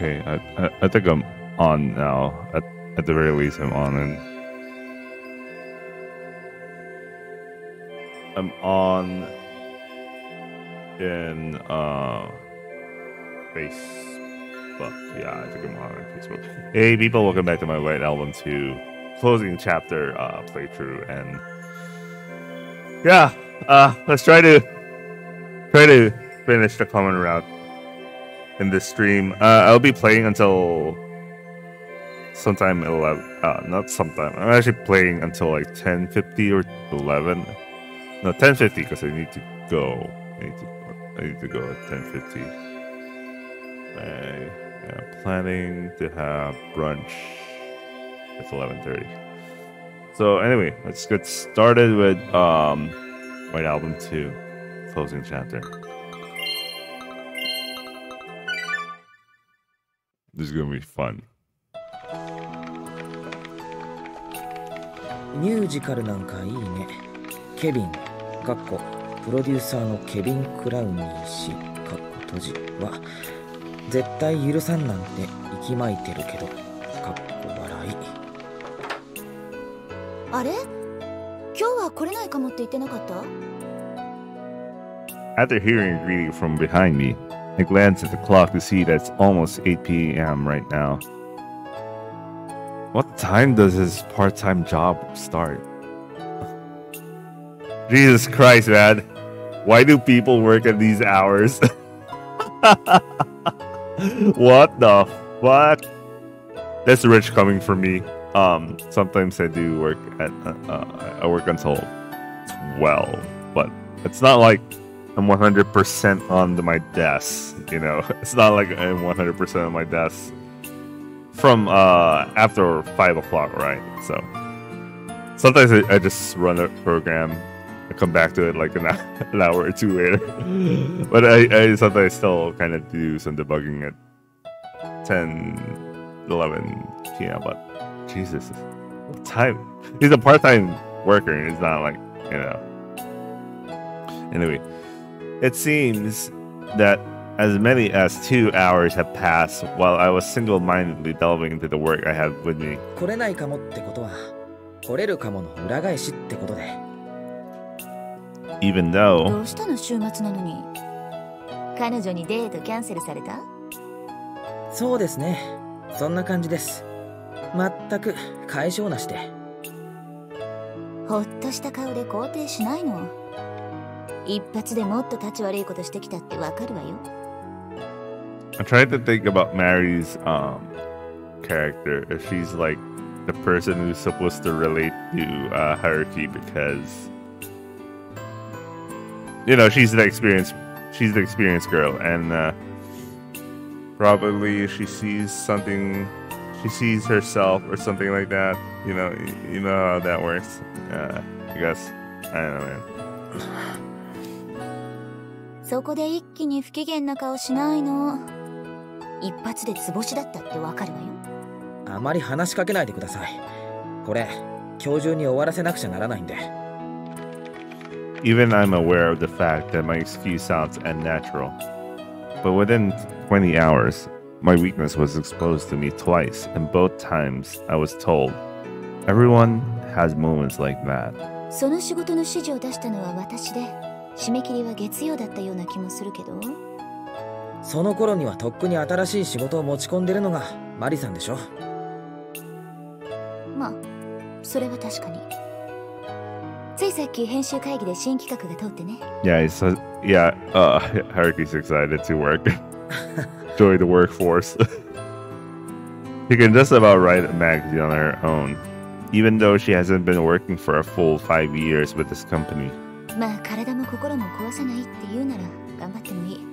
Okay, I think I'm on now. At the very least, I'm on, and I'm on in Facebook. Yeah, I think I'm on Facebook. Hey, people, welcome back to my White Album 2 closing chapter playthrough, and yeah, let's try to finish the common route in this stream. I'll be playing until sometime 11. Not sometime. I'm actually playing until like 10:50 or 11. No, 10:50 because I need to go. I need to go at 10:50. I'm planning to have brunch at 11:30. So anyway, let's get started with White Album 2 closing chapter. This is gonna be fun. ミュージカルなんかいいね。ケビンプロデューサーのケビン・クラウニー氏閉じは絶対許さんなんて息巻いてるけど笑い。あれ？今日は来れないかもって言ってなかった？ After hearing a greeting from behind me, I glanced at the clock to see that it's almost 8 p.m. right now. What time does his part-time job start? Jesus Christ, man. Why do people work at these hours? What the fuck? That's rich coming from me. Sometimes I do work at I work until 12, but it's not like I'm 100% on my desk, you know. It's not like I'm 100% on my desk from after 5 o'clock, right? So sometimes I just run a program. I come back to it like an hour or two later. But I sometimes still kind of do some debugging at 10, 11 p.m. But Jesus, what time? He's a part-time worker. And it's not like, you know. Anyway, it seems that as many as 2 hours have passed while I was single-mindedly delving into the work I have with me. 来れないかもってことは来れるかもの裏返しってことで。Even though どうしたの週末なのに。彼女にデートキャンセルされた？そうですね。そんな感じです。全く解消なしで。ほっとした顔で肯定しないの。一発でもっと立ち悪いことしてきたってわかるわよ。I tried to think about Mary's character, if she's like the person who's supposed to relate to Haruki, because you know she's the experienced girl, and probably she sees something, she sees herself or something like that. You know how that works. I guess I don't know, man. そこで一気に不機嫌な顔しないの。一発で図星だったってわかるわよ。あまり話しかけないでください。これ今日中に終わらせなくちゃならないんで。Even I'm aware of the fact that my excuse sounds unnatural, but within 20 hours, my weakness was exposed to me twice, and both times I was told, everyone has moments like that. その仕事の指示を出したのは私で、締め切りは月曜だったような気もするけど。その頃にはとっくに新しい仕事を持ち込んでるのがマリさんでしょ。まあ、それは確かに。ついさっき編集会議で新企画が通ってね。Yeah, Haruki's excited to work. Join the workforce. She can just about write a magazine on her own, even though she hasn't been working for a full 5 years with this company. まあ体も心も壊さないって言うなら頑張ってもいい。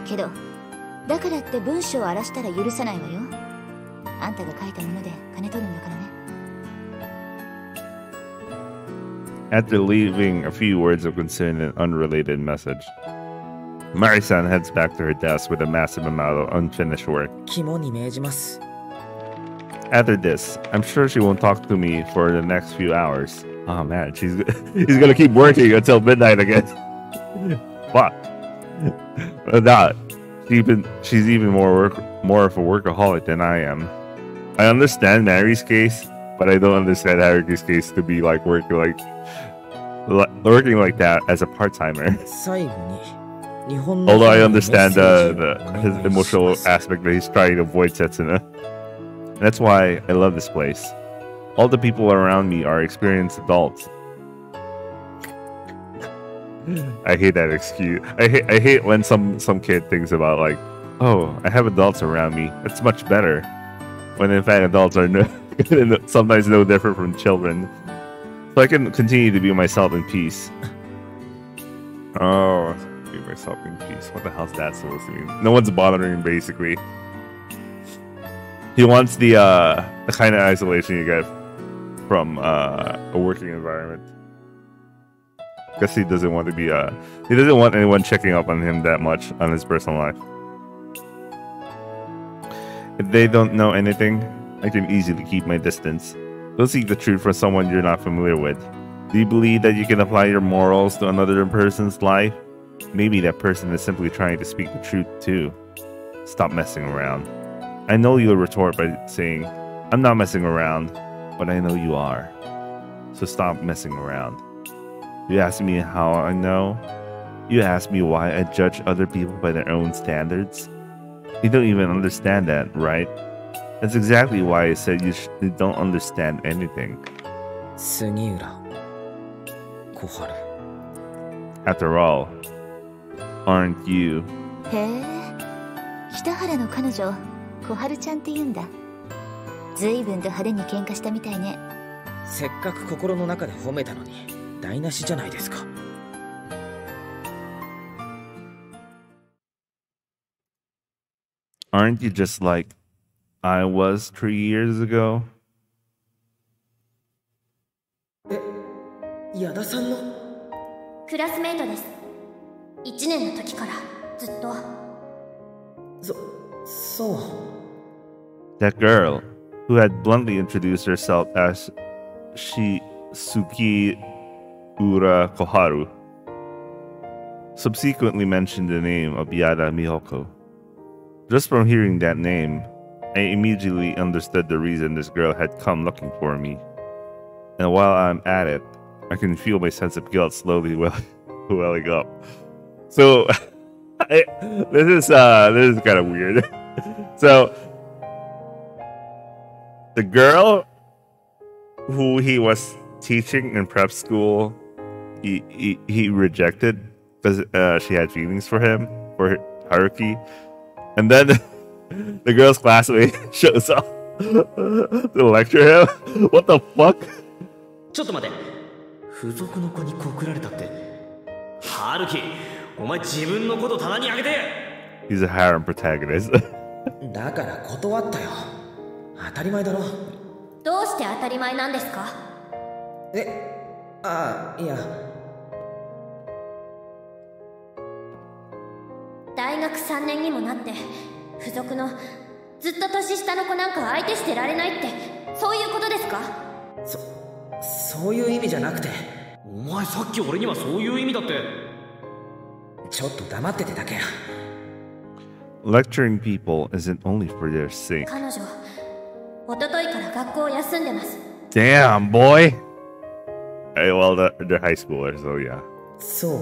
けど、だからって文章を荒らしたら許さないわよ。あんたが書いたもので金取るんだからね。After leaving a few words of concern and unrelated message, Mari-san heads back to her desk with a massive amount of unfinished work. 肝に銘じます。After this, I'm sure she won't talk to me for the next few hours. Oh man, he's gonna keep working until midnight again. Fuck. Nah, She's even more of a workaholic than I am. I understand Mary's case, but I don't understand Haruki's case to be like working like that as a part-timer. 最後に日本の Although I 方にメッセー understand ジをお願い his し emotional ます aspect that he's trying to avoid Setsuna. That's why I love this place. All the people around me are experienced adults. I hate that excuse. I hate when some kid thinks about like, oh, I have adults around me. It's much better. When in fact adults are sometimes no different from children. So I can continue to be myself in peace. Oh, be myself in peace. What the hell's that supposed to mean? No one's bothering him basically. He wants the kind of isolation you get from a working environment. Guess he doesn't want to be he doesn't want anyone checking up on him that much on his personal life. If they don't know anything, I can easily keep my distance. Don't seek the truth from someone you're not familiar with. Do you believe that you can apply your morals to another person's life? Maybe that person is simply trying to speak the truth too. Stop messing around. I know you'll retort by saying, I'm not messing around, but I know you are. So stop messing around. You ask me how I know? You ask me why I judge other people by their own standards? You don't even understand that, right? That's exactly why I said you don't understand anything. 杉浦小春 After all, aren't you? へえ、北原の彼女小春ちゃんって言うんだ。随分と派手に喧嘩したみたいね。せっかく心の中で褒めたのに台無しじゃないですか。Aren't you just like I was 3 years ago? 矢田さんのクラスメイトです。1年の時からずっと。そう。 That girl, who had bluntly introduced herself as Sukiura Koharu, subsequently mentioned the name of Yada Mihoko. Just from hearing that name, I immediately understood the reason this girl had come looking for me. And while I'm at it, I can feel my sense of guilt slowly welling up. So, this is kind of weird. So, the girl who he was teaching in prep school, he rejected because she had feelings for him, for Haruki. And then the girl's classmate shows up to lecture him. What the fuck? ちょっと待て。付属の子に告られたって。春樹、お前自分のこと棚にあげて。 He's a harem protagonist. だから断ったよ。当たり前だろ。どうして当たり前なんですか？いや。大学3年にもなって付属のずっと年下の子なんか相手してられないってそういうことですか？そういう意味じゃなくて。お前さっき俺にはそういう意味だって。ちょっと黙っててだけや。Lecturing people isn't only for their sake. 彼女、一昨日から学校を休んでます。Damn, boy. Hey, well, they're high schoolers, so yeah. そ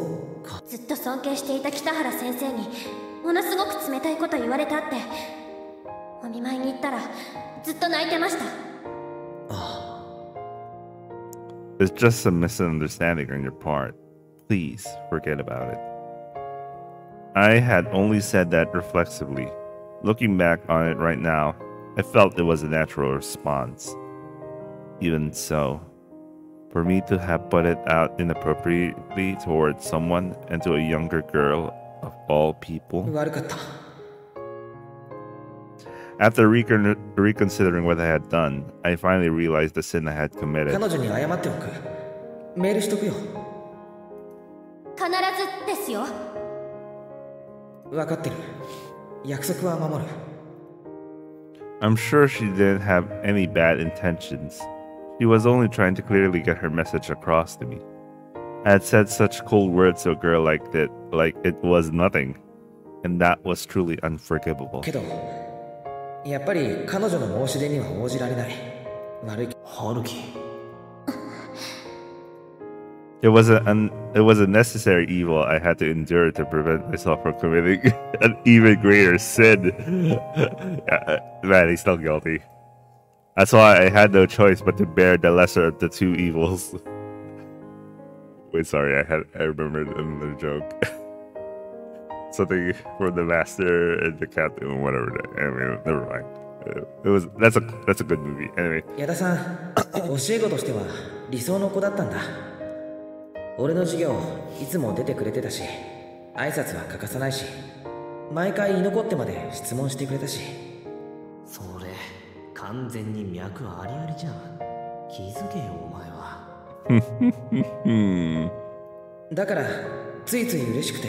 うか。ずっと尊敬していた北原先生にものすごく冷たいこと言われたってお見舞いに行ったらずっと泣いてました。It's just a misunderstanding on your part. Please forget about it. I had only said that reflexively. Looking back on it right now, I felt it was a natural response. Even so, for me to have put it out inappropriately towards someone and to a younger girl of all people. 悪かった。 After reconsidering what I had done, I finally realized the sin I had committed. 彼女に謝っておく。メールしとくよ。必ずですよ。分かってる。約束は守る。I'm sure she didn't have any bad intentions. She was only trying to clearly get her message across to me. I had said such cold words to a girl like it was nothing. and that was truly unforgivable. けどやっぱり彼女の申し出には応じられない。悪い。春樹。It was a necessary evil I had to endure to prevent myself from committing an even greater sin. Man, he's still guilty. That's why I had no choice but to bear the lesser of the two evils. Wait, sorry, I remembered another joke. Something from the master and the captain, whatever. Anyway, never mind. That's a good movie. Anyway. 矢田さん、教え子としては理想の子だったんだ。俺の授業いつも出てくれてたし、挨拶は欠かさないし、毎回居残ってまで質問してくれたし。それ完全に脈ありありじゃん。気づけよお前は。だからついつい嬉しくて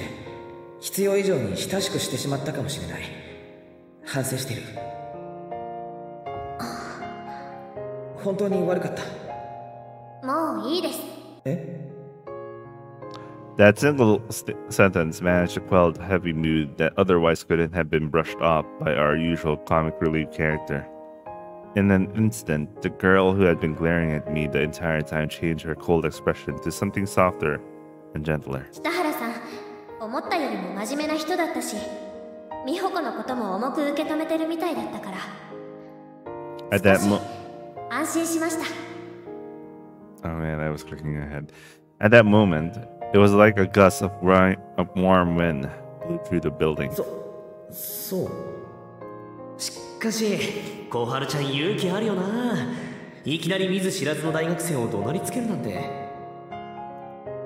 必要以上に親しくしてしまったかもしれない。反省してる。本当に悪かった。もういいです。え？That single sentence managed to quell the heavy mood that otherwise couldn't have been brushed off by our usual comic relief character. In an instant, the girl who had been glaring at me the entire time changed her cold expression to something softer and gentler. 北原さん、思ったよりも真面目な人だったし、美穂子のことも重く受け止めてるみたいだったから。At that moment, 安心しました。oh man, I was clicking ahead. At that moment, it was like a gust of warm wind blew through the building. そう。しかし小春ちゃん勇気あるよな。いきなり見ず知らずの大学生を怒鳴りつけるなんて。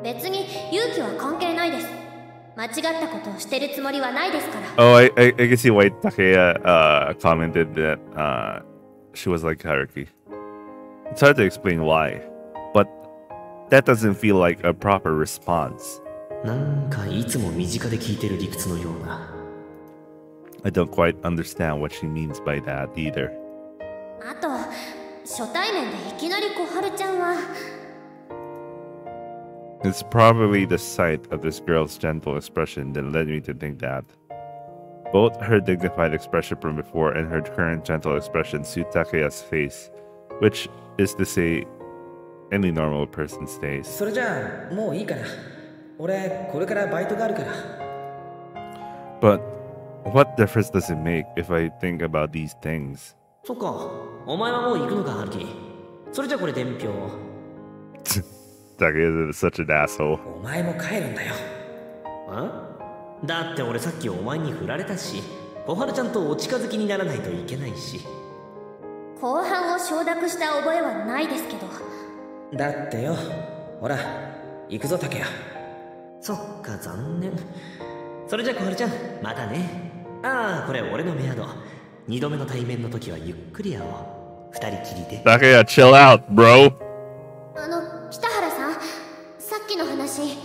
別に勇気は関係ないです。間違ったことをしてるつもりはないですから。Oh, I can see why Takeya commented that she was like Haruki. It's hard to explain why, but that doesn't feel like a proper response. なんかいつも身近で聞いてる理屈のような。I don't quite understand what she means by that either. あと、初対面でいきなり小春ちゃんは。It's probably the sight of this girl's gentle expression that led me to think that. Both her dignified expression from before and her current gentle expression suit Takeya's face, which is to say, any normal person's face. それじゃあもういいかな。俺これからバイトがあるから。But what difference does it make if I think about these things? そっか、お前はもう行くのか、春樹。それじゃこれ伝票。Takeya is such an asshole. お前も帰るんだよ。だって俺さっきお前に振られたし、小春ちゃんとお近づきにならないといけないし。後半を承諾した覚えはないですけど。だってよ、ほら行くぞ竹谷。そっか、残念。それじゃ小春ちゃん、またね。ああ、これ俺のメアド。2度目の対面の時はゆっくり会おう。2人きりで。Takeya, chill out, bro. 北原さん、さっきの話。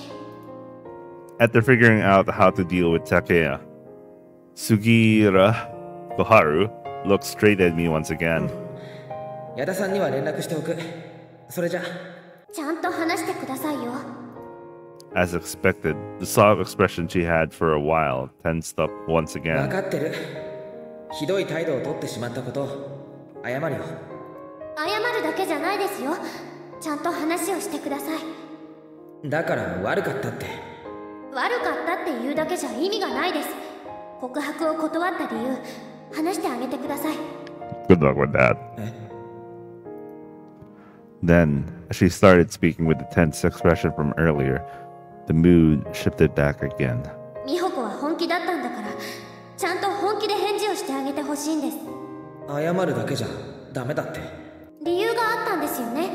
After figuring out how to deal with Takeya, Sugira Koharu looked straight at me once again. 矢田さんには連絡しておく。それじゃ。ちゃんと話してくださいよ。As expected, the soft expression she had for a while tensed up once 分 again. かってる。ひどい態度をとってしまったこと謝るよ。謝るだけじゃないですよ。ちゃんと話をしてください。だから悪かったって。悪かったって言うだけじゃ意味がないです。告白を断った理由、話してあげてください。 Good luck with that. Then, as she started speaking with the tense expression from earlier, the mood shifted back again. 美穂子は本気だったんだから、ちゃんと本気で返事をしてあげてほしいんです。謝るだけじゃダメだって。理由があったんですよね。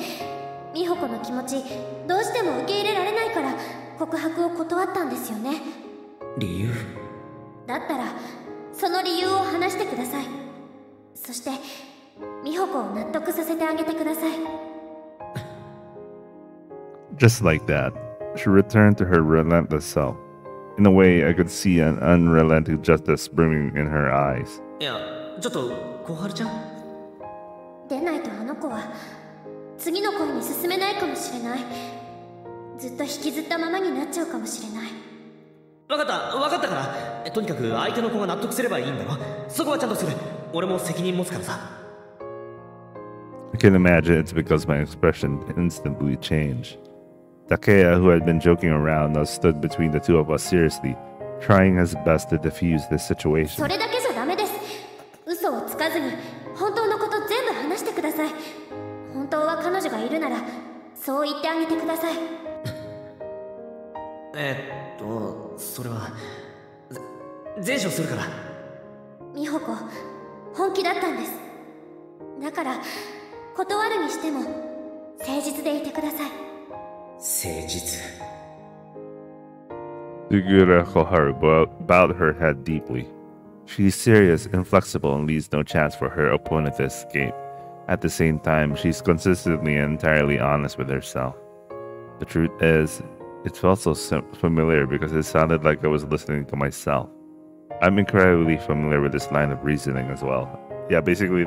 美穂子の気持ち、どうしても受け入れられないから告白を断ったんですよね。理由？だったらその理由を話してください。そして美穂子を納得させてあげてください。Just like that, she returned to her relentless self. In a way, I could see an unrelenting justice brimming in her eyes. いや、ちょっと小春ちゃん。でないとあの子は次の恋に進めないかもしれない。ずっと引きずったままになっちゃうかもしれない。分かったからとにかく相手の子が納得すればいいんだろ。そこはちゃんとする。俺も責任持つからさ。I can imagine it's because my expression instantly changed. Takeya, who had been joking around, now stood between the two of us seriously, trying his best to defuse this situation. それだけじゃダメです。嘘をつかずに本当のこと全部話してください。本当は彼女がいるならそう言ってあげてください。それは前処するから。美穂子、本気だったんです。だから断るにしても誠実でいてください。誠実。Sugura Koharu bowed her head deeply. She's serious, inflexible, and leaves no chance for her opponent to escape. At the same time, she's consistently and entirely honest with herself. The truth is, it felt so familiar because it sounded like I was listening to myself. I'm incredibly familiar with this line of reasoning as well. Yeah, basically,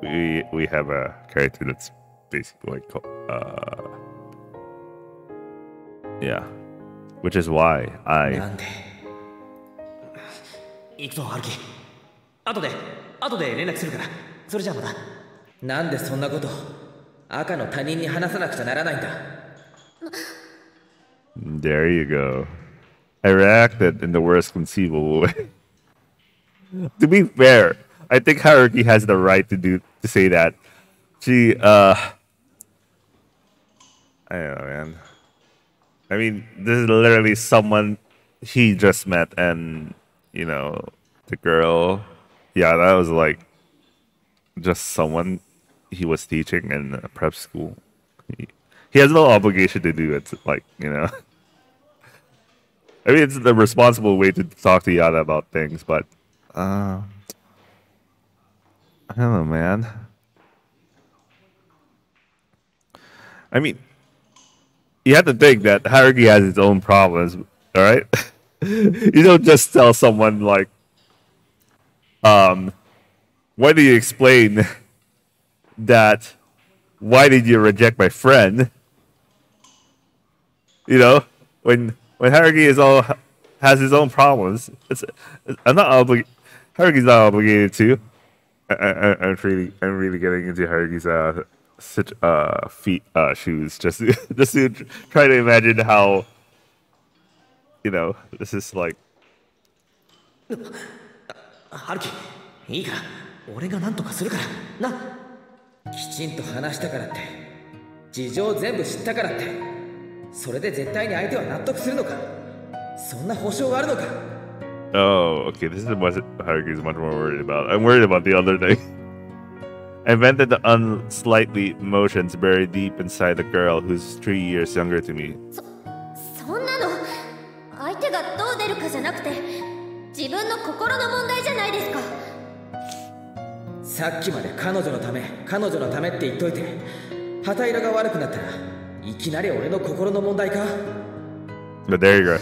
we have a character that's basically like, yeah, which is why I. 行くぞ、ハルキ。後で連絡するから。それじゃあまた。なんでそんなこと赤の他人に話さなくちゃならないんだ。There you go. I reacted in the worst conceivable way. To be fair, I think Haruki has the right to say that. She, I don't know, man. I mean, this is literally someone he just met, and you know, the girl. Yeah, that was like just someone he was teaching in a prep school. He has no obligation to do it, like, you know. I mean, it's the responsible way to talk to Yada about things, but I don't know, man. I mean, you have to think that Haruki has his own problems, all right? You don't just tell someone like, why do you explain that? Why did you reject my friend? You know, when Haruki has his own problems, Haruki's not obligated to. I'm really getting into Haruki's shoes just to try to imagine how, you know, this is like. ハルキ、いいから俺が何とかするからな。きちんと話したからって事情全部知ったからってそれで絶対に相手は納得するのか。そんな保証があるのか。 Oh, okay, this is what Haruki is much more worried about. I'm worried about the other thing. I vented the unsightly emotions buried deep inside the girl who's 3 years younger to me. そんなの相手がどう出るかじゃなくて自分の心の問題じゃないですか。さっきまで彼女のためって言っといて旗色が悪くなったらいきなり俺の心の問題か。 But there you go.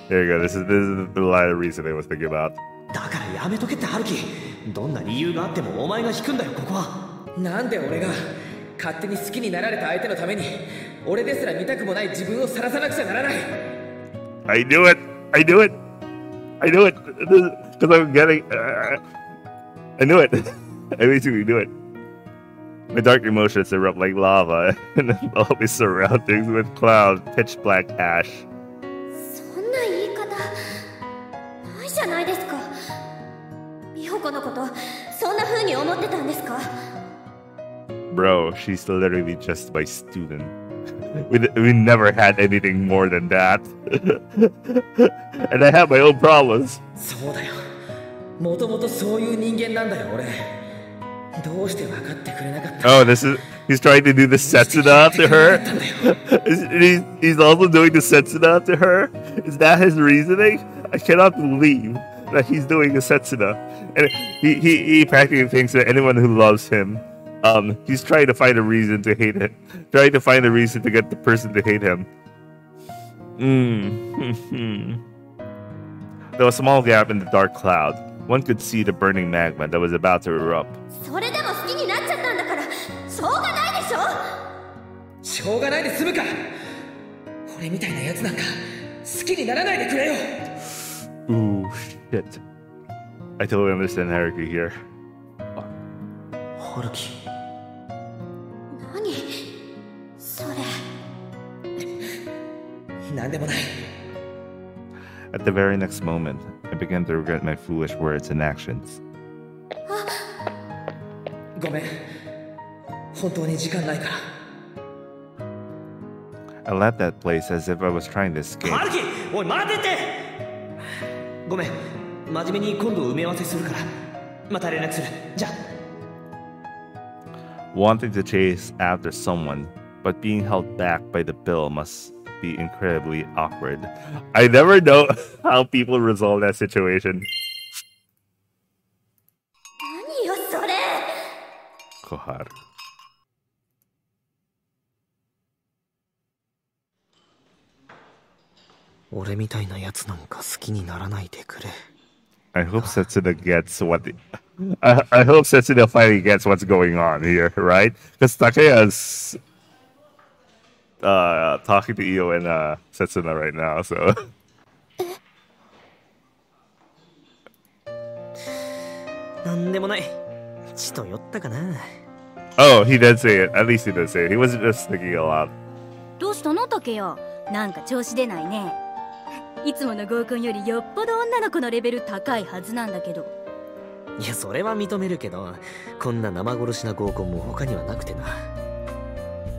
There you go. This is the line of reason I was thinking about. だからやめとけってハルキ。どんな理由があってもお前が引くんだよここは。なんで俺が勝手に好きになられた相手のために俺ですら見たくもない自分を晒さなくちゃならない。 I knew it. Because I'm getting. I knew it. I basically knew it. My dark emotions erupt like lava and envelop my surroundings with clouds, pitch black ash. そんな言い方ないじゃないですか。美穂子のことそんな風に思ってたんですか。 Bro, she's literally just my student. We never had anything more than that. And I have my own problems. そうだよ。もともとそういう人間なんだよ俺。どうして分かってくれなかった。 Oh, he's trying to do the Setsuna to her? He's also doing the Setsuna to her? Is that his reasoning? I cannot believe that he's doing the Setsuna. And he practically thinks that anyone who loves him, he's trying to find a reason to hate him. Trying to find a reason to get the person to hate him. There was a small gap in the dark cloud. One could see the burning magma that was about to erupt. それでも好きになっちゃったんだからしょうがないでしょ。しょうがないで済むか。俺みたいなやつなんか好きにならないでくれよ。Ooh, Shit. I totally understand Haruki here. 春樹。何それ。なんでもない。At the very next moment, I began to regret my foolish words and actions. ごめん。本当に時間ないから。I left that place as if I was trying to escape. 春樹、おい待てって。ごめん。真面目に今度埋め合わせするから。また連絡する。じゃあ。Wanting to chase after someone, but being held back by the bill must be incredibly awkward. I never know how people resolve that situation. 何よそれ。Koharu. 俺みたいなやつなんか好きにならないでくれ。I hope Setsuna gets what I hope Setsuna finally gets what's going on here, right? Because Takeya's talking to Io and Setsuna right now, so なんでもない。ちと酔ったかな。Oh, he did say it. At least he did say it. He wasn't just thinking aloud. どうしたの竹谷、なんか調子出ないね。いつもの合コンよりよっぽど女の子のレベル高いはずなんだけど。いや、それは認めるけど、こんな生殺しな合コンも他にはなくてな。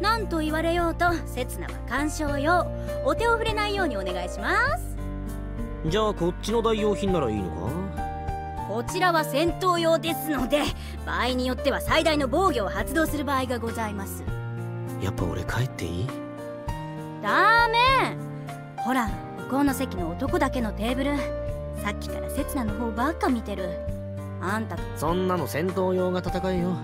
なんと言われようと刹那は鑑賞用。お手を触れないようにお願いします。じゃあこっちの代用品ならいいのか。こちらは戦闘用ですので、場合によっては最大の防御を発動する場合がございます。やっぱ俺帰っていい？ダメ。ほら、向こうの席の男だけのテーブル、さっきから刹那の方ばっか見てる。あんたそんなの戦闘用が戦えよ。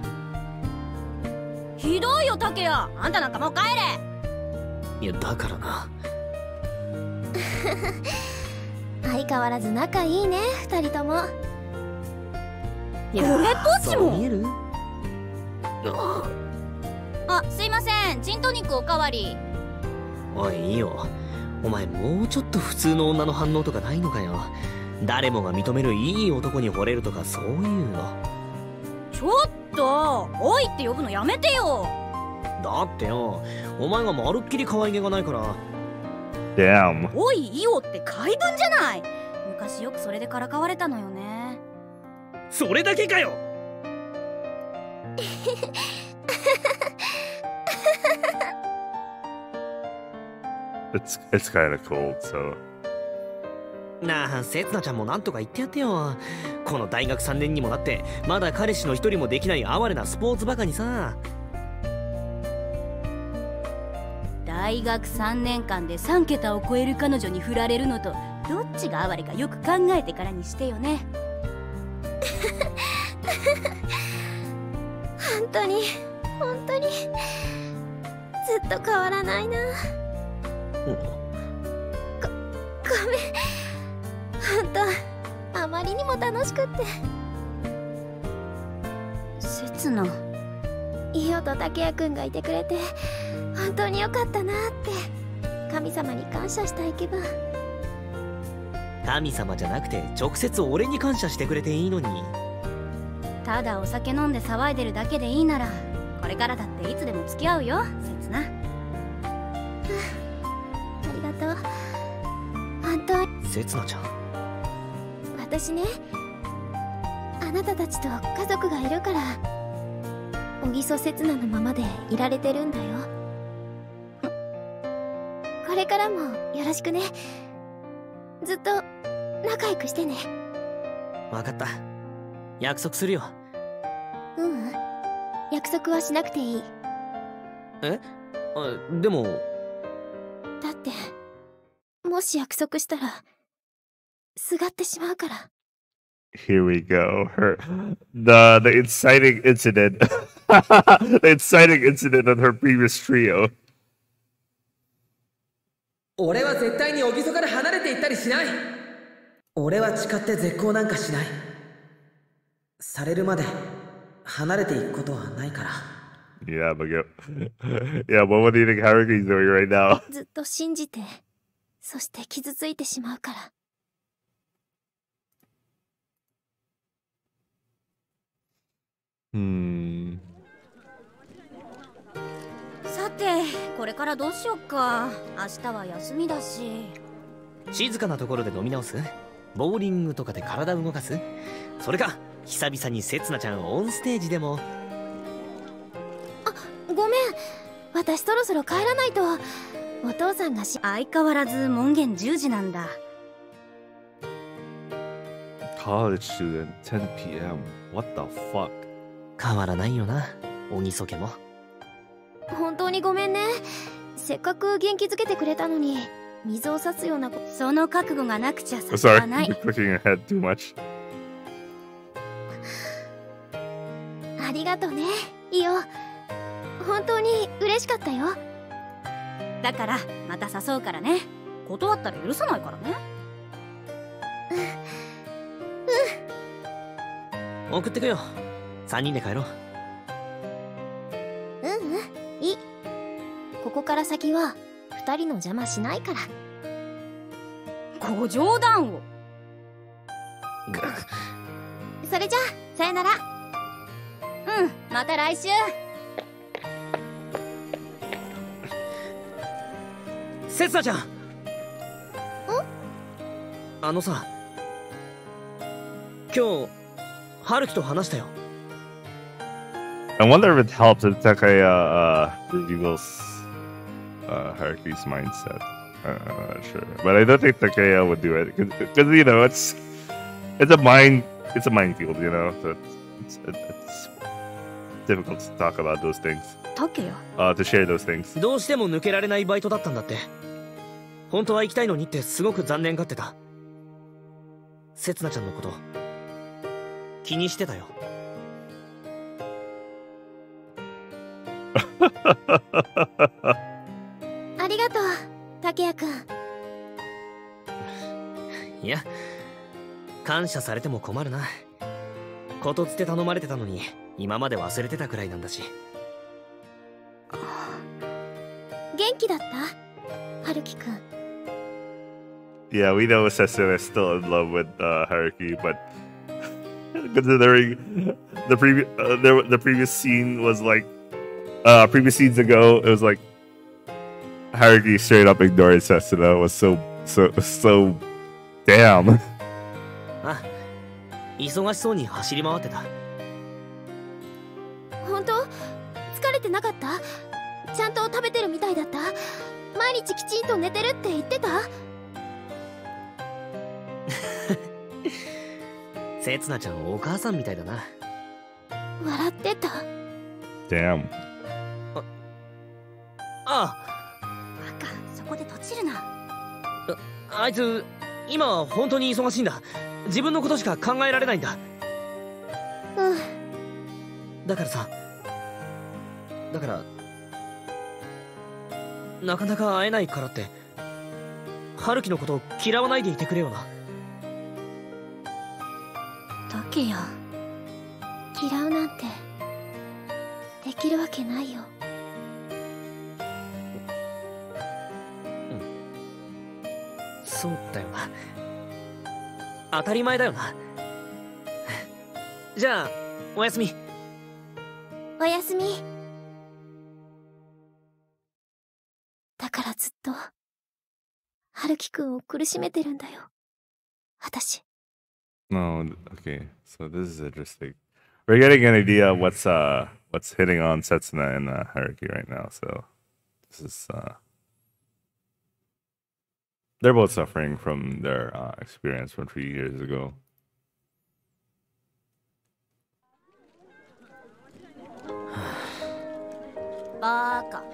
ひどいよ竹谷、あんたなんかもう帰れ。いやだからな。相変わらず仲いいね、二人とも。いやこれっぽっちもそう見える？あ、すいません、ジントニックおかわり。おいいいよ。お前もうちょっと普通の女の反応とかないのかよ。誰もが認めるいい男に惚れるとかそういうの。ちょっとおいって呼ぶのやめてよ。だってよ、お前がまるっきり可愛げがないから。Damn. おいイオって怪文じゃない。昔よくそれでからかわれたのよね。それだけかよ。It's kind of cold, so. なあ、せつなちゃんもなんとか言ってやってよ。この大学3年にもなってまだ彼氏の一人もできない哀れなスポーツバカにさ。大学3年間で3桁を超える彼女に振られるのとどっちが哀れかよく考えてからにしてよね。本当に本当にずっと変わらないな。ごめん、本当あまりにも楽しくって。刹那、イオと竹谷くんがいてくれて本当によかったなって神様に感謝したい気分。神様じゃなくて直接俺に感謝してくれていいのに。ただお酒飲んで騒いでるだけでいいならこれからだっていつでも付き合うよ、刹那。ありがとう。本当にせつなちゃん。私ね、あなたたちと家族がいるから小木曽刹那のままでいられてるんだよ。これからもよろしくね。ずっと仲良くしてね。わかった。約束するよ。ううん、約束はしなくていい。え？でもだってもし約束したらすがってしまうから。 Here we go. The inciting incident. The inciting incident on her previous trio. 俺は絶対に小木曽から離れていったりしない。俺は誓って絶交なんかしない。されるまで離れていくことはないから。Yeah, but yeah, but what do you think Haruki's doing right now? ずっと信じて、そして傷ついてしまうから。さて、これからどうしよっか。明日は休みだし。静かなところで飲み直す？ボーリングとかで体動かす？それか久々にせつなちゃんオンステージでも。あ、ごめん、私そろそろ帰らないと。お父さんが相変わらず門限10時なんだ。College student, 10 p.m. What the fuck? 変わらないよな、おぎそけも。本当にごめんね。せっかく元気づけてくれたのに水を差すようなこと。その覚悟がなくちゃ Sorry, さない。 you're clicking ahead too much. ありがとね、イオ。本当に嬉しかったよ。だからまた誘うからね。断ったら許さないからね。送ってくよ。3人で帰ろう。いい。ここから先は2人の邪魔しないから。ご冗談を。それじゃあさよなら。また来週。せつなちゃん。あのさ、今日春樹と話したよ。I wonder if it helps if Takaya reveals Haruki's mindset. I'm not sure, but I don't think Takaya would do it because you know it's a minefield, you know. So it's difficult to talk about those things. タケヤ。To share those things. どうしても抜けられないバイトだったんだって。本当は行きたいのにってすごく残念がってた。せつなちゃんのこと気にしてたよ。ありがとう、竹谷くん。いや、感謝されても困るな。ことつて頼まれてたのに今まで忘れてたくらいなんだし。元気だった？春樹くん。Yeah, we know Setsuna is still in love with Haruki, but considering the previous scene was like previous scenes ago, it was like Haruki straight up ignored Setsuna. Was so damn. あ、忙しそうに走り回ってた。本当？疲れてなかった？ちゃんと食べてるみたいだった？毎日きちんと寝てるって言ってた？せつなちゃんお母さんみたいだな。笑ってた？ Damn. あバカ、そこでとちるな。あいつ今は本当に忙しいんだ。自分のことしか考えられないんだ。だからさ、なかなか会えないからって春樹のこと嫌わないでいてくれよな。竹谷。嫌うなんてできるわけないよ。そうだよな。当たり前だよな。じゃあおやすみ。おやすみ。だからずっと春樹くんを苦しめてるんだよ、私。No, okay. So this is interesting. We're getting an idea of what's hitting on Setsuna and Haruki right now. So this is they're both suffering from their experience from 3 years ago. バーカ。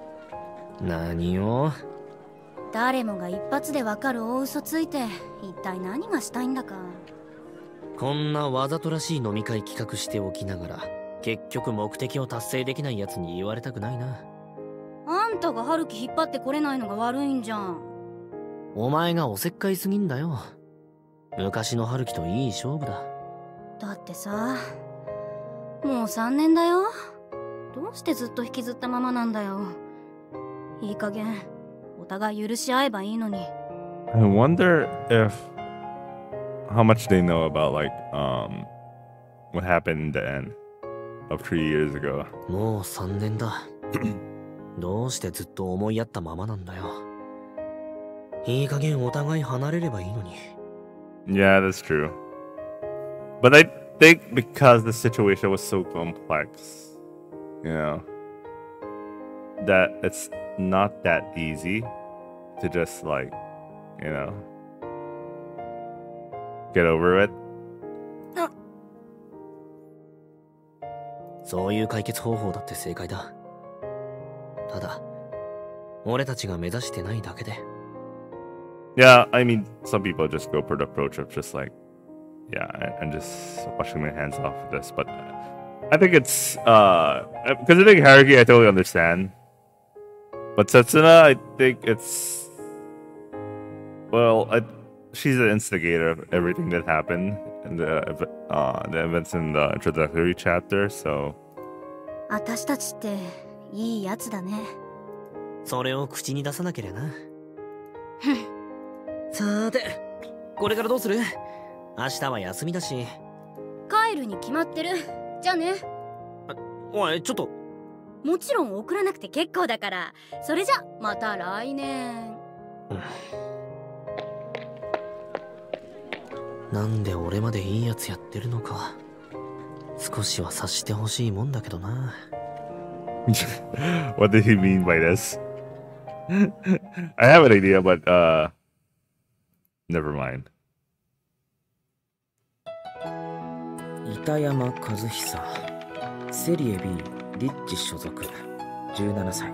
何を？誰もが一発でわかる大嘘ついて一体何がしたいんだか。こんなわざとらしい飲み会企画しておきながら結局目的を達成できないやつに言われたくないな。あんたが春樹引っ張ってこれないのが悪いんじゃん。お前がおせっかいすぎんだよ。昔の春樹といい勝負だ。だってさ、もう3年だよ。どうしてずっと引きずったままなんだよ。いい加減お互い許し合えばいいのに。I wonder if how much they know about like what happened in the end. of 3 years ago. もう3年だ。どうしてずっと思いやったままなんだよ。いい加減お互い離れればいいのに。Yeah, that's true. But I think because the situation was so complex, you know, that it's not that easy to just like, you know, get over it. そういう解決方法だって正解だ。ただ、俺たちが目指してないだけで。Yeah, I mean, some people just go for the approach of just like, yeah, I'm just washing my hands off of this. But I think it's, because I think Haruki, I totally understand. But Setsuna, I think it's, well, she's the instigator of everything that happened in the events in the introductory chapter, so. 私たちっていいやつだね。それを口に出さなければな。さーて、これからどうする？明日は休みだし。帰るに決まってる。じゃあね。おい、ちょっと。もちろん送らなくて結構だから。それじゃまた来年。なんで俺までいいやつやってるのか。少しは察してほしいもんだけどな。What did he mean by this? I have an idea, but never mind. 板山和久、セリエ B リッチ所属、17歳。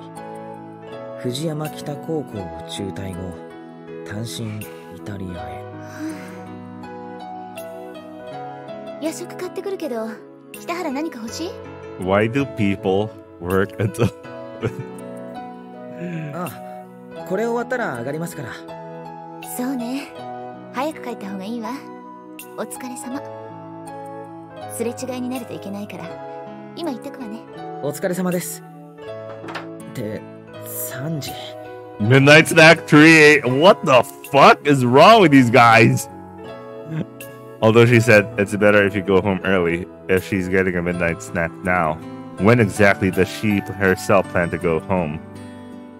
藤山北高校を中退後、単身イタリアへ。夜食買ってくるけど、北原何か欲しい？ Why do people work until ああ、これ終わったら上がりますから。そうね。早く帰った方がいいわ。お疲れ様。すれ違いになるといけないから、今行ってくわね。お疲れ様です。って3時。Midnight snack 3 What the fuck is wrong with these guys? Although she said it's better if you go home early if she's getting a midnight snack now. When exactly does she herself plan to go home?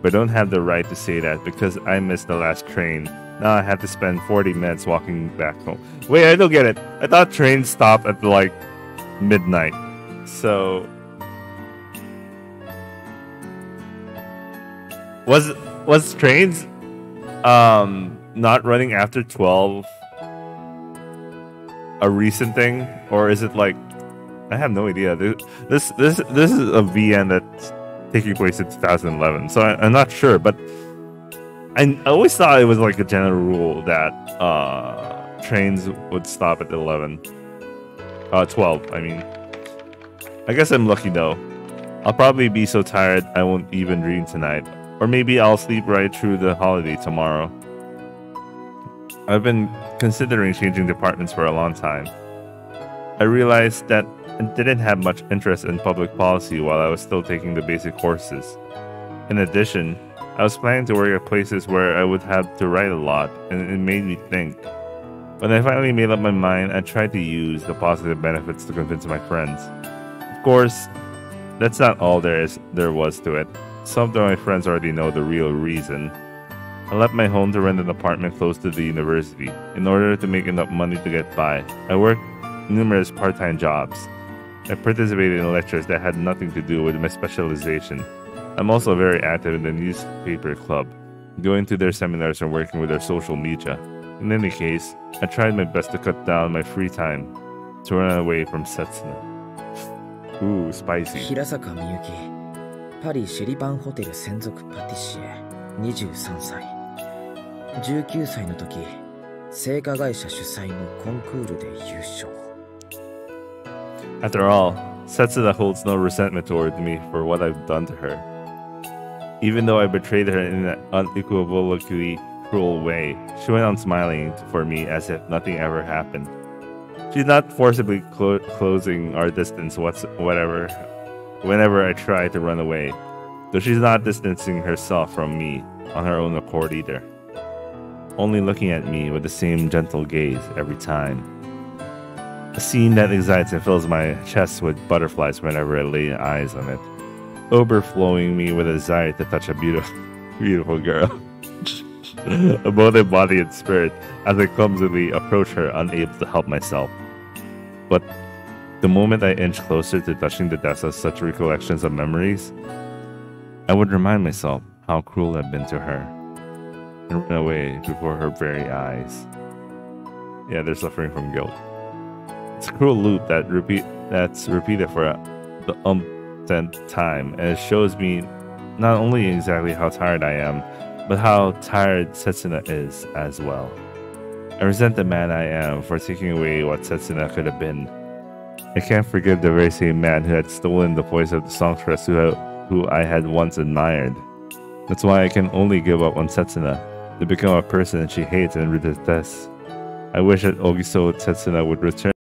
But I don't have the right to say that because I missed the last train. Now I have to spend 40 minutes walking back home. Wait, I don't get it. I thought trains stop at like midnight. So was trains not running after 12 a recent thing, or is it like, I have no idea. This is a VN that's taking place in 2011, so I'm not sure, but I always thought it was like a general rule that trains would stop at 12. I mean, I guess I'm lucky though. I'll probably be so tired I won't even dream tonight, or maybe I'll sleep right through the holiday tomorrow. I've been considering changing departments for a long time. I realized that I didn't have much interest in public policy while I was still taking the basic courses. In addition, I was planning to work at places where I would have to write a lot, and it made me think. When I finally made up my mind, I tried to use the positive benefits to convince my friends. Of course, that's not all there was to it. Some of my friends already know the real reason. I left my home to rent an apartment close to the university in order to make enough money to get by. I worked numerous part-time jobs. I participated in lectures that had nothing to do with my specialization. I'm also very active in the newspaper club, going to their seminars and working with their social media. In any case, I tried my best to cut down my free time to run away from Setsuna. Ooh, spicy. 平坂みゆき、パリシェリパンホテル専属パティシエ、23歳。19歳の時、製菓会社主催のコンクールで優勝。After all, Setsuna holds no resentment toward me for what I've done to her. Even though I betrayed her in an unequivocally cruel way, she went on smiling for me as if nothing ever happened. She's not forcibly closing our distance whenever I try to run away, though she's not distancing herself from me on her own accord either. Only looking at me with the same gentle gaze every time. A scene that excites and fills my chest with butterflies whenever I lay eyes on it, overflowing me with a desire to touch a beautiful girl. Both in body and spirit, as I clumsily approach her, unable to help myself. But the moment I inch closer to touching the depths of such recollections of memories, I would remind myself how cruel I've been to her, and run away before her very eyes. Yeah, they're suffering from guilt. It's a cruel loop that's repeated for the umpteenth time, and it shows me not only exactly how tired I am, but how tired Setsuna is as well. I resent the man I am for taking away what Setsuna could have been. I can't forgive the very same man who had stolen the voice of the songstress who I had once admired. That's why I can only give up on Setsuna to become a person she hates and detests. I wish that Ogiso Setsuna would return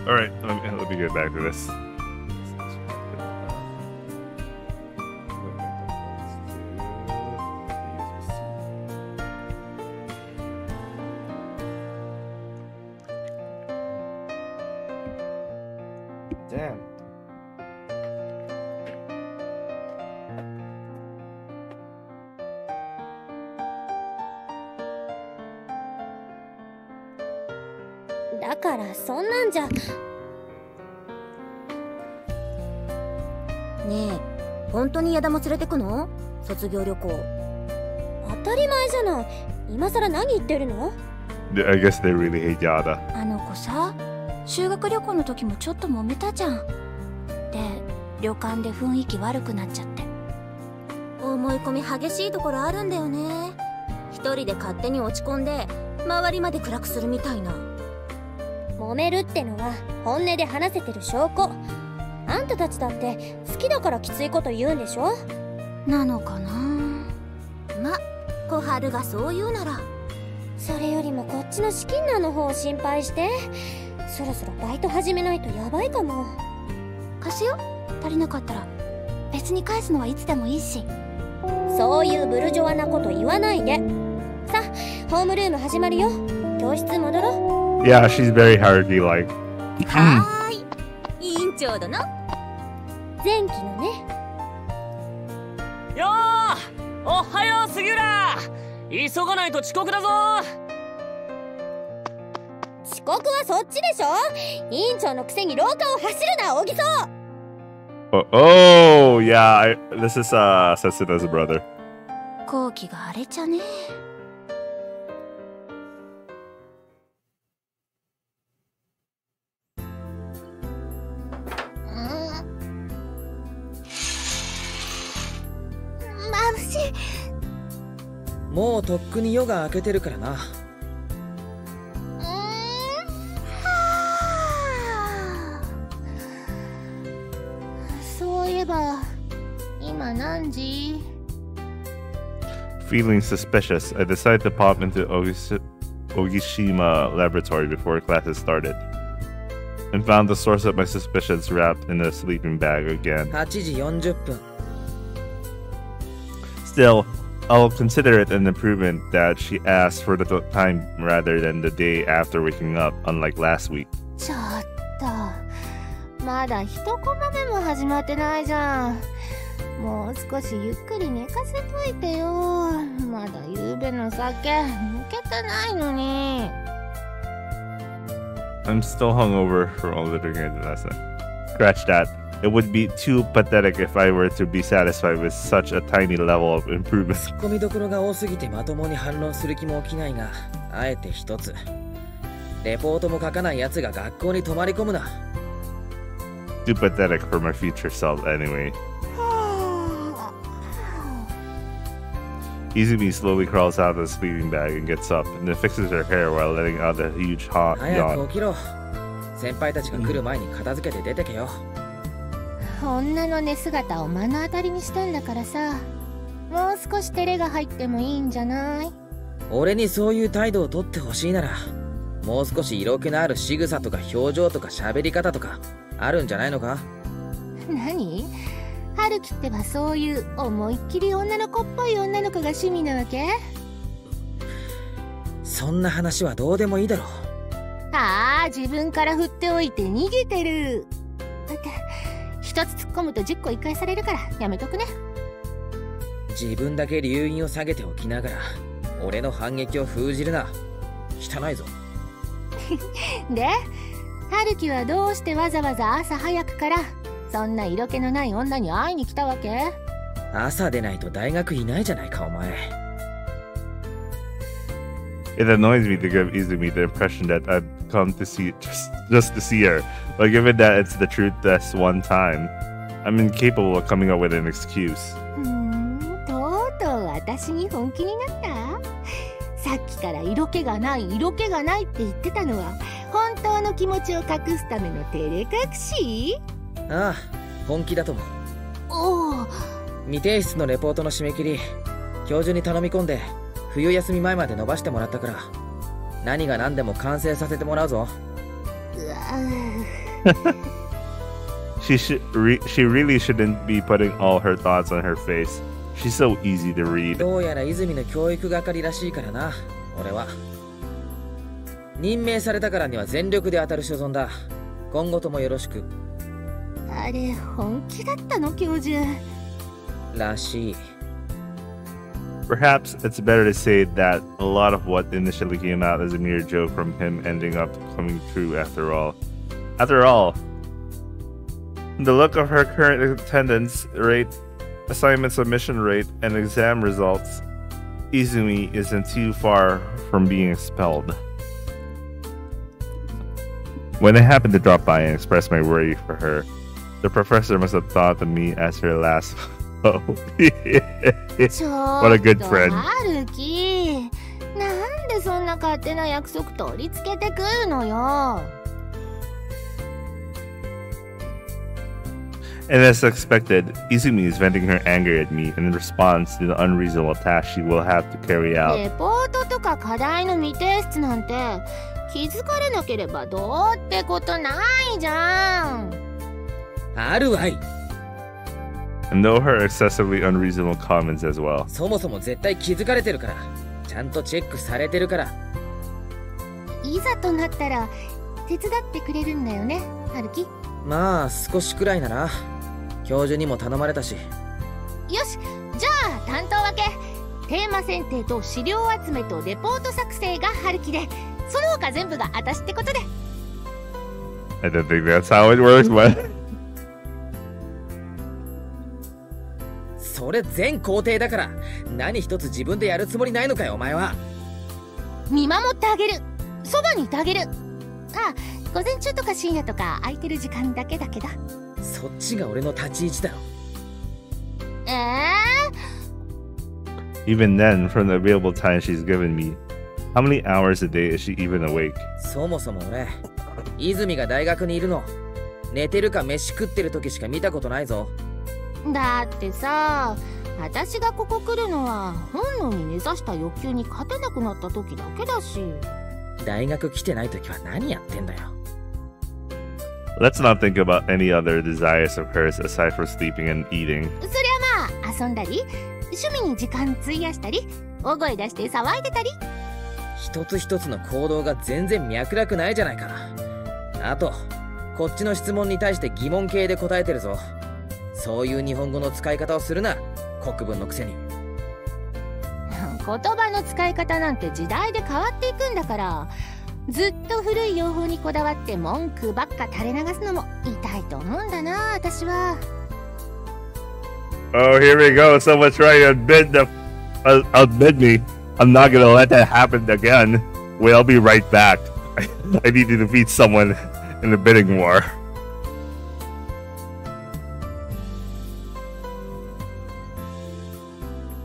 All right, let me get back to this. Damn.だからそんなんじゃ。ねえ、本当に矢田も連れてくの？卒業旅行。当たり前じゃない。今さら何言ってるの？ I guess they really hate Yada. あの子さ、修学旅行の時もちょっと揉めたじゃん。で、旅館で雰囲気悪くなっちゃって。思い込み激しいところあるんだよね。一人で勝手に落ち込んで周りまで暗くするみたいな。揉めるってのは本音で話せてる証拠。あんたたちだって好きだからきついこと言うんでしょ？なのかな。ま、小春がそう言うなら。それよりもこっちの資金難の方を心配して。そろそろバイト始めないとやばいかも。貸すよ。足りなかったら別に返すのはいつでもいいし。そういうブルジョワなこと言わないで。さ、ホームルーム始まるよ。教室戻ろ。Yeah, she's very hardy like. はーい。委員長殿。前期のね。よー、おはよう杉浦。急がないと遅刻だぞ。遅刻はそっちでしょ。委員長のくせに廊下を走るな、小木曽。Oh, yeah. This is Sasuna's brother. 後期が荒れちゃね。眩しい。もうとっくに夜が明けてるからな。そういえば今何時？ Feeling suspicious, I decided to pop into Ogishima Laboratory before classes started, and found the source of my suspicions wrapped in a sleeping bag again. 8時40分。 Still, I'll consider it an improvement that she asked for the time rather than the day after waking up, unlike last week. ちょっと、まだ一コマ目も始まってないじゃん。もう少しゆっくり寝かせといてよ。まだ夕べの酒抜けてないのに。 I'm still hungover from all the drinking the lesson. Scratch that. It would be too pathetic if I were to be satisfied with such a tiny level of improvement. ツッコミどころが多すぎてまともに反論する気も起きないが、あえて一つ。レポートも書かない奴が学校に泊まり込むな。Too pathetic for my future self anyway. Izumi slowly crawls out of the sleeping bag and gets up, and then fixes her hair while letting out a huge hot 早く yawn. 起きろ。先輩たちが来る前に片付けて出てけよ。女の寝姿を目の当たりにしたんだからさ。もう少し照れが入ってもいいんじゃない？俺にそういう態度をとってほしいなら、もう少し色気のある仕草とか表情とか喋り方とかあるんじゃないのか？何？春樹ってばそういう思いっきり女の子っぽい女の子が趣味なわけ？そんな話はどうでもいいだろう。ああ、自分から振っておいて逃げてる。だって一つ突っ込むと10個言い返されるからやめとくね。自分だけ留飲を下げておきながら俺の反撃を封じるな。汚いぞ。で、春樹はどうしてわざわざ朝早くからそんな色気のない女に会いに来たわけ？朝でないと大学いないじゃないかお前。It annoys me to give Izumi the impression that I've come to see just to see her, but given that it's the truth this one time, I'm incapable of coming up with an excuse. とうとう私に本気になった？さっきから色気がない色気がないって言ってたのは本当の気持ちを隠すための照れ隠し？ああ、本気だとも。おお。未提出のレポートの締め切り教授に頼み込んで冬休み前まで伸ばしてもらったから、何が何でも完成させてもらうぞ。うわ She really shouldn't be putting all her thoughts on her face. She's so easy to read. どうやら泉の教育係らしいからな、俺は。任命されたからには全力で当たる所存だ。今後ともよろしく。あれ、本気だったの、教授。らしい。Perhaps it's better to say that a lot of what initially came out as a mere joke from him ending up coming true after all. After all, the look of her current attendance rate, assignment submission rate, and exam results, Izumi isn't too far from being expelled. When I happened to drop by and express my worry for her, the professor must have thought of me as her last foe. What a good friend. 春樹、なんでそんな勝手な約束取り付けてくるのよ。And as expected, Izumi is venting her anger at me in response to the unreasonable task she will have to carry out. レポートとか課題の未提出なんて気づかれなければどうってことないじゃん。あるわい。And know her excessively unreasonable comments as well. そもそも絶対気づかれてるから。ちゃんとチェックされてるから。いざとなったら手伝ってくれるんだよね、春樹。まあ少しくらいなら。教授にも頼まれたし。よし、じゃあ担当分け。テーマ選定と資料集めとレポート作成が春樹で、その他全部が私ってことで。I don't think that's how it works, but それ全工程だから。何一つ自分でやるつもりないのかよ、お前は。見守ってあげる。そばにいてあげる。あ、午前中とか深夜とか空いてる時間だけだけど。そっちが俺の立ち位置だろ。Even then, from the available time she's given me, how many hours a day is she even awake? そもそも俺、泉が大学にいるの、寝てるか飯食ってる時しか見たことないぞ。だってさ、私がここ来るのは本能に根ざした欲求に勝てなくなった時だけだし。大学来てない時は何やってんだよ。Let's not think about any other desires of hers aside from sleeping and eating. そりゃまあ遊んだり趣味に時間費やしたり大声出して騒いでたり、一つ一つの行動が全然脈絡ないじゃないか。あとこっちの質問に対して疑問形で答えてるぞ。そういう日本語の使い方をするな、国文のくせに。言葉の使い方なんて時代で変わっていくんだから、ずっと古い用法にこだわって文句ばっか垂れ流すのも痛いと思うんだな、私は。Oh, here we go. Someone's trying to admit me. I'm not gonna let that happen again. Wait, I'll be right back. I need to defeat someone in the bidding war.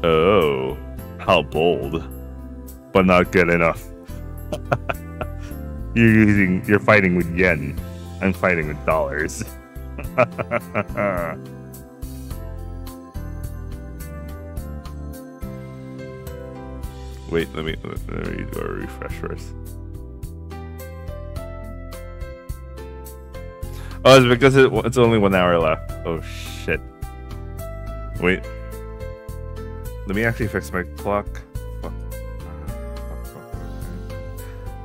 Oh, how bold. But not good enough. You're fighting with yen. I'm fighting with dollars. Wait, let me do a refresh first. Oh, it's because it's only 1 hour left. Oh shit. Wait. Let me actually fix my clock. Fuck.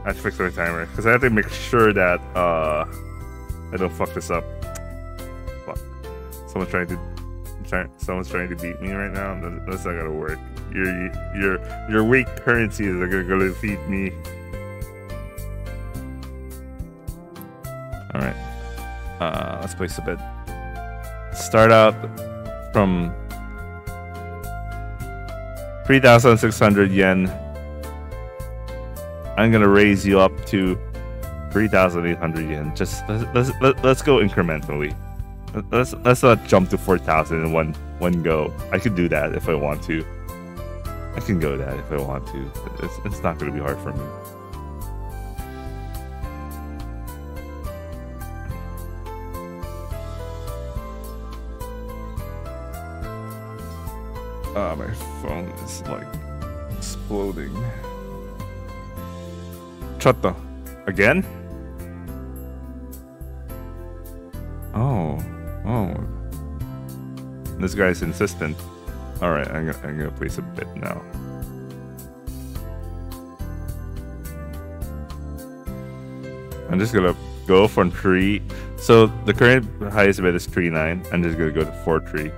I have to fix my timer because I have to make sure that I don't fuck this up. Fuck. Someone's trying to beat me right now. That's not gonna work. Your weak currency is gonna defeat me. All right. Let's place a bid. Start out from 3,600 yen. I'm gonna raise you up to 3,800 yen. Just let's go incrementally. Let's not jump to 4,000 in one go. I could do that if I want to. I can go that if I want to. It's not gonna be hard for me. My phone is like exploding. Chotto. Again? Oh. This guy's insistent. All right, I'm gonna place a bid now. I'm just gonna go from 3. So the current highest bid is 3.9. I'm just gonna go to 4.3.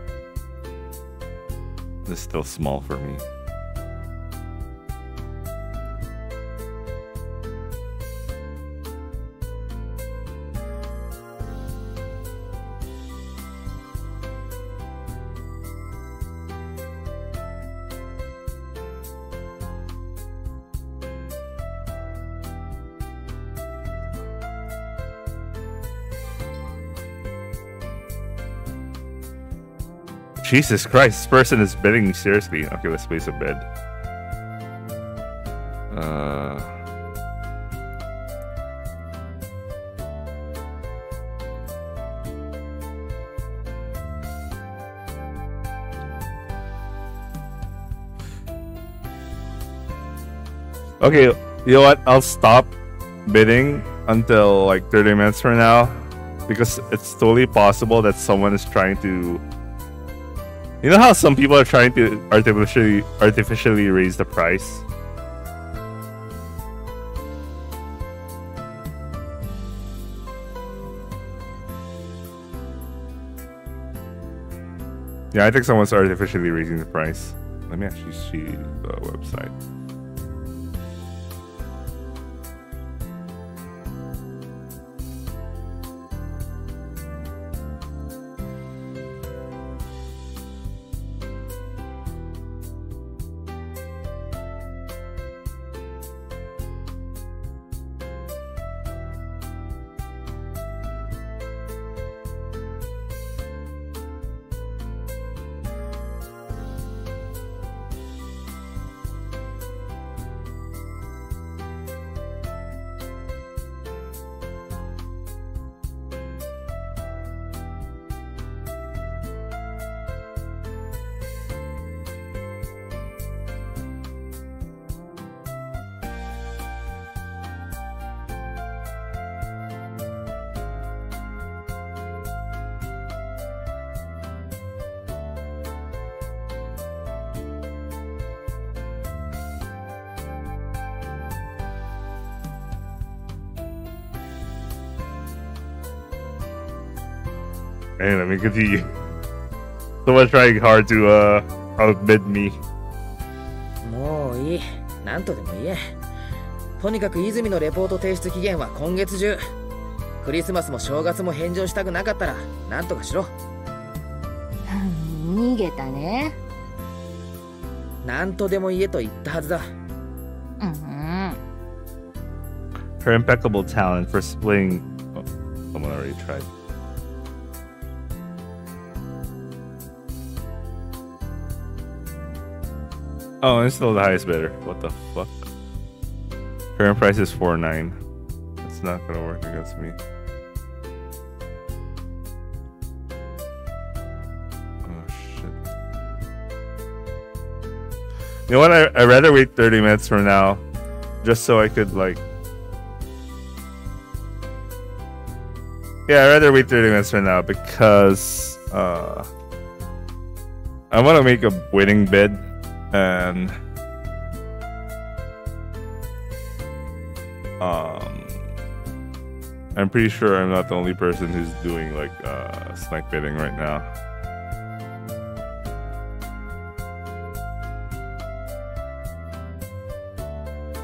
This is still small for me. Jesus Christ, this person is bidding seriously. Okay, let's place a bid. Okay, you know what? I'll stop bidding until like 30 minutes from now, because it's totally possible that someone is trying to... You know how some people are trying to artificially raise the price? Yeah, I think someone's artificially raising the price. Let me actually see the website. Hey, let me continue. Someone's trying hard to outbid me. もういい。なんとでも言え。とにかく泉のレポート提出期限は今月中。クリスマスも正月も返上したくなかったらなんとかしろ。逃げたね。なんとでも言えと言ったはずだ。Her impeccable talent for splitting... Oh, someone already tried. Oh, it's still the highest bidder. What the fuck? Current price is 4.9. It's not gonna work against me. Oh shit. You know what? I'd rather wait 30 minutes from now, just so I could like... Yeah, I'd rather wait 30 minutes from now because I want to make a winning bid. And I'm pretty sure I'm not the only person who's doing like snack bidding right now.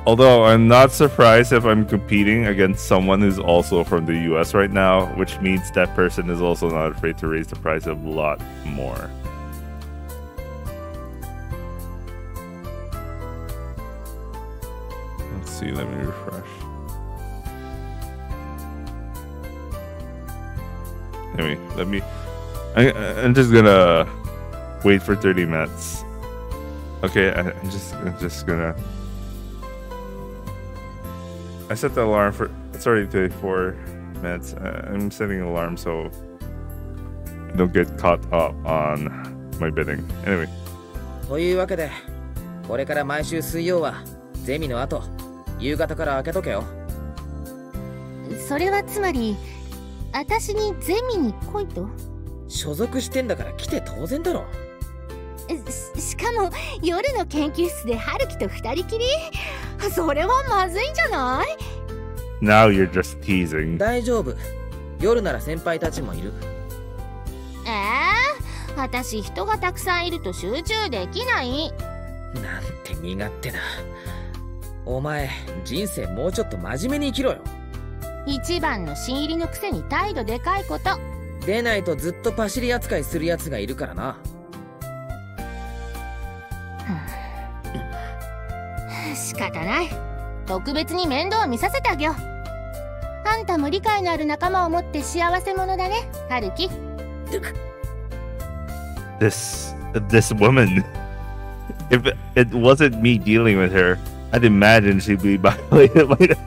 Although I'm not surprised if I'm competing against someone who's also from the US right now, which means that person is also not afraid to raise the price a lot more. See, let me refresh. Anyway, I'm just gonna wait for 30 minutes. Okay, I'm just gonna. I set the alarm for. It's already 34 minutes. I'm setting an alarm so I don't get caught up on my bidding. Anyway. というわけで、これから毎週水曜はゼミの後。夕方から開けとけよ。それはつまり私にゼミに来いと？所属してんだから来て当然だろ。しかも夜の研究室で春樹と二人きり？それはまずいんじゃない？ Now you're just teasing. 大丈夫。夜なら先輩たちもいる。私人がたくさんいると集中できない。なんて身勝手な。お前人生もうちょっと真面目に生きろよ。一番の新入りのくせに態度でかいこと。出ないとずっとパシリ扱いするやつがいるからな。仕方ない。特別に面倒を見させてあげよう。あんたも理解のある仲間を持って幸せ者だね、春樹。This woman. If it wasn't me dealing with her, I'd imagine she'd be violated by the...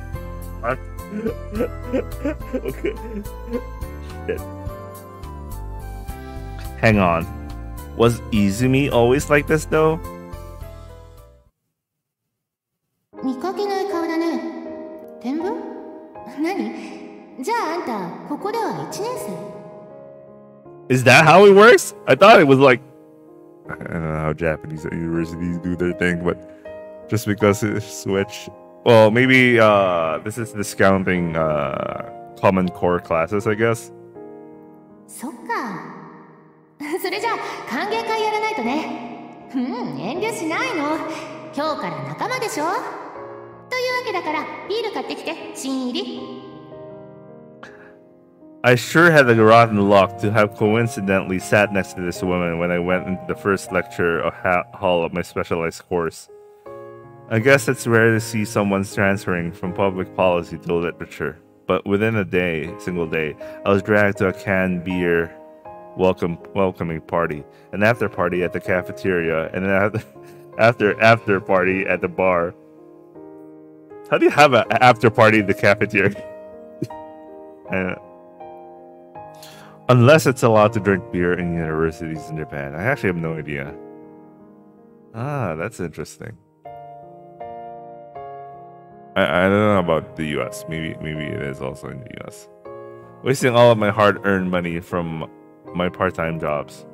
Okay. Shit. Hang on. Was Izumi always like this though? 見かけない顔だね。天文？何？じゃああんたここでは1年生？ Is that how it works? I thought it was like, I don't know how Japanese universities do their thing, but just because it switch. Well, maybe this is discounting Common Core classes, I guess. そっか。それじゃあ歓迎会やらないとね。遠慮しないの。今日から仲間でしょ。というわけだからビール買ってきて、新入り。I sure had the rotten luck to have coincidentally sat next to this woman when I went into the first lecture hall of my specialized course. I guess it's rare to see someone transferring from public policy to literature, but within a single day, I was dragged to a canned beer welcoming party, an after party at the cafeteria, and an after party at the bar. How do you have an after party in the cafeteria? Unless it's allowed to drink beer in universities in Japan. I actually have no idea. Ah, that's interesting. I don't know about the US. Maybe it is also in the US. Wasting all of my hard-earned money from my part-time jobs.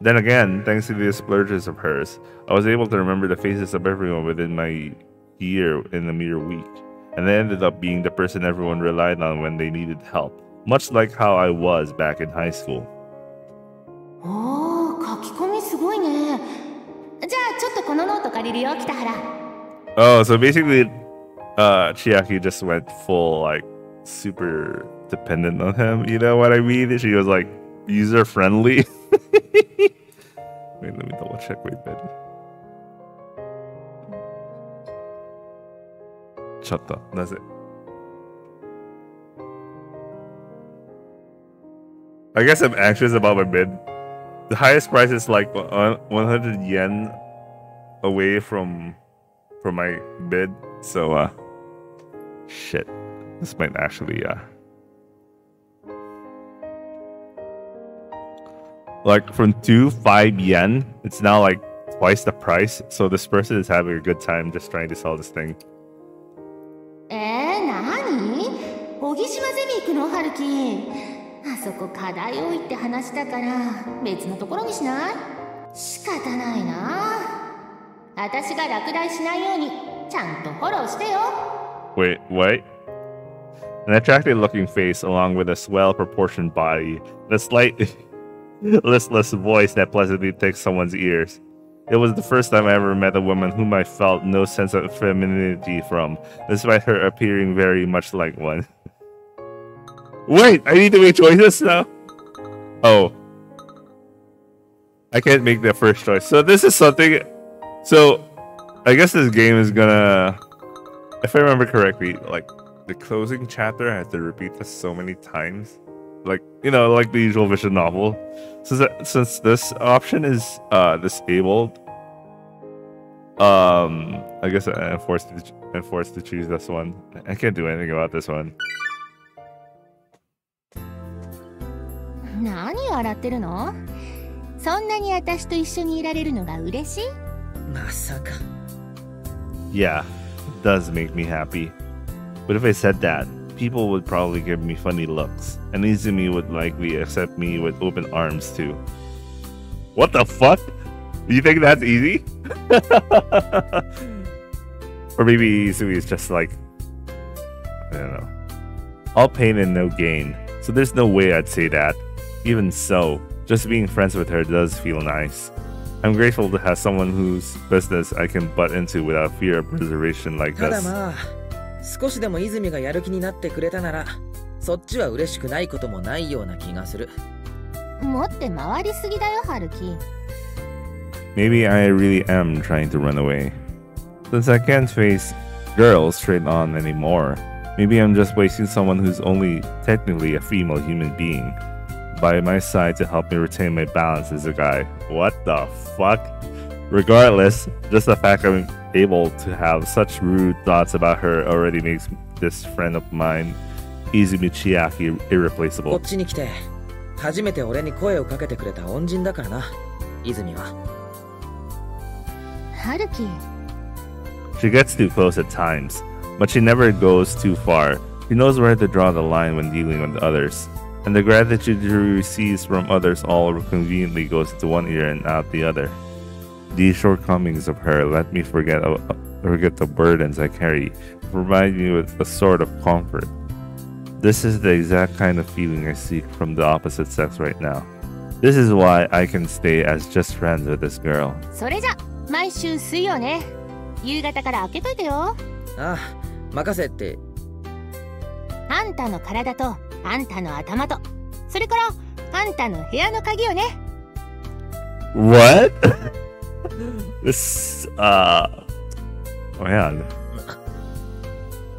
Then again, thanks to the splurges of hers, I was able to remember the faces of everyone within my year in a mere week, and I ended up being the person everyone relied on when they needed help, much like how I was back in high school. Oh, 書き込みすごいね。じゃあちょっとこのノート借りるよ、北原。Oh, so basically, Chiaki just went full, like, super dependent on him, you know what I mean? She was, like, user-friendly. Wait, let me double check. Wait, Ben. Shut up. That's it. I guess I'm anxious about my bid. The highest price is like 100 yen away from my bid. So, shit. This might actually, like from 5 yen, it's now like twice the price. So this person is having a good time just trying to sell this thing. 何？小木島ゼミ行くの、春樹。あそこ課題多いって話したから別のところにしない？仕方ないな。私が落第しないようにちゃんとフォローしてよ。Wait, what? An attractive looking face along with a well-proportioned body, and a slight listless voice that pleasantly takes someone's ears. It was the first time I ever met a woman whom I felt no sense of femininity from, despite her appearing very much like one. Wait, I need to make choices now? Oh. I can't make the first choice. So this is something... So, I guess this game is gonna... If I remember correctly, like, the closing chapter, I have to repeat this so many times. Like, you know, like the usual visual novel. Since this option is disabled, I guess I'm forced to choose this one. I can't do anything about this one. 何笑ってるの？そんなに私と一緒にいられるのが嬉しい？まさか。 Yeah, it does make me happy. But if I said that, people would probably give me funny looks, and Izumi would likely accept me with open arms too. What the fuck? Do you think that's easy? Or maybe Izumi is just like, I don't know. All pain and no gain, so there's no way I'd say that. Even so, just being friends with her does feel nice. I'm grateful to have someone whose business I can butt into without fear of reservation like ただ this. まあ、少しでも泉がやる気になってくれたなら、そっちは嬉しくないこともないような気がする。持って回りすぎだよ、春樹。Maybe I really am trying to run away. Since I can't face girls straight on anymore, maybe I'm just wasting someone who's only technically a female human being by my side to help me retain my balance as a guy. What the fuck? Regardless, just the fact I'm able to have such rude thoughts about her already makes this friend of mine, Izumi Chiaki, こ irreplaceable. っちに来て、初めて俺に声をかけてくれた恩人だからな、泉は。春樹。 She gets too close at times, but she never goes too far. She knows where to draw the line when dealing with others, and the gratitude she receives from others all conveniently goes into one ear and out the other. These shortcomings of her let me forget the burdens I carry, provide me with a sort of comfort. This is the exact kind of feeling I seek from the opposite sex right now. This is why I can stay as just friends with this girl. それじゃ、毎週水曜ね。夕方から開けといてよ。ああ、任せって。あんたの体と、あんたの頭と、それから、あんたの部屋の鍵よね。What? This, man.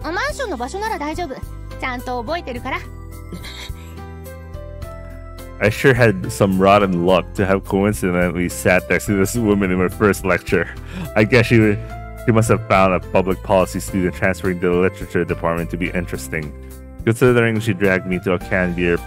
マンションの場所なら大丈夫。ちゃんと覚えてるから。I sure had some rotten luck to have coincidentally sat next to this woman in my first lecture. I guess she must have found a public policy student transferring to the literature department to be interesting, considering she dragged me to a canned beer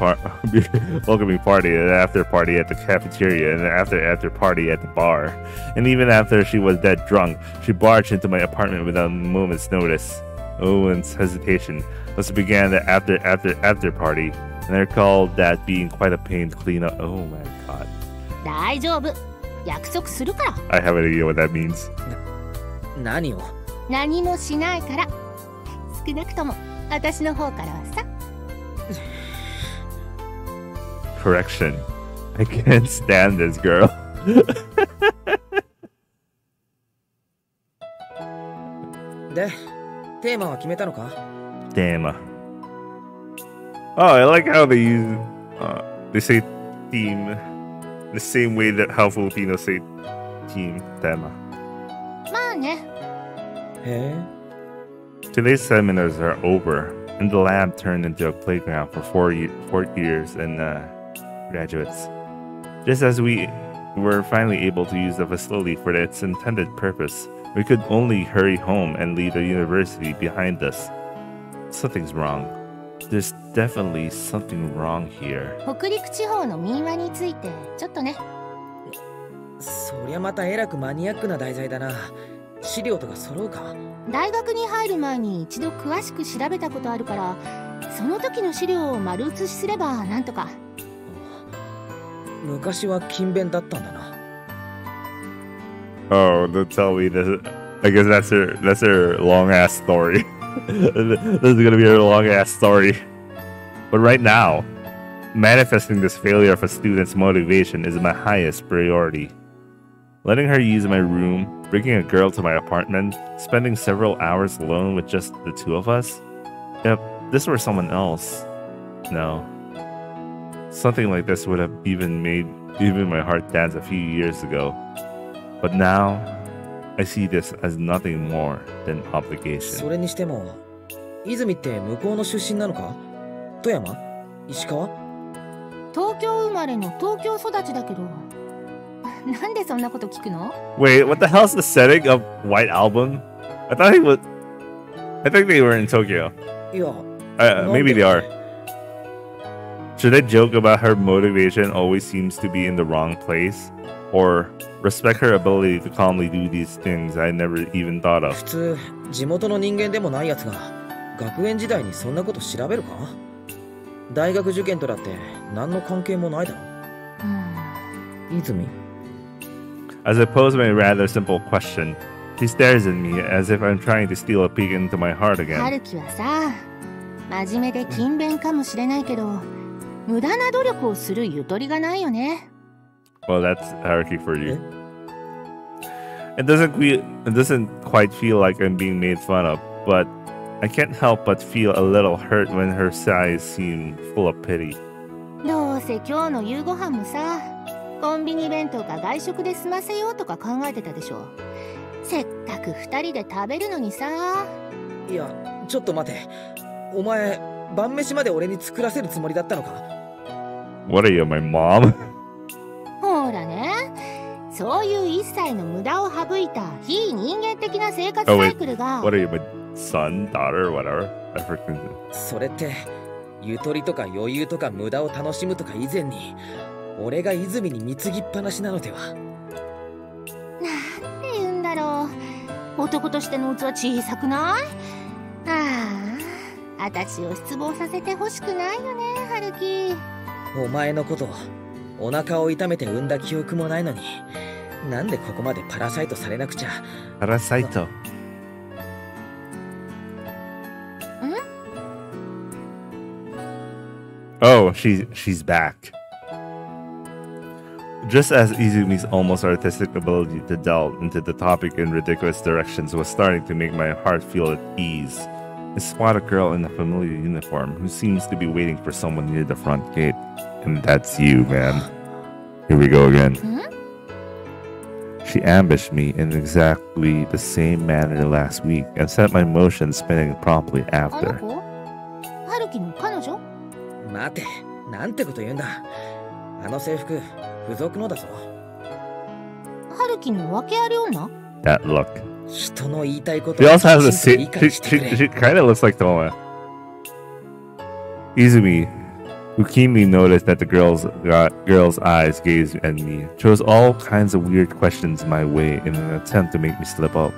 welcoming party, an after party at the cafeteria, and an after party at the bar. And even after she was dead drunk, she barged into my apartment without a moment's notice. Owen's hesitation thus began the after party, and I recall that being quite a pain to clean up. Oh my god. 大丈夫。約束するから。I have an idea what that means. 何を？何もしないから。少なくとも私の方からはさ。Correction. I can't stand this girl. で、テーマは決めたのか？ Damn. Oh, I like how they use they say theme the same way that how Filipinos say team tema. まあね。へえ。 Today's seminars are over, and the lab turned into a playground for four years and graduates. Just as we were finally able to use the facility for its intended purpose, we could only hurry home and leave the university behind us. Something's wrong. There's definitely something wrong here. 北陸地方の民話についてちょっとね。そりゃまたえらくマニアックな題材だな。資料とか揃うか？大学に入る前に一度詳しく調べたことあるから、その時の資料を丸写しすればなんとか。昔は勤勉だったんだな。Oh, don't tell me this. I guess that's her long ass story. This is gonna be her long ass story. But right now, manifesting this failure of a student's motivation is my highest priority. Letting her use my room, bringing a girl to my apartment, spending several hours alone with just the two of us? If this were someone else, no. Something like this would have even made my heart dance a few years ago. But now, I see this as nothing more than obligation. それにしても、泉って向こうの出身なのか？富山？石川？東京生まれの東京育ちだけど。なんでそんなこと聞くの？ Wait, what the hell's the setting of White Album? I think they were in Tokyo. いや、maybe they are. Should I joke about her motivation always seems to be in the wrong place? Or respect her ability to calmly do these things I never even thought of. 普通地元の人間でもないやつが学園時代にそんなこと調べるか？大学受験とだって何の関係もないだろ。泉 As I pose my rather simple question, she stares at me as if I'm trying to steal a peek into my heart 春 again. 樹はさ、真面目で勤勉かもしれないけど、無駄な努力をするゆとりがないよね。Well, that's Haruki for you. It doesn't quite feel like I'm being made fun of, but I can't help but feel a little hurt when her sighs seem full of pity. どうせ今日の夕ご飯もさ、コンビニ弁当か外食で済ませようとか考えてたでしょ。せっかく2人で食べるのにさ。いや、ちょっと待て。お前、晩飯まで俺に作らせるつもりだったのか？ What are you, my mom? ほらね、そういう一切の無駄を省いた非人間的な生活サイクルが。What are you, my son, daughter, whatever? I freaking... それって、ゆとりとか余裕とか無駄を楽しむとか以前に、俺が泉に貢ぎっぱなしなのでは？なんて言うんだろう。男としての器小さくない？あたちを失望させてほしくないよね、春樹。お前のこと、お腹を痛めて産んだ記憶もないのに、なんでここまでパラサイトされなくちゃ。パラサイト。Oh, she's back. Just as Izumi's almost artistic ability to delve into the topic in ridiculous directions was starting to make my heart feel at ease, I spot a girl in a familiar uniform who seems to be waiting for someone near the front gate. And that's you, man. Here we go again. She ambushed me in exactly the same manner last week and set my motion spinning promptly あの after. 子？春樹の彼女？待て、なんてこと言うんだ。あの制服、付属のだぞ。春樹の訳あり女？ That look. 人の言いたいこと She also has a きちんと理 she 解してくれ。 kind of looks like Toma. Izumi, who keenly noticed that the girl's eyes gazed at me, chose all kinds of weird questions my way in an attempt to make me slip up.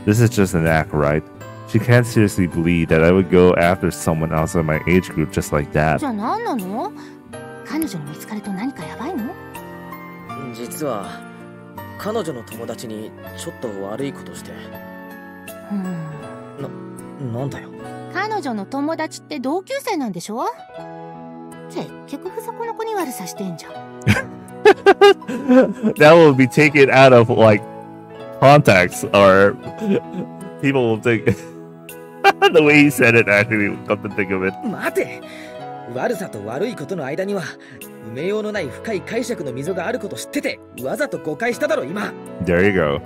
This is just an act, right? She can't seriously believe that I would go after someone outside my age group just like that. じゃあ何なの？彼女に見つかると何かやばいの？実は彼女の友達にちょっと悪いことして。なんだよ。彼女の友達って同級生なんでしょ？結局付属の子に悪さしてんじゃん。That will be taken out of like context, or people will think the way he said it actually come to think of it. 待て、悪さと悪いことの間には埋めようのない深い解釈の溝があること知っててわざと誤解しただろ今。 There you go.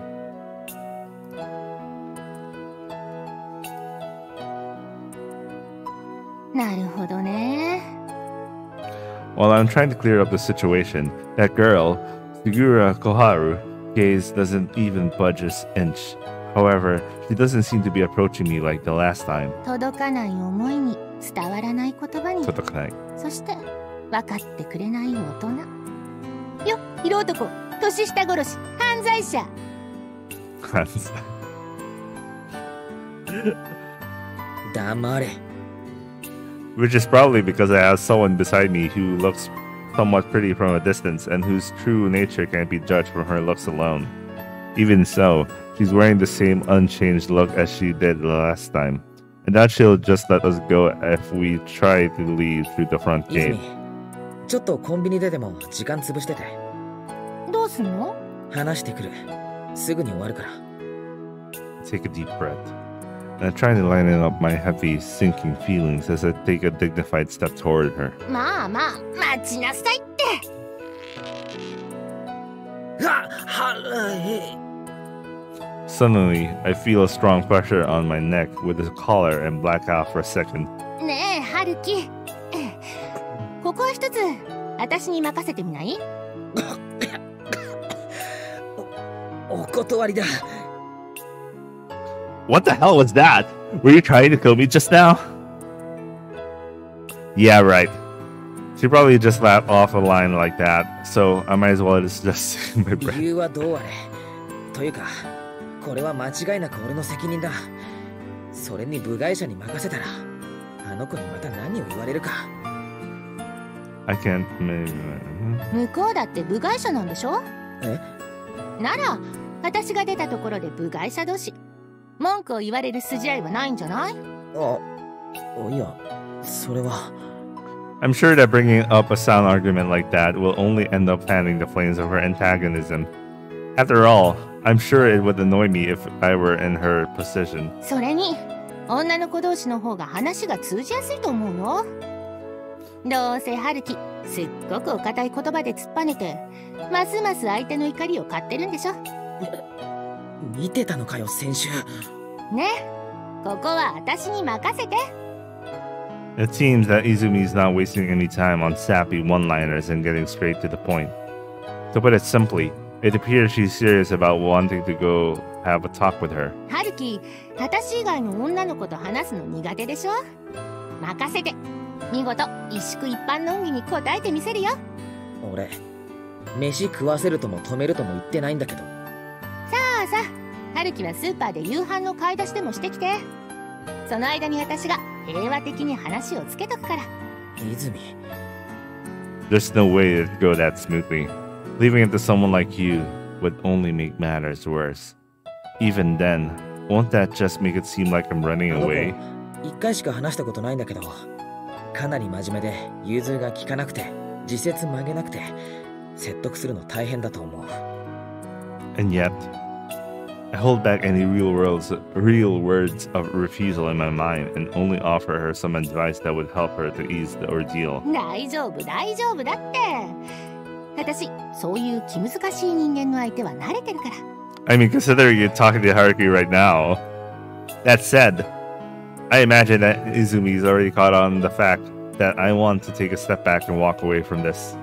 なるほどね。While I'm trying to clear up the situation, that girl, Sugura Koharu, gaze doesn't even budge an inch. However, she doesn't seem to be approaching me like the last time. 届かない思いに伝わらない言葉に、 Totokanai. そして分かってくれない大人よ。色男、年下殺し、犯罪者。黙れ。 Which is probably because I have someone beside me who looks somewhat pretty from a distance and whose true nature can't be judged from her looks alone. Even so, she's wearing the same unchanged look as she did last time. And that she'll just let us go if we try to leave through the front gate. 泉、ちょっとコンビニででも時間潰してて。どうすんの？話してくる。すぐに終わるから。 Take a deep breath. And I try to line up my heavy, sinking feelings as I take a dignified step toward her. まあまあ、待ちなさいって。Suddenly, I feel a strong pressure on my neck with the collar and black out for a second. ねえ、春樹。ここは一つ、私に任せてみない？お断りだ。 What the hell was that? Were you trying to kill me just now? Yeah, right. She probably just laughed off a line like that, so I might as well just say my 理 breath. 由はどうあれ。というか、これは間違いなく俺の責任だ。それに部外者に任せたら、あの子にまた何を言われるか。I can't. 向こうだって部外者なんでしょ？え？なら私が出たところで部外者同士文句を言われる筋合いはないんじゃない？いや、それは。I'm sure that bringing up a sound argument like that will only end up fanning the flames of her antagonism. After all, I'm sure it would annoy me if I were in her position. それに女の子同士の方が話が通じやすいと思うよ。どうせ春樹すっごくお堅い言葉で突っぱねてますます相手の怒りを買ってるんでしょ。見てたのかよ、先週。ね、ここは私に任せて。It seems that Izumi is not wasting any time on sappy one-liners and getting straight to the point. To put it simply, it appears she's serious about wanting to go have a talk with her. 春樹、私以外の女の子と話すの苦手でしょ。任せて。見事一宿一般の恩義に応えてみせるよ。俺、飯食わせるとも止めるとも言ってないんだけど。さあさあ、春樹はスーパーで夕飯の買い出しでもしてきて。その間に私が平和的に話をつけとくから。泉。There's no way it'd go that smoothly. Leaving it to someone like you would only make matters worse. Even then, won't that just make it seem like I'm running away? 一回しか話したことないんだけど、かなり真面目で融通が利かなくて、自説曲げなくて、説得するの大変だと思う。And yet, I hold back any real words of refusal in my mind and only offer her some advice that would help her to ease the ordeal. 大丈夫大丈夫だって。私、そういう気難しい人間の相手は慣れてるから。I mean, considering you're talking to Haruki right now. That said, I imagine that Izumi's already caught on the fact that I want to take a step back and walk away from this.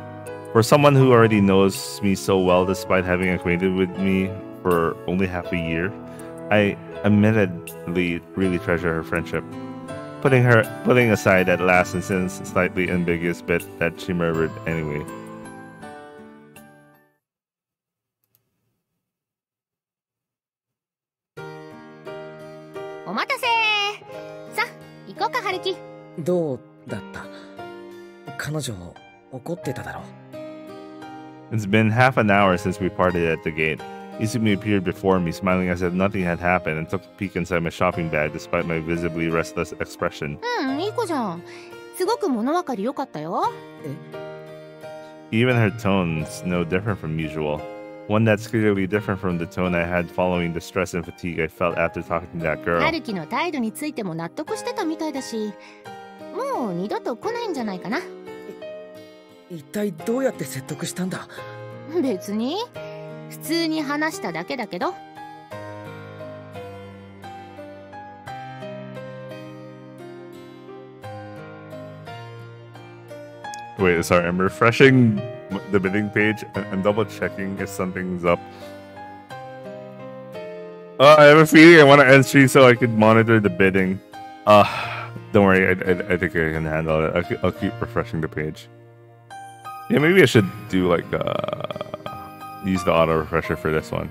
For someone who already knows me so well despite having acquainted with me for only half a year, I admittedly really treasure her friendship. Putting aside that last sentence, slightly ambiguous bit that she murmured anyway. Go, Haruki. どうだった？彼女怒ってただろう。 It's been half an hour since we parted at the gate. Izumi appeared before me, smiling as if nothing had happened, and took a peek inside my shopping bag despite my visibly restless expression. いい子じゃん。すごく物分かり良かったよ。Even her tone's no different from usual. One that's clearly different from the tone I had following the stress and fatigue I felt after talking to that girl. 春樹の態度についても納得してたみたいだし、もう二度と来ないんじゃないかな。一体どうやって説得したんだ？別に普通に話しただけだけど。Wait, sorry, I'm refreshing the bidding page and double checking if something's up. I have a feeling I want to end stream so I could monitor the bidding. Don't worry, I think I can handle it. I'll keep refreshing the page. Yeah, maybe I should do like use the auto refresher for this one.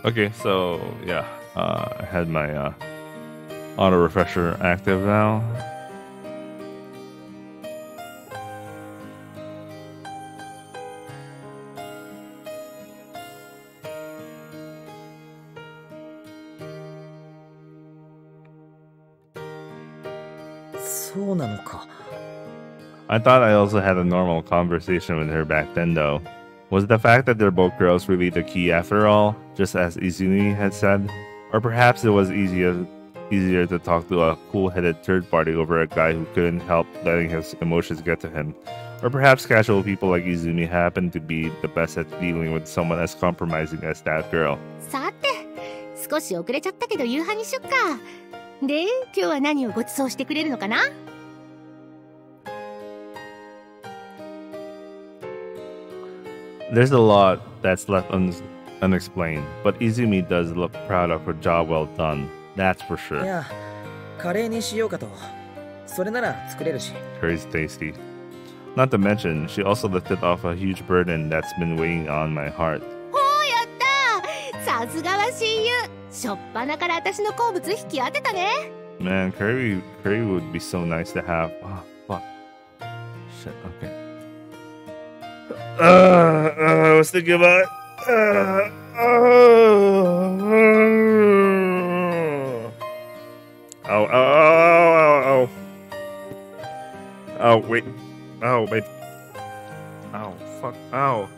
Okay, so yeah, I had my auto refresher active now. Soなのか。I thought I also had a normal conversation with her back then, though. Was the fact that they're both girls really the key after all, just as Izumi had said? Or perhaps it was easier to talk to a cool-headed third party over a guy who couldn't help letting his emotions get to him? Or perhaps casual people like Izumi happen to be the best at dealing with someone as compromising as that girl? さて、少し遅れちゃったけど夕飯にしよっか。で、今日は何をご馳走してくれるのかな？ There's a lot that's left unexplained, but Izumi does look proud of her job well done. That's for い sure. や、カレーにしようかと。それなら作れるし。 Curry's tasty. Not to mention, she also lifted off a huge burden that's been weighing on my heart. おー、やったー！さすがは親友。しょっぱなから私の好物引き当てたね。Man, Curry would be so nice to have. Oh, fuck. Shit, okay. I was thinking about Ow, ow, ow, ow, ow. Oh, wait. Oh, wait. Ow, fuck, ow.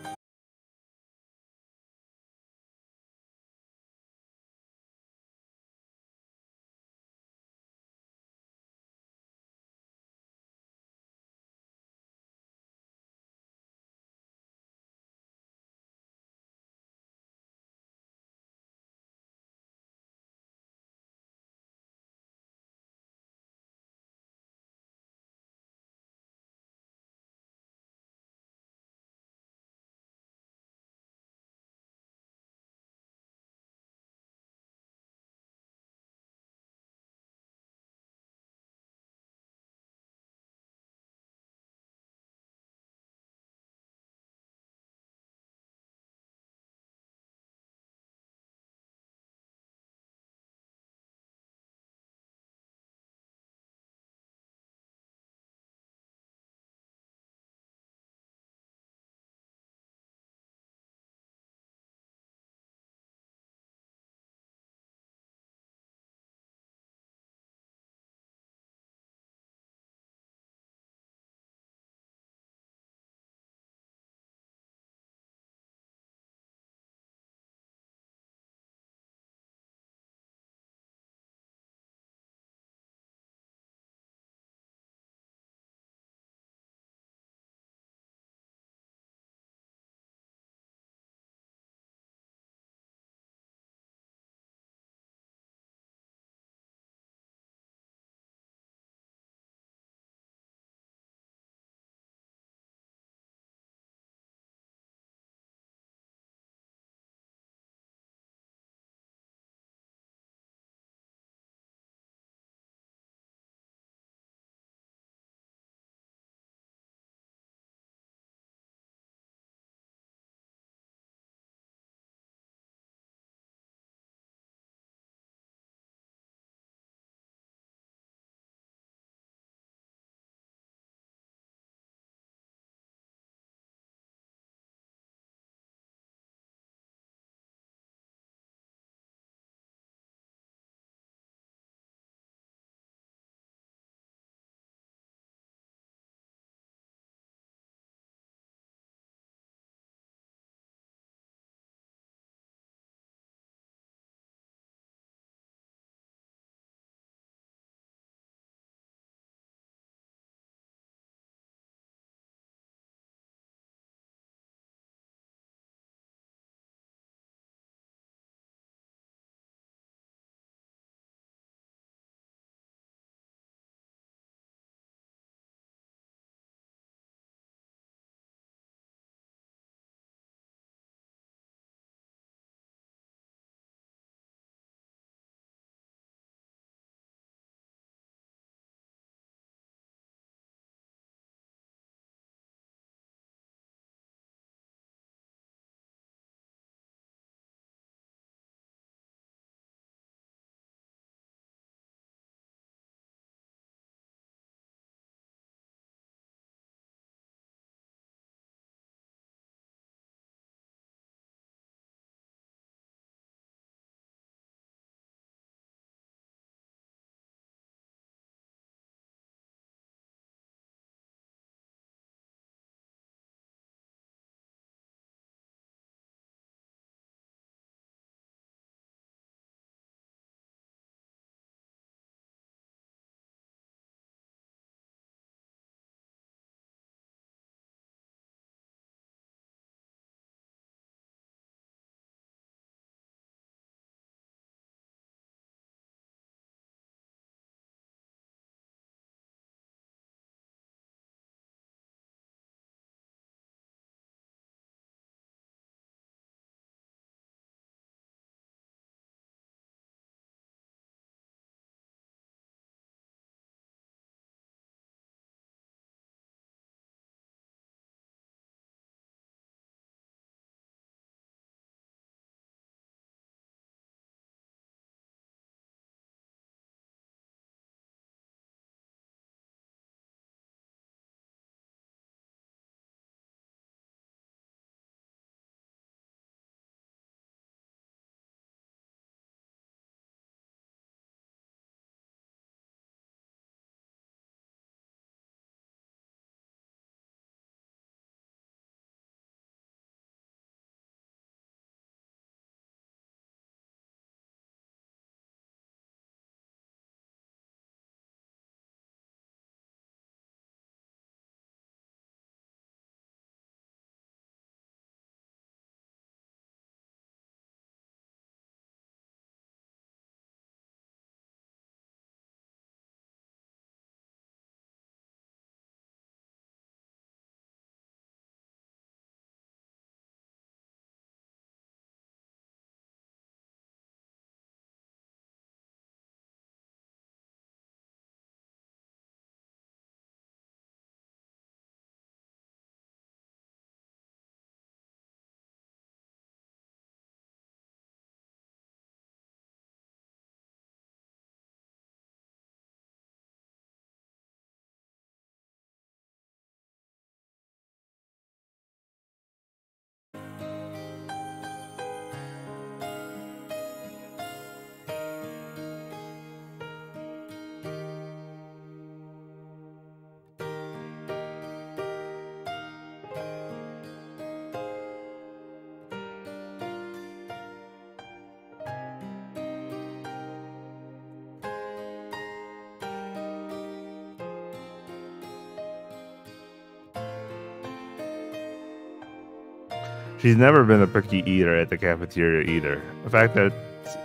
She's never been a picky eater at the cafeteria either. In fact, that's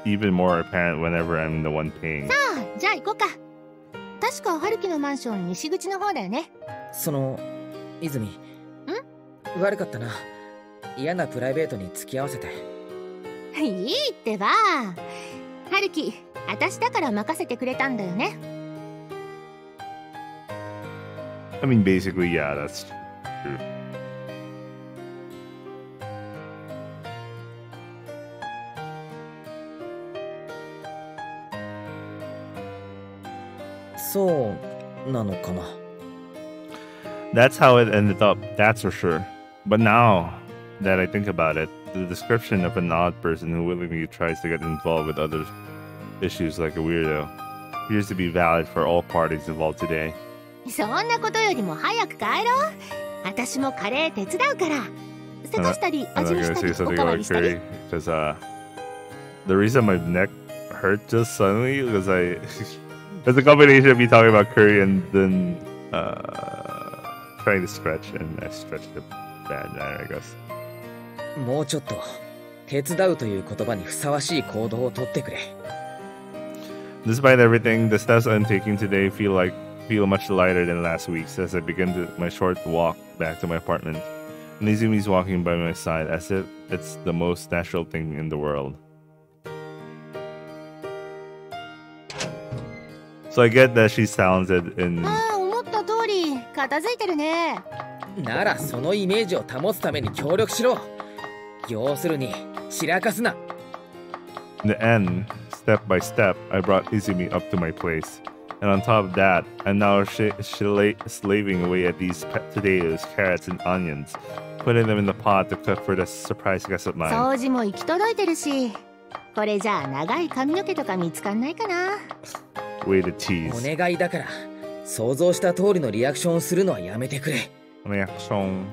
even more apparent whenever I'm the one paying. さあ、じゃあ行こうか。確か春樹のマンション西口の方だよね。泉。悪かったな。嫌なプライベートに付き合わせて。いいってば。春樹、私だから任せてくれたんだよね。I mean, basically, yeah, that's true. That's how it ended up, that's for sure. But now that I think about it, the description of an odd person who willingly tries to get involved with other issues like a weirdo appears to be valid for all parties involved today. そんなことよりも早く帰ろう。私もカレー手伝うから。せかしたり I'm 味 not 見し gonna た say りお something かわ about りしたり。 curry because the reason my neck hurt just suddenly was it's a combination of me talking about curry and then trying to stretch, and I stretched it bad manner, I guess. もうちょっと手伝うという言葉にふさわしい行動をとってくれ。Despite everything, the steps I'm taking today feel much lighter than last week's as I begin my short walk back to my apartment. And Izumi's walking by my side as if it's the most natural thing in the world. So I get that she's talented in... ああ、思った通り片付いてるね。ならそのイメージを保つために協力しろ。要するに散らかすな。In the end, step by step, I brought Izumi up to my place. And on top of that, I'm now slaving away at these potatoes, carrots, and onions, putting them in the pot to cook for the surprise guest of mine. 掃除も行き届いてるし、これじゃあ長い髪の毛とか見つかんないかな。Way to tease. お願いだから、想像した通りのリアクションをするのはやめてくれ。Reaction.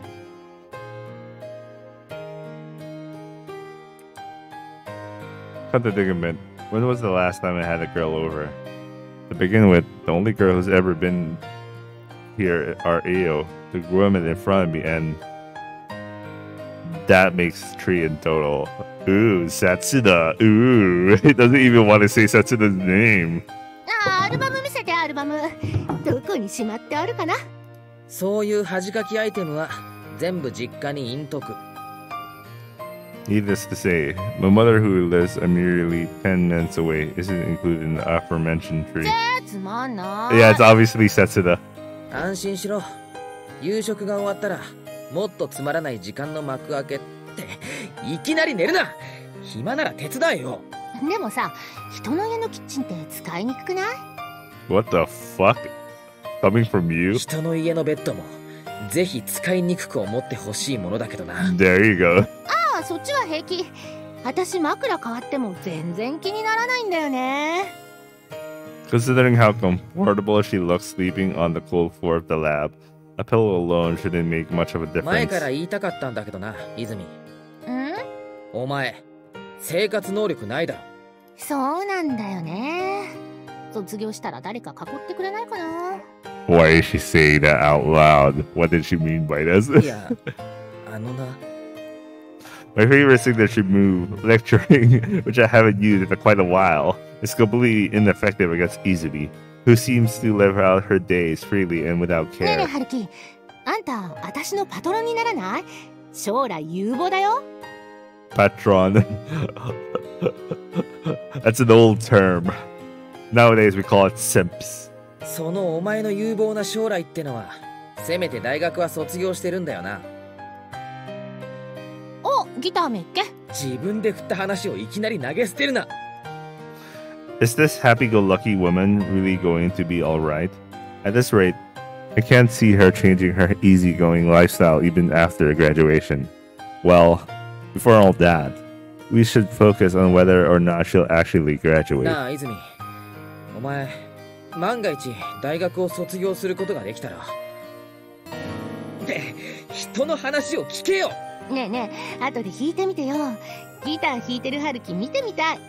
Come to think of it, when was the last time I had a girl over? To begin with, the only girl who's ever been here are Ao, the woman in front of me, and that makes 3 in total. Ooh, Satsuda. Ooh, he doesn't even want to say Satsuda's name. ああ、アルバム見せて、アルバム。どこにしまってあるかな。そういう恥かきアイテムは全部実家に隠匿。Needless to say, my mother, who lives merely 10 minutes away, isn't included in the aforementioned tree. つまんない。 Yeah, it's obviously Setsuda. 安心しろ。夕食が終わったらもっとつまらない時間の幕開けっていきなり寝るな。暇なら手伝えよ。でもさ、人の家のキッチンって使いにくくない？ What the fuck? Coming from you? 人の家のベッドもぜひ使いにくく思ってほしいものだけどな。There you go. ああ、そっちは平気。私枕変わっても全然気にならないんだよね。Considering how comfortable she looks sleeping on the cold floor of the lab, a pillow alone shouldn't make much of a difference. 前から言いたかったんだけどな、泉。お前、生活能力ないだろ。そうなんだよね。卒業したら誰か囲ってくれないかな。Why is she saying that out loud? What did she mean by this? いや、あのな。My favorite signature move, lecturing, which I haven't used in quite a while, is completely ineffective against Izumi, who seems to live out her days freely and without ねえねえ、 care. 春樹。あんた、私のパトロンにならない？将来有望だよ。Patron. That's an old term. Nowadays we call it simps. そのお前の有望な将来ってのは、せめて大学は卒業してるんだよな。お、ギターめっけ。自分で振った話をいきなり投げ捨てるな。Is this happy-go-lucky woman really going to be alright? At this rate, I can't see her changing her easygoing lifestyle even after graduation. Well, before all that, we should focus on whether or not she'll actually graduate. なあ、泉。お前、万が一大学を卒業することができたら。って人の話を聞けよ。ねえねえ、後で弾いてみてよ。ギター弾いてる春樹見てみたい。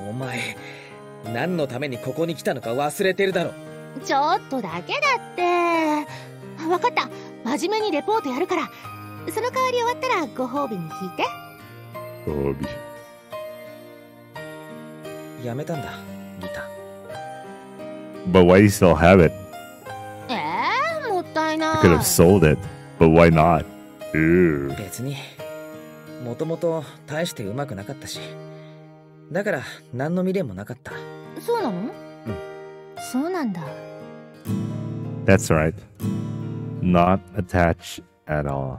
お前、何のためにここに来たのか忘れてるだろ。ちょっとだけだって。わかった。真面目にレポートやるから。その代わり終わったらご褒美に引いて。ご褒美。やめたんだ、リタ。But why do you still have it? もったいな You い。 could have sold it. But why not? Ew. 別にもともと大してうまくなかったし、だから何の未練もなかった。そうなの？そうなんだ。That's right. Not attached at all.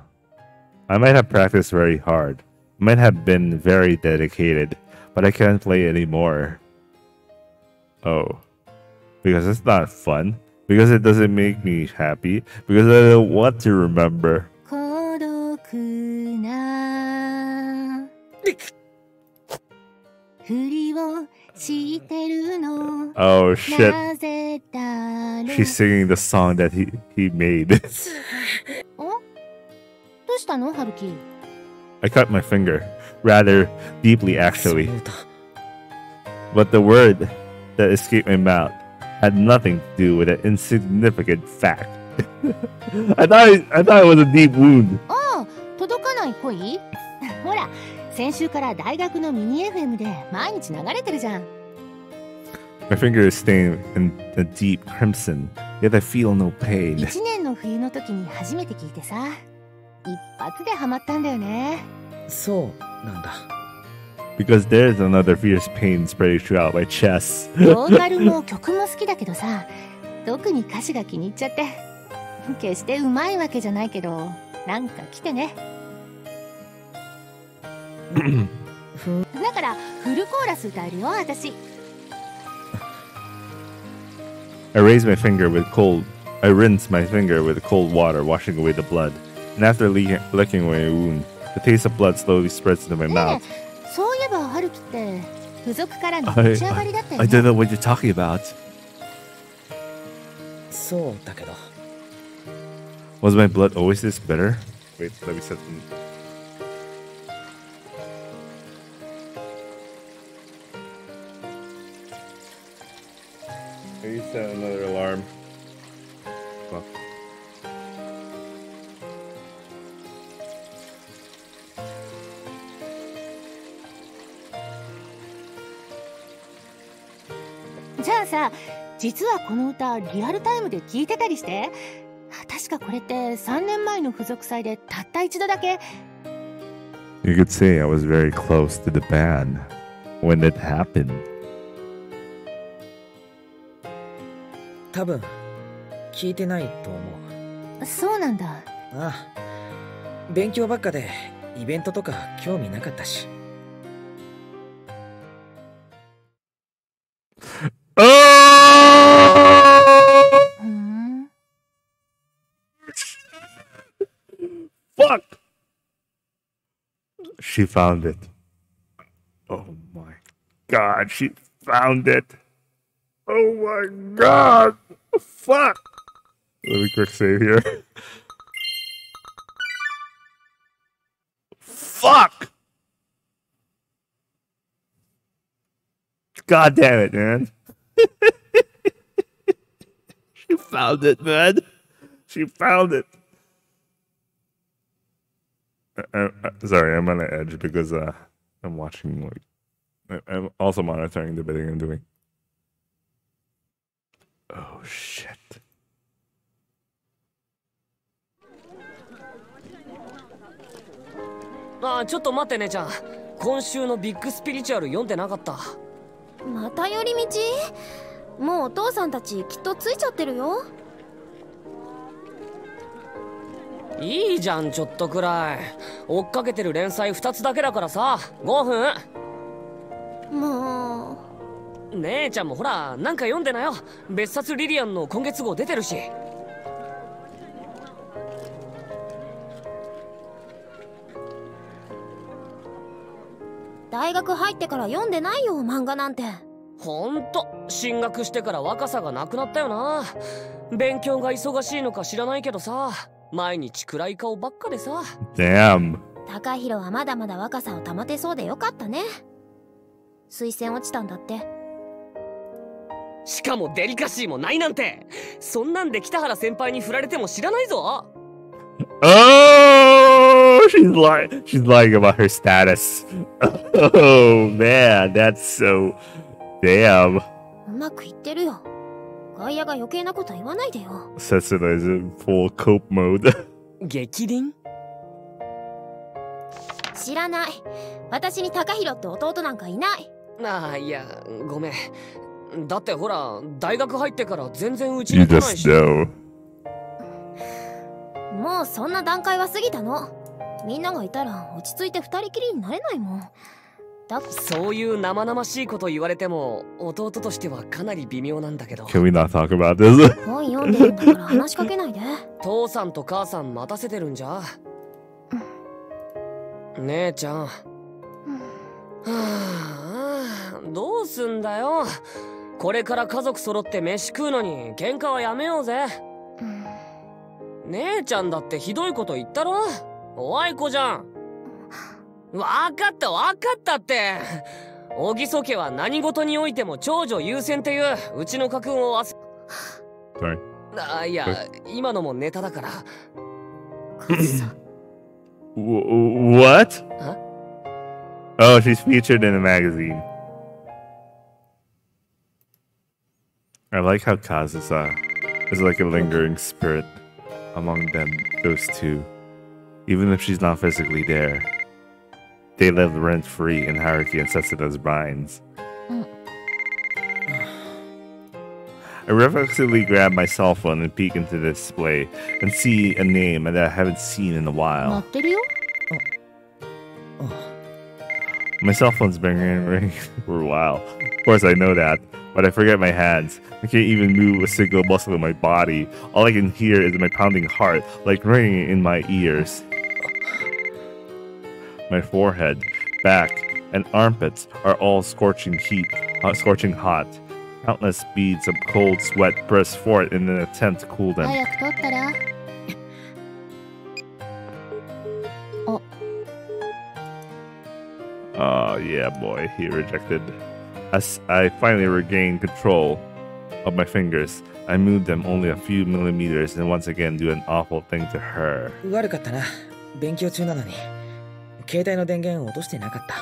I might have practiced very hard. Might have been very dedicated, but I can't play anymore. Oh. Because it's not fun? Because it doesn't make me happy? Because I don't want to remember? 孤独なふりをしてるの Oh shit. なぜだろう。 She's singing the song that he made. お？どうしたの、ハルキ？ I cut my finger. Rather deeply, そ actually. の歌 But the word that escaped my mouth had nothing to do with an insignificant fact. I thought it was a deep wound. ああ、届かない恋？ほら、先週から大学のミニ FM で毎日流れてるじゃん。My finger is stained in a deep crimson, yet I feel no pain. 1年の冬の時に初めて聞いてさ、一発でハマったんだよね。そうなんだ。 Because there's another fierce pain spreading throughout my chest. ボーカルも曲も好きだけどさ、特に歌詞が気に入っちゃって。決してうまいわけじゃないけど、なんか来てね。だからフルコーラス歌えるよ、私。I rinsed my finger with cold water, washing away the blood. And after licking away a wound, the taste of blood slowly spreads into my ね mouth. え、そういえばハルキって付属からの立ち上がりだったよ I ね。 don't know what you're talking about. そうだけど。 Was my blood always this bitter? Wait, let me set them. Maybe set another alarm. Fuck.じゃあさ、実はこの歌リアルタイムで聴いてたりして。確かこれって3年前の付属祭でたった一度だけ。 You could say I was very close to the band when it happened. 多分聞いてないと思う。そうなんだ。ああ、勉強ばっかでイベントとか興味なかったし。Fuck! She found it. Oh my god, she found it. Oh my god! Fuck! Let me quick save here. Fuck! God damn it, man. She found it, man. She found it. Sorry, I'm on the edge because I'm watching, like, I'm also monitoring the bidding I'm doing. Oh shit. あ、ちょっと待って姉ちゃん。今週のビッグスピリチュアル読んでなかった。また寄り道？もうお父さんたちきっとついちゃってるよ。いいじゃん、ちょっとくらい。追っかけてる連載2つだけだからさ。5分。もう姉ちゃんもほら、なんか読んでなよ。別冊リリアンの今月号出てるし。大学入ってから読んでないよ、漫画なんて。ほんと、進学してから若さがなくなったよな。勉強が忙しいのか知らないけどさ、毎日暗い顔ばっかでさ。Damn. 高弘はまだまだ若さを保てそうでよかったね。推薦落ちたんだって。しかもデリカシーもないなんて。そんなんで北原先輩に振られても知らないぞ。Oh! Oh, she's lying about her status. Oh man, that's so damn. うまくいってるよ。外野が余計なこと言わないでよ。Setsuna is in full cope mode. 激鱗？知らない。私に高弘って弟なんかいない。ああ、いや、ごめん。だってほら、大学入ってから全然うちに来ないし。You just know. もうそんな段階は過ぎたの。みんながいたら落ち着いて二人きりになれないもん。そういう生々しいこと言われても弟としてはかなり微妙なんだけど。Can we not talk about this? 本読んでるんだから話しかけないで。父さんと母さん待たせてるんじゃ。姉ちゃん。はあ、どうすんだよ。これから家族揃って飯食うのに喧嘩はやめようぜ。姉ちゃんだってひどいこと言ったろ。おあいこじゃん。わかったって。小木曽家は何事においても長女優先っていううちの家訓をSorry. あ、いや、今のもネタだから。What? Huh? Oh, she's featured in a magazine. I like how Kazusa is like a lingering spirit among them, those two. Even if she's not physically there, they live rent-free in Haruki and Setsuna's minds. I reflexively grab my cell phone and peek into the display and see a name that I haven't seen in a while. My cell phone's been ringing for a while. Of course, I know that, but I forget my hands. I can't even move a single muscle in my body. All I can hear is my pounding heart, like ringing in my ears. My forehead, back, and armpits are all scorching hot. Countless beads of cold sweat burst forth in an attempt to cool them. Oh yeah, boy, he rejected. As I finally regained control of my fingers, I moved them only a few millimeters and once again do an awful thing to her. 悪かったな。勉強中なのに。携帯の電源を落としてなかった。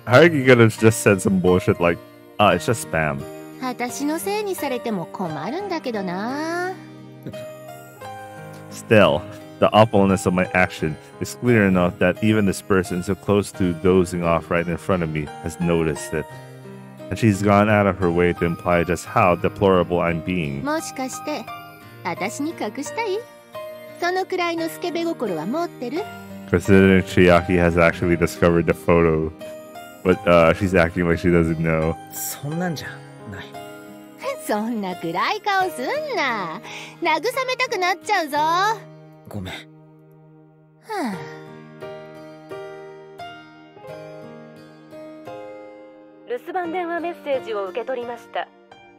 Haruki could have just said some bullshit like, it's just spam. 私のせいにされても困るんだけどな。Still, the awfulness of my action is clear enough that even this person so close to dozing off right in front of me has noticed it. And she's gone out of her way to imply just how deplorable I'm being. もしかして私に隠したい？そのくらいのスケベ心は持ってる？ Considering Chiaki has actually discovered the photo, but she's acting like she doesn't know. そんなんじゃない。そんな暗い顔すんな。慰めたくなっちゃうぞ。ごめん。留守番電話メッセージを受け取りました。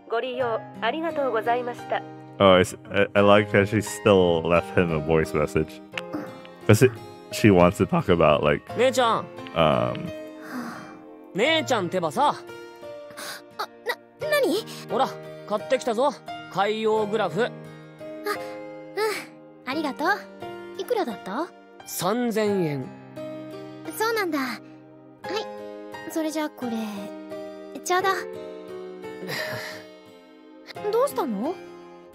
ご利用ありがとうございました。Oh, I like how she still left him a voice message. Because she wants to talk about, like... 姉ちゃん。姉ちゃんってばさ。何？ほら、買ってきたぞ。海洋グラフ。ありがとう。いくらだった？ 3000円。そうなんだ。はい。それじゃあこれ、ちょうど。どうしたの？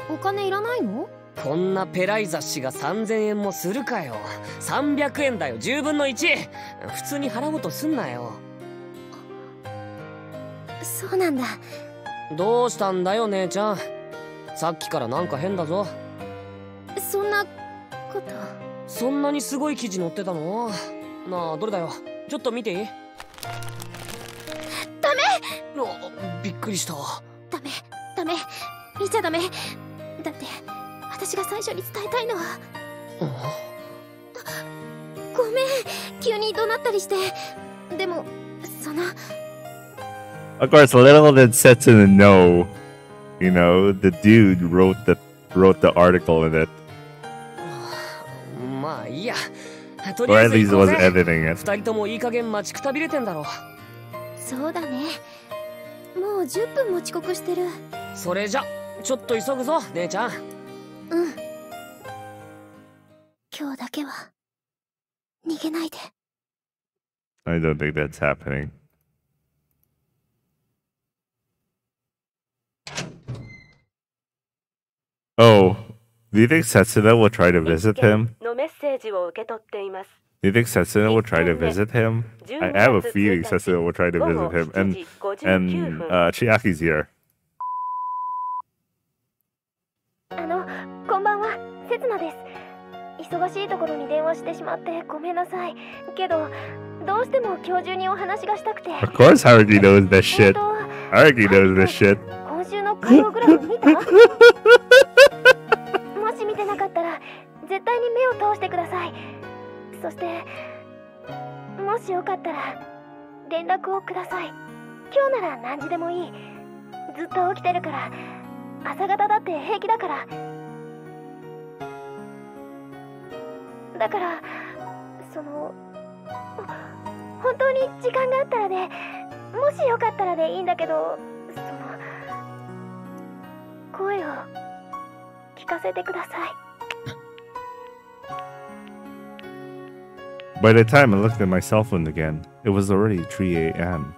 お金いらないの？こんなペライ雑誌が3000円もするかよ。300円だよ、10分の1。普通に払おうとすんなよ。そうなんだ。どうしたんだよ、姉ちゃん。さっきからなんか変だぞ。そんなこと。そんなにすごい記事載ってたの？なあ、どれだよ。ちょっと見ていい？ダメ！びっくりした。ダメ。見ちゃダメ。だって私が最初に伝えたいのは。ごめん、急に怒鳴ったりして。でもその。Of course, little did Setsuna know, you know, the dude wrote the article in it. まあいいや。 Or at least was editing it. 二人ともいい加減待ちくたびれてんだろ。そうだね。もう10分も遅刻してる。それじゃちょっと急ぐぞ、姉ちゃん。今日だけは逃げないで。 I don't think that's happening. Oh, do you think Setsuna will try to visit him? のメッセージを受け取っています。 Do you think Setsuna will try to visit him? I have a feeling Setsuna will try to visit him. And Chiaki's here. こんばんは、せつなです。忙しいところに電話してしまってごめんなさい。けど、どうしても今日中にお話がしたくて。Of course Haruki knows this shit. Haruki knows this shit. 今週の火曜グラフ見た？もし見てなかったら、絶対に目を通してください。そして、もしよかったら、連絡をください。今日なら何時でもいい。ずっと起きてるから、朝方だって平気だから。だから、本当に時間があったらで、もしよかったらでいいんだけど、声を聞かせてください。By the time I looked at my cell phone again, it was already 3 a.m.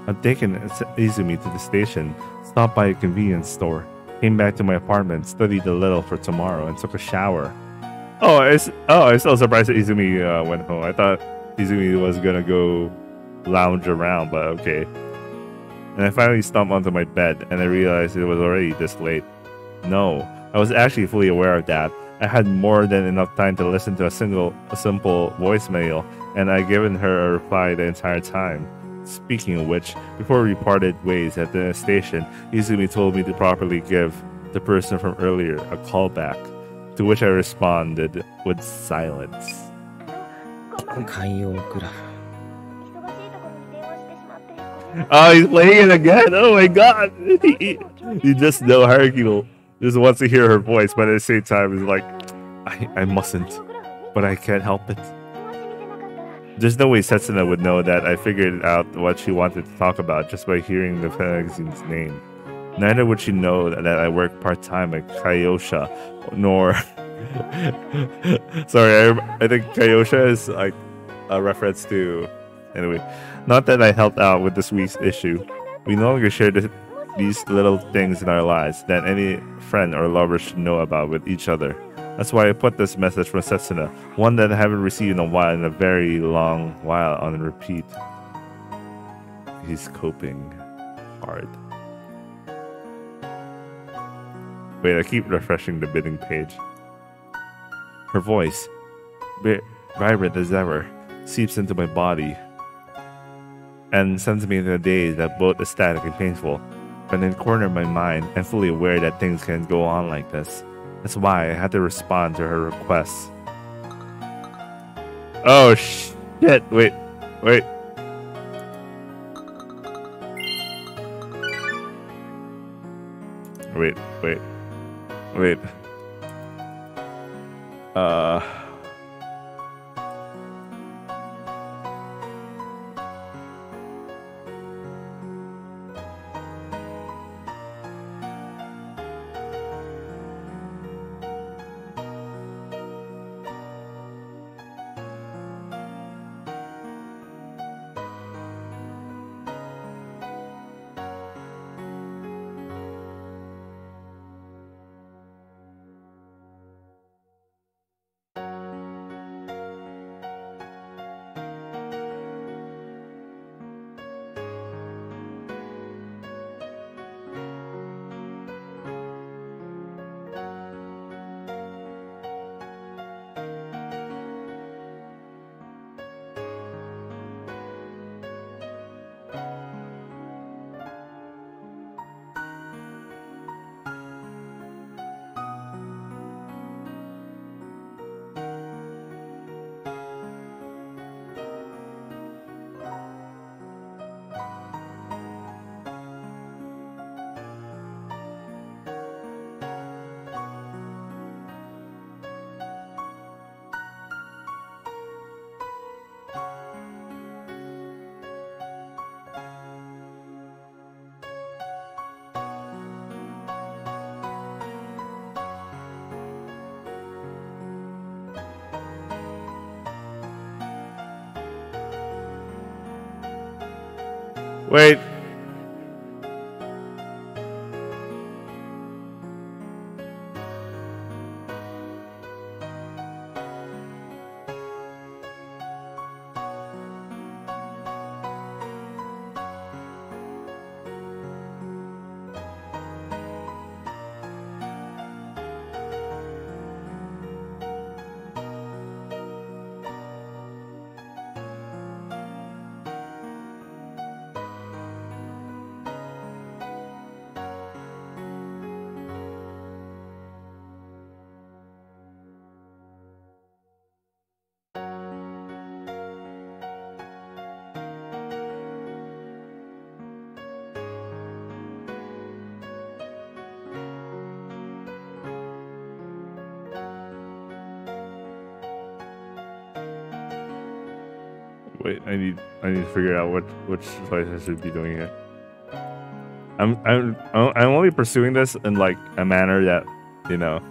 I'd taken Izumi to the station, stopped by a convenience store, came back to my apartment, studied a little for tomorrow, and took a shower. I'm still surprised that Izumi went home. I thought Izumi was gonna go lounge around, but okay. And I finally stomped onto my bed, and I realized it was already this late. No, I was actually fully aware of that. I had more than enough time to listen to a simple voicemail, and I'd given her a reply the entire time. Speaking of which, before we parted ways at the station, Izumi told me to properly give the person from earlier a call back, to which I responded with silence. 海洋グラフ。 Oh, he's playing it again! Oh my god! You just know Haruki just wants to hear her voice, but at the same time, he's like, I mustn't, but I can't help it. There's no way Setsuna would know that I figured out what she wanted to talk about just by hearing the magazine's name. Neither would she know that I work part-time at Kaiosha, nor... Sorry, I think Kaiosha is like a reference to... Anyway, not that I helped out with this week's issue. We no longer share these little things in our lives that any friend or lover should know about with each other. That's why I put this message from Setsuna, one that I haven't received in a very long while, on repeat. He's coping hard. Wait, I keep refreshing the bidding page. Her voice, vibrant as ever, seeps into my body and sends me into a daze that both ecstatic and painful. But in the corner of my mind, I'm fully aware that things can go on like this. That's why I had to respond to her request. Oh shit! Wait. Wait. Wait. Wait, I need to figure out which choice I should be doing here. I'm only pursuing this in like a manner that, you know.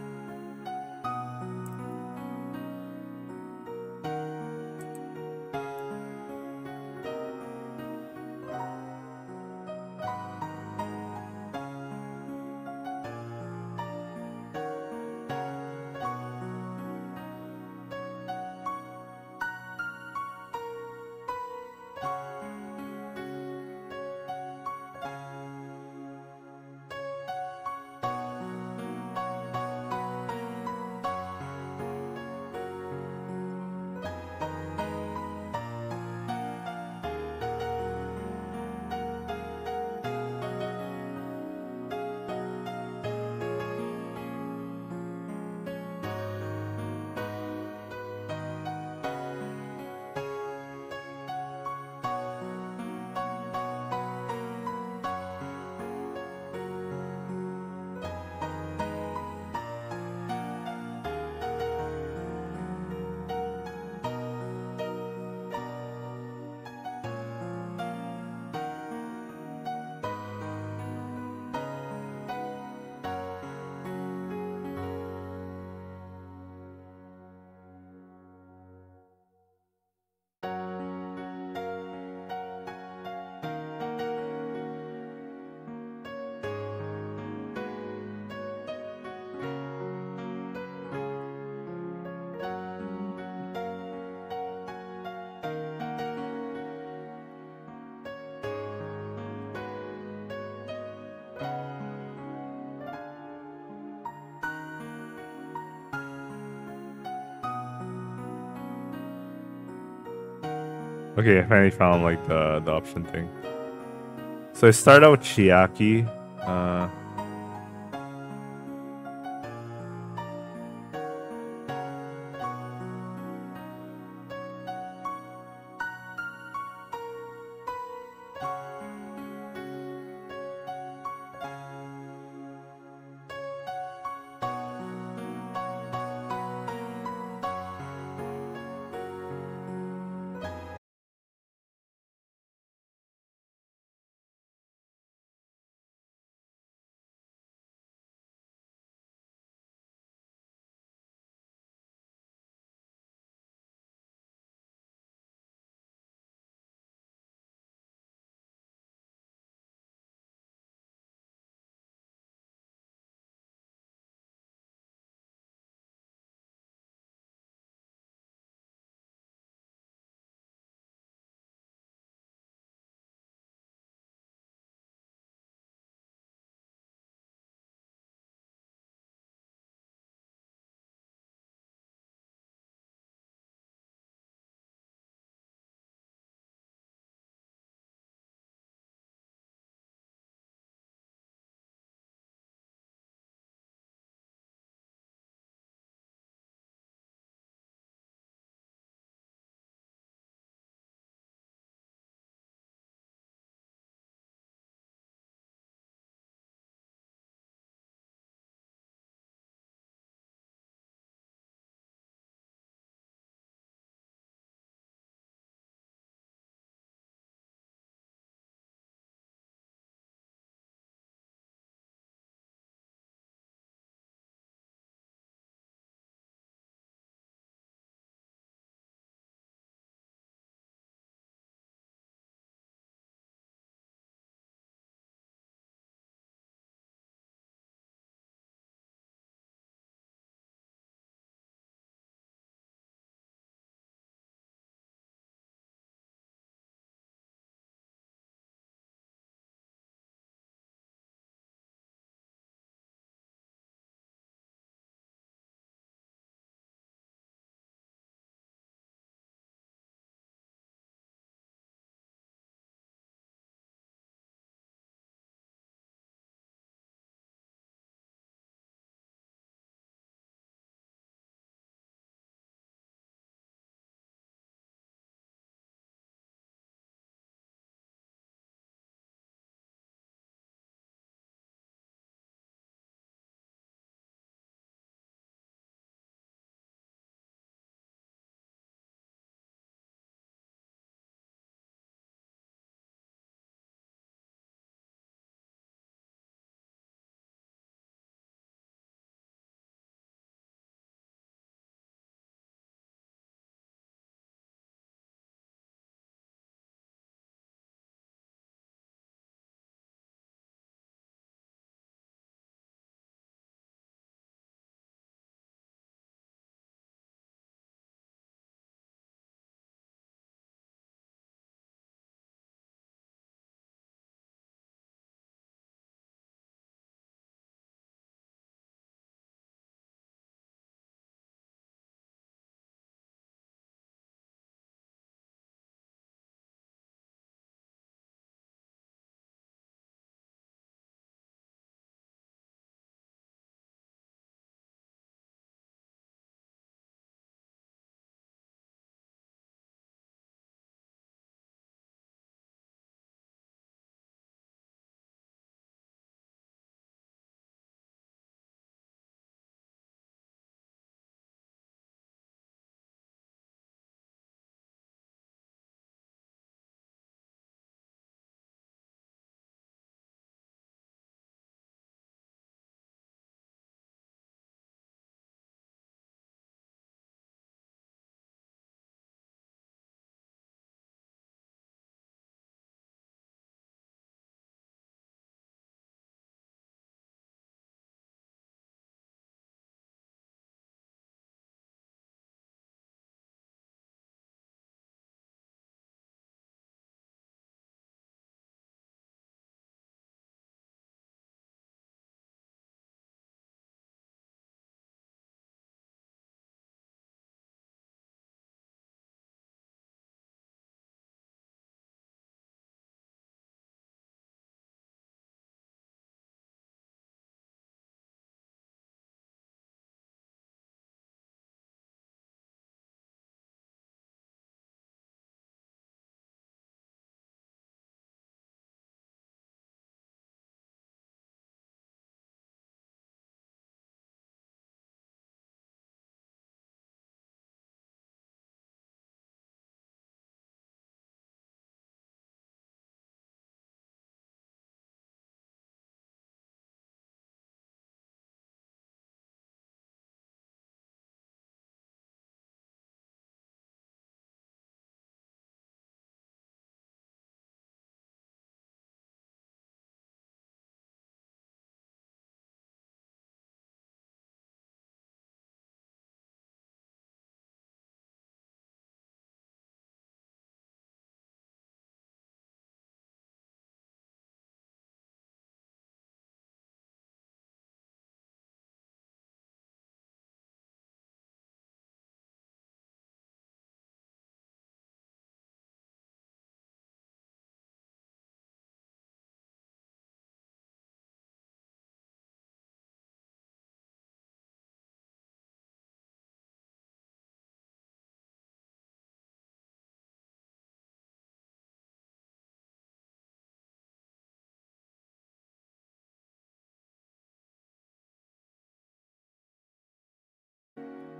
Okay, I finally found like the option thing. So I start out with Chiaki.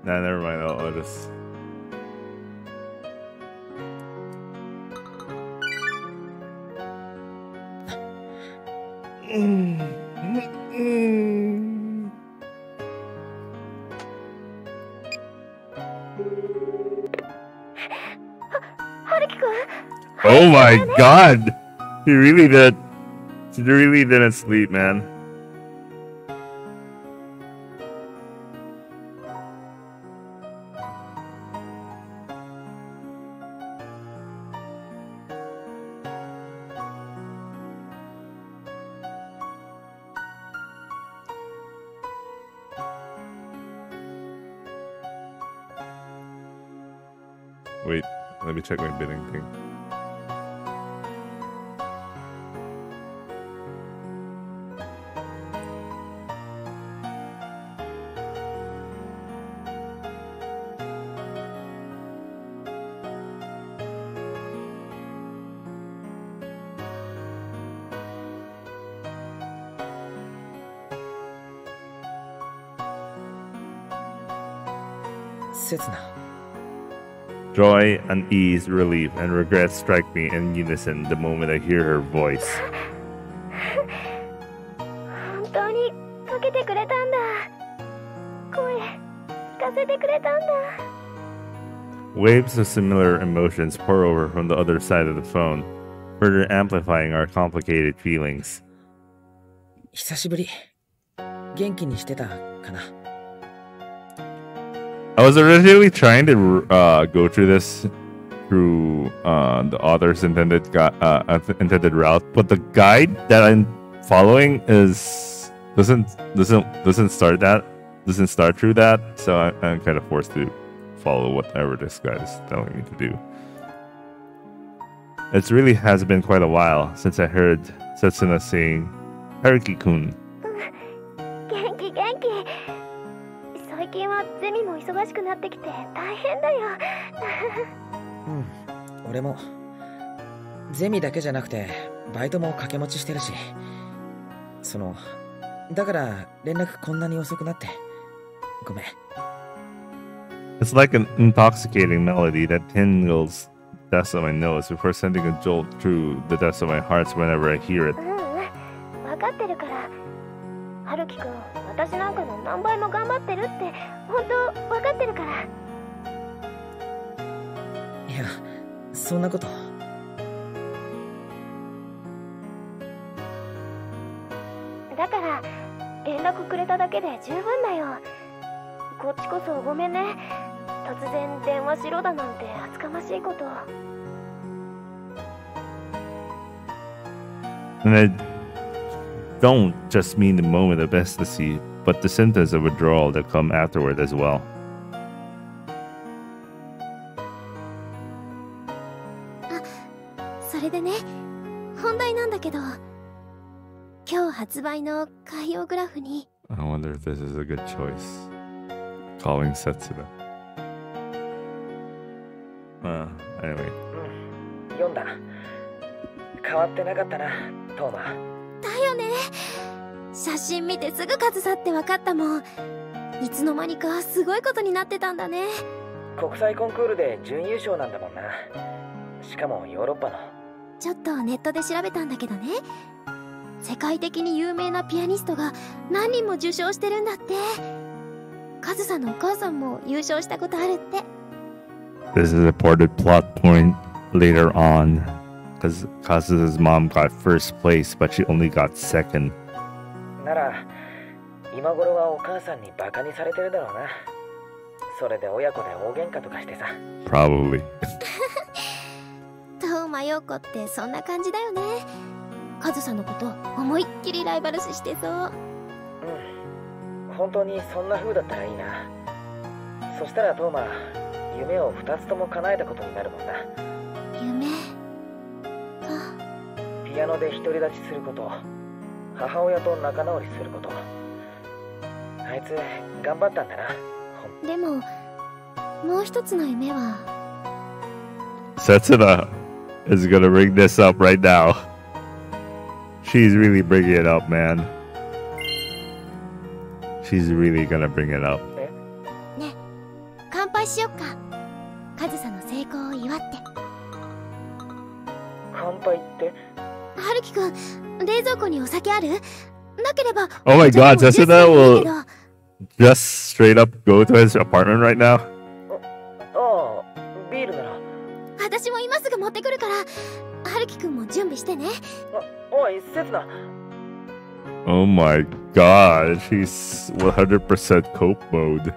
Nah, never mind. I'll just. Oh my god! He really did. He really didn't sleep, man. Wait, let me check my bidding thing. Joy, unease, relief, and regret strike me in unison the moment I hear her voice. Waves of similar emotions pour over from the other side of the phone, further amplifying our complicated feelings. 久しぶり。元気にしてたかな? I was originally trying to go through this through the author's intended route, but the guide that I'm following doesn't start through that, so I'm kind of forced to follow whatever this guide is telling me to do. It really has been quite a while since I heard Setsuna saying Haruki-kun. 最近はゼミも忙しくなってきて大変だよ。俺もゼミだけじゃなくてバイトも掛け持ちしてるし、だから連絡こんなに遅くなってごめん。It's like an intoxicating melody that tingles the depths of my nose before sending a jolt through the depths of my heart whenever I hear it. 分かってるから。春樹くん、私なんかの何倍も頑張ってるって本当分かってるから。いや、そんなこと。だから連絡くれただけで十分だよ。こっちこそごめんね。突然電話しろだなんて厚かましいこと。And I don't just mean the moment of ecstasy, but the symptoms of withdrawal that come afterward as well. それでね、本題なんだけど、今日発売の海洋グラフに。I wonder if this is a good choice. Calling Setsuna. Anyway. 読んだ。変わってなかったな、トーマ。だよね。写真見てすぐカズサって分かったもん。いつの間にかすごいことになってたんだね。国際コンクールで準優勝なんだもんな。しかもヨーロッパの。ちょっとネットで調べたんだけどね、世界的に有名なピアニストが何人も受賞してるんだって。カズさんのお母さんも優勝したことあるって。This is a reported plot point later on, because Kazu's mom got first place, but she only got second. なら今頃はお母さんにバカにされてるだろうな。それで親子で大喧嘩とかしてさ。Probably. 東間陽子ってそんな感じだよね。カズさんのこと思いっきりライバル視してそう。本当にそんな風だったらいいな。そしたらトーマ、夢を2つとも叶えたことになるもんな。夢ピアノで独り立ちすること、母親と仲直りすること。あいつ頑張ったんだな。でももう一つの夢は。Setsuna is gonna bring this up right now. She's really bringing it up, man. She's really gonna bring it up. ね、杯しよっか。カズサの成功を祝って。乾杯って？春樹くん、冷蔵庫にお酒ある？なければ。Oh my god, Sesuna will just straight up go to his apartment right now. ああ、ビールなら。私も今すぐ持ってくるから、春樹くんも準備してね。おい、セスナ。Oh my god, she's 100% cope mode.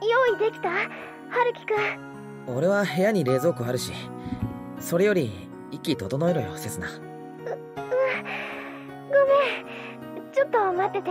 用意できた？春樹くん。俺は部屋に冷蔵庫あるし、それより息整えろよ、セスナ。ごめん、ちょっと待ってて。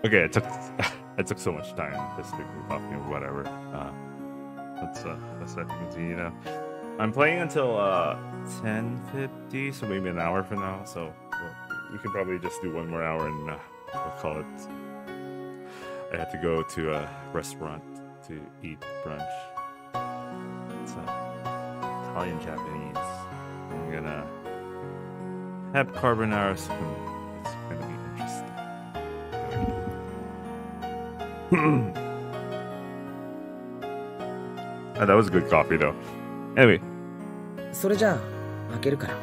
Okay, it took it took so much time just to coffee or whatever. Let's continue now. I'm playing until 10:50, so maybe an hour from now. So we can probably just do one more hour and we'll call it. I had to go to a restaurant to eat brunch. It's Italian Japanese. I'm gonna have carbonara soon. It's gonna be interesting. Oh, that was good coffee though. Anyway. それじゃあ開けるから。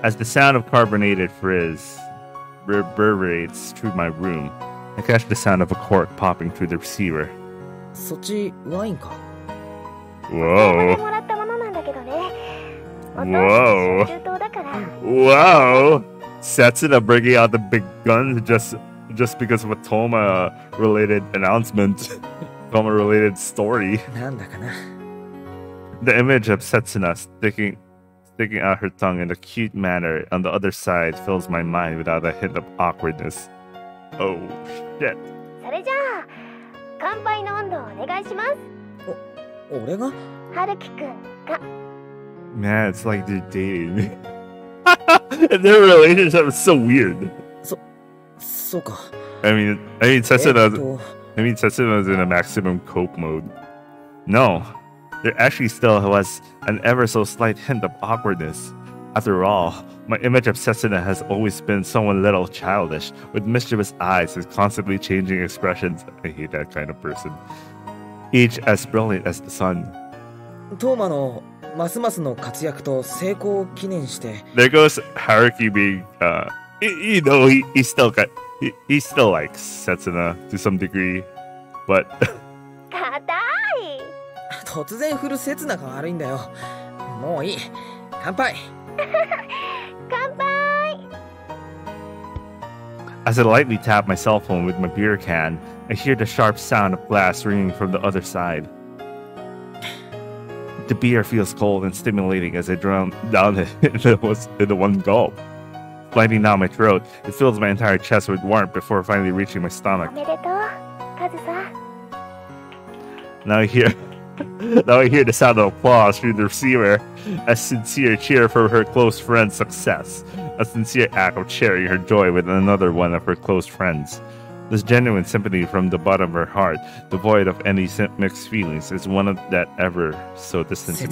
As the sound of carbonated frizz reverberates through my room, I catch the sound of a cork popping through the receiver. そっちワインか。Whoa. もらったものなんだけどね。Whoa. 中東だから。Whoa. Setsuna bringing out the big guns just because of a Toma related announcement. Toma related story. なんだかな。The image of Setsuna sticking out her tongue in a cute manner on the other side fills my mind without a hint of awkwardness. Oh shit. それじゃあ乾杯の温度をお願いします。俺が？春樹くんが。Man, it's like they're dating. And their relationship is so weird. そうか。I mean, Setsuna's in a maximum cope mode. No, there actually still was an ever so slight hint of awkwardness. After all, my image of Setsuna has always been someone little childish, with mischievous eyes and constantly changing expressions. I hate that kind of person. Each as brilliant as the sun. トーマのますますの活躍と成功を記念して。There goes Haruki being, he still likes Setsuna to some degree, but 硬い。突然振る刹那が悪いんだよ。もういい。乾杯。乾杯。 As I lightly tap my cell phone with my beer can, I hear the sharp sound of glass ringing from the other side. The beer feels cold and stimulating as I drown down it in the one gulp. Sliding down my throat, it fills my entire chest with warmth before finally reaching my stomach. おめでとう、カズさん。 Now I hear the sound of applause through the receiver, a sincere cheer for her close friend's success, a sincere act of sharing her joy with another one of her close friends. This genuine sympathy from the bottom of her heart, devoid of any mixed feelings, is one of that ever so distant.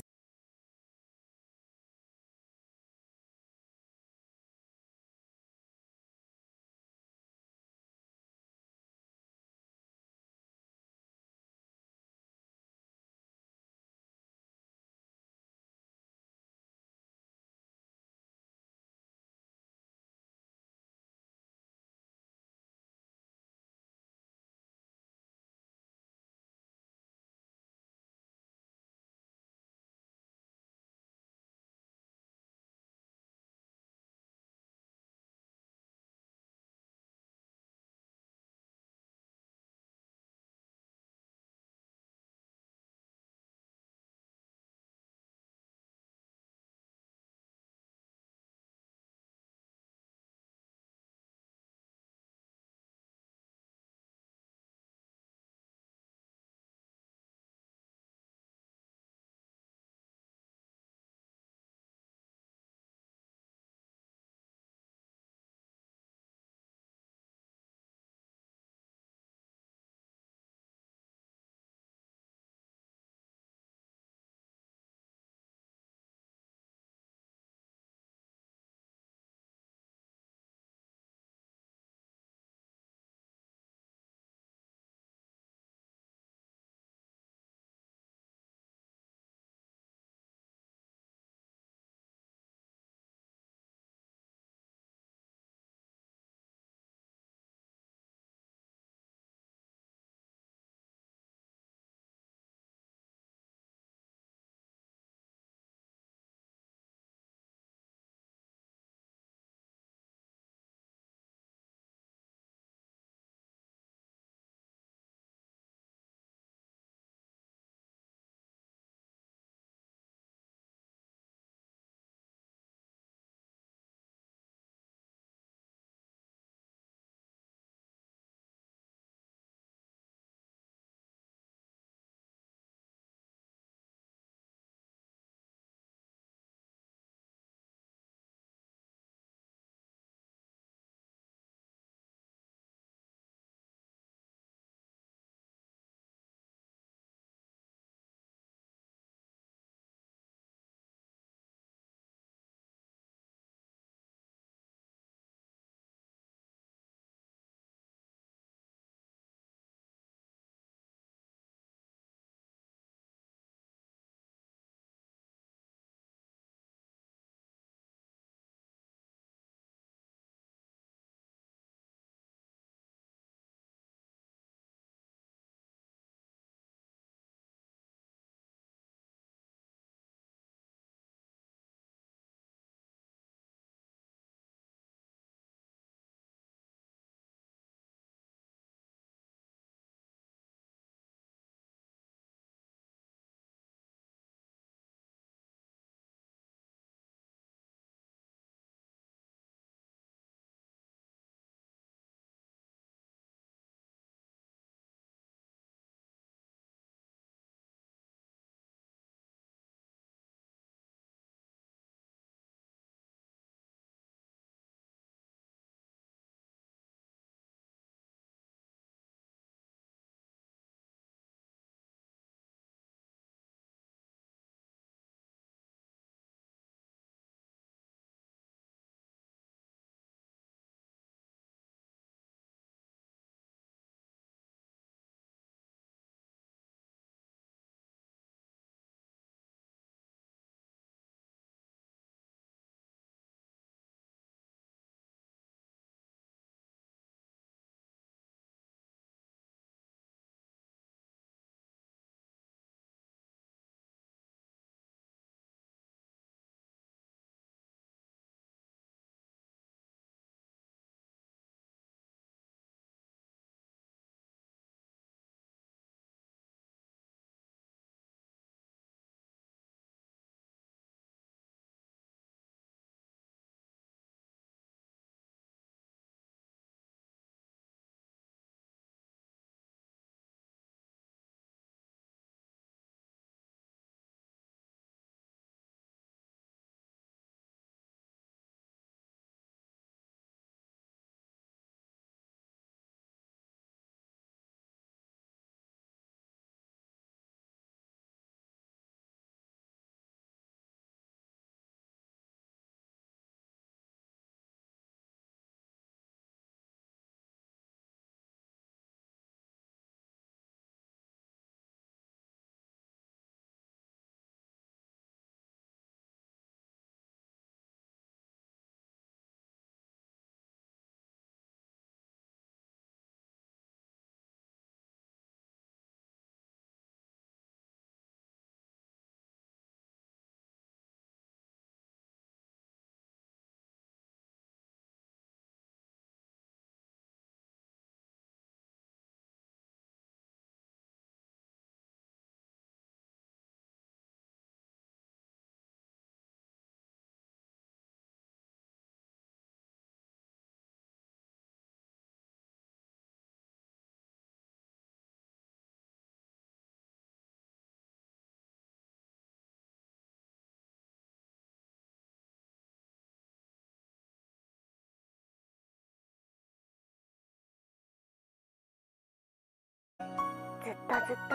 ずっと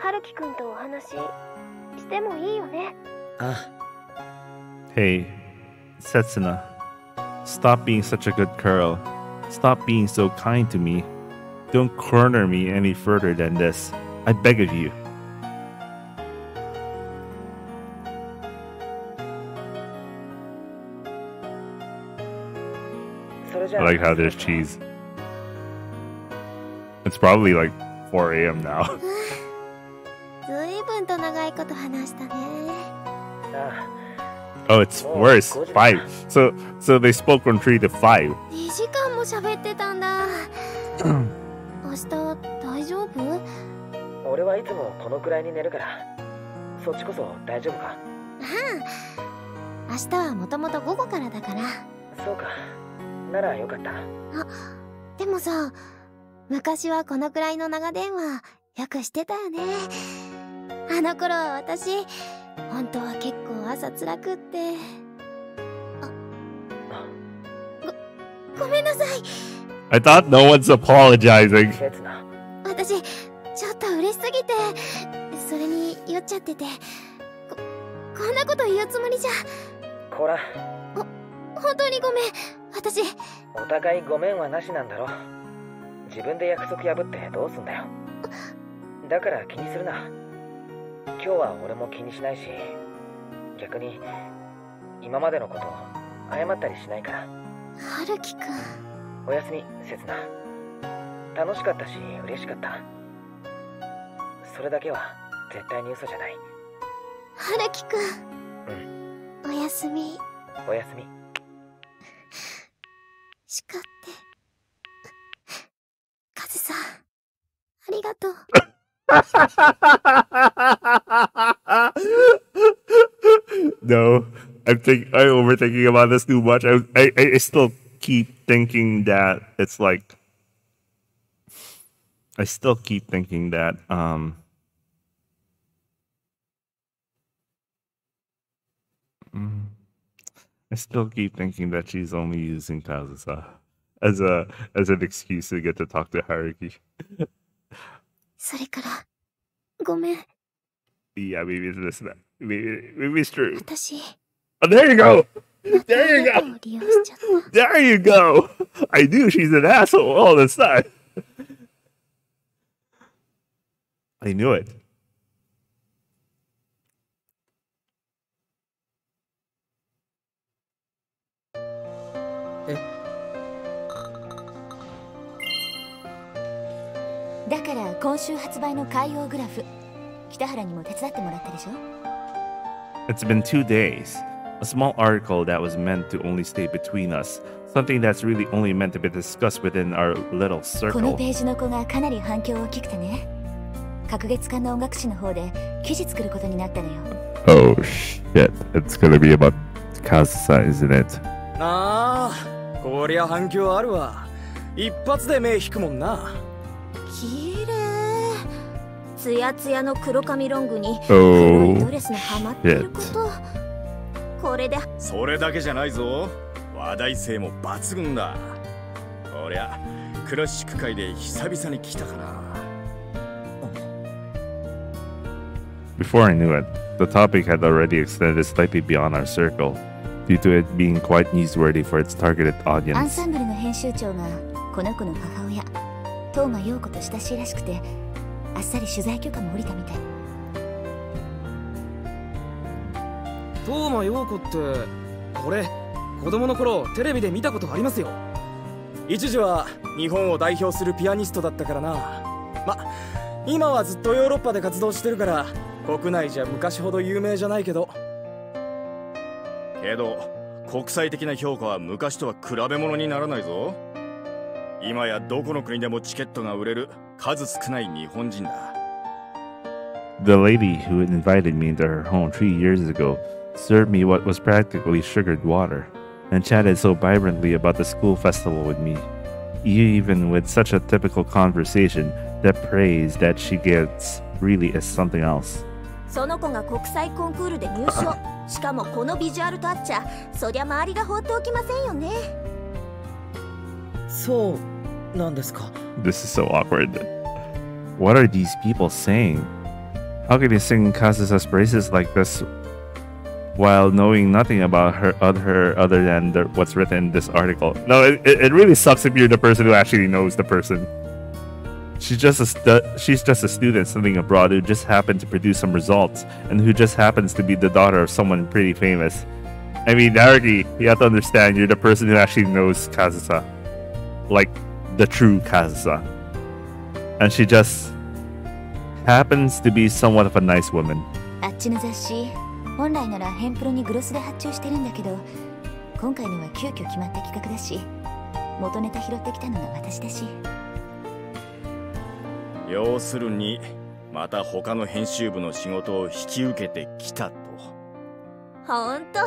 春樹くんとお話してもいいよね。あ Hey, Setsuna, stop being such a good girl. Stop being so kind to me. Don't corner me any further than this. I beg of you. I like how there's cheese. It's probably like 4 a.m. now. ずいぶんと長いこと話したね。Oh, it's worse. 5. So they spoke from 3 to 5. 2時間も喋ってたんだ。明日大丈夫？俺はいつもこのくらいに寝るから、そっちこそ大丈夫か？明日はもともと午後からだから。そうか。ならよかった。でもさ、昔はこのくらいの長電話よくしてたよね。あの頃は私、本当は結構朝辛くって。ごめんなさい。I thought no one's apologizing. 私、ちょっと嬉しすぎて、それに酔っちゃってて、こんなこと言うつもりじゃ。こら。本当にごめん。私。お互いごめんはなしなんだろ。自分で約束破ってどうすんだよ。だから気にするな。今日は俺も気にしないし、逆に今までのこと謝ったりしないから。春樹くん。おやすみ、せつな。楽しかったし嬉しかった。それだけは絶対に嘘じゃない。春樹くん。おやすみ。おやすみ。叱って。風さん、ありがとう。No, I'm overthinking about this too much. I still keep thinking that it's like. I still keep thinking that I still keep thinking that she's only using Kazusa as an excuse to get to talk to Haruki. それから、ごめん。Yeah, maybe it's this. Maybe it's true. 私。Oh, there you go. There you go. There you go. I knew she's an asshole all the time. I knew it. It's been 2 days. A small article that was meant to only stay between us. Something that's really only meant to be discussed within our little circle. このページの子がかなり反響大きくてね。隔月間の音楽誌の方で記事作ることになったのよ。Oh shit. It's gonna be about Kazusa, isn't it? ああ、こりゃ反響あるわ。一発で目引くもんな。きれい。ツヤツヤの黒髪ロングに黒いドレスのハマってること。これでそれだけじゃないぞ。話題性も抜群だ。こりゃクラシック界で久々に来たかな。Before I knew it, the topic had already extended slightly beyond our circle, due to it being quite newsworthy for its targeted アン audience. サンブルの編集長がこの子の母親東間陽子と親しいらしくて、あっさり取材許可も下りたみたい。東間陽子って俺子供の頃テレビで見たことありますよ。一時は日本を代表するピアニストだったからな。ま、今はずっとヨーロッパで活動してるから国内じゃ昔ほど有名じゃないけど国際的な評価は昔とは比べ物にならないぞ。今やどこの国でもチケットが売れる数少ない日本人だ。 The lady who invited me into her home 3 years ago served me what was practically sugared water, and chatted so vibrantly about the school festival with me, even with such a typical conversation. That praise that she gets really is something else. その子が国際コンクールで入賞。しかもこのビジュアルとあっちゃ、そりゃ周りが放っておきませんよね。そうなんですか。This is so awkward. What are these people saying? How can you sing Kazusa's praises like this while knowing nothing about her other than what's written in this article? No, it really sucks if you're the person who actually knows the person. She's just a student studying abroad who just happened to produce some results and who just happens to be the daughter of someone pretty famous. I mean, Naruki, you have to understand you're the person who actually knows Kazusa. Like, the true Kazusa. And she just happens to be somewhat of a nice woman. あっちの雑誌、本来ならヘンプロにグロスで発注してるんだけど、今回のは急遽決まった企画だし、元ネタ拾ってきたのが私だし。要するに、また他の編集部の仕事を引き受けてきたと。ほんと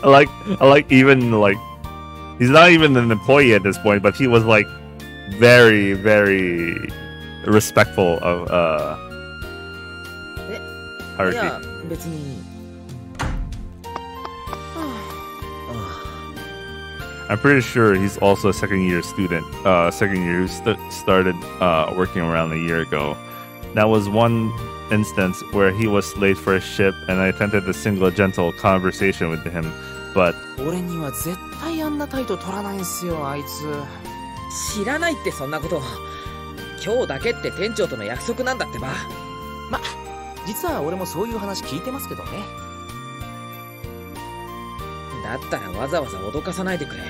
I like even like he's not even an employee at this point, but he was like very, very respectful of い hierarchy. や別に I'm pretty sure he's also a second year student. Second year who started working around a year ago. That was one instance where he was late for a ship, and I attempted a single gentle conversation with him, but 俺には絶対あんな態度取らないんすよあいつ。知らないってそんなこと。今日だけって店長との約束なんだってば。ま、実は俺もそういう話聞いてますけどね。だったらわざわざ脅かさないでくれ。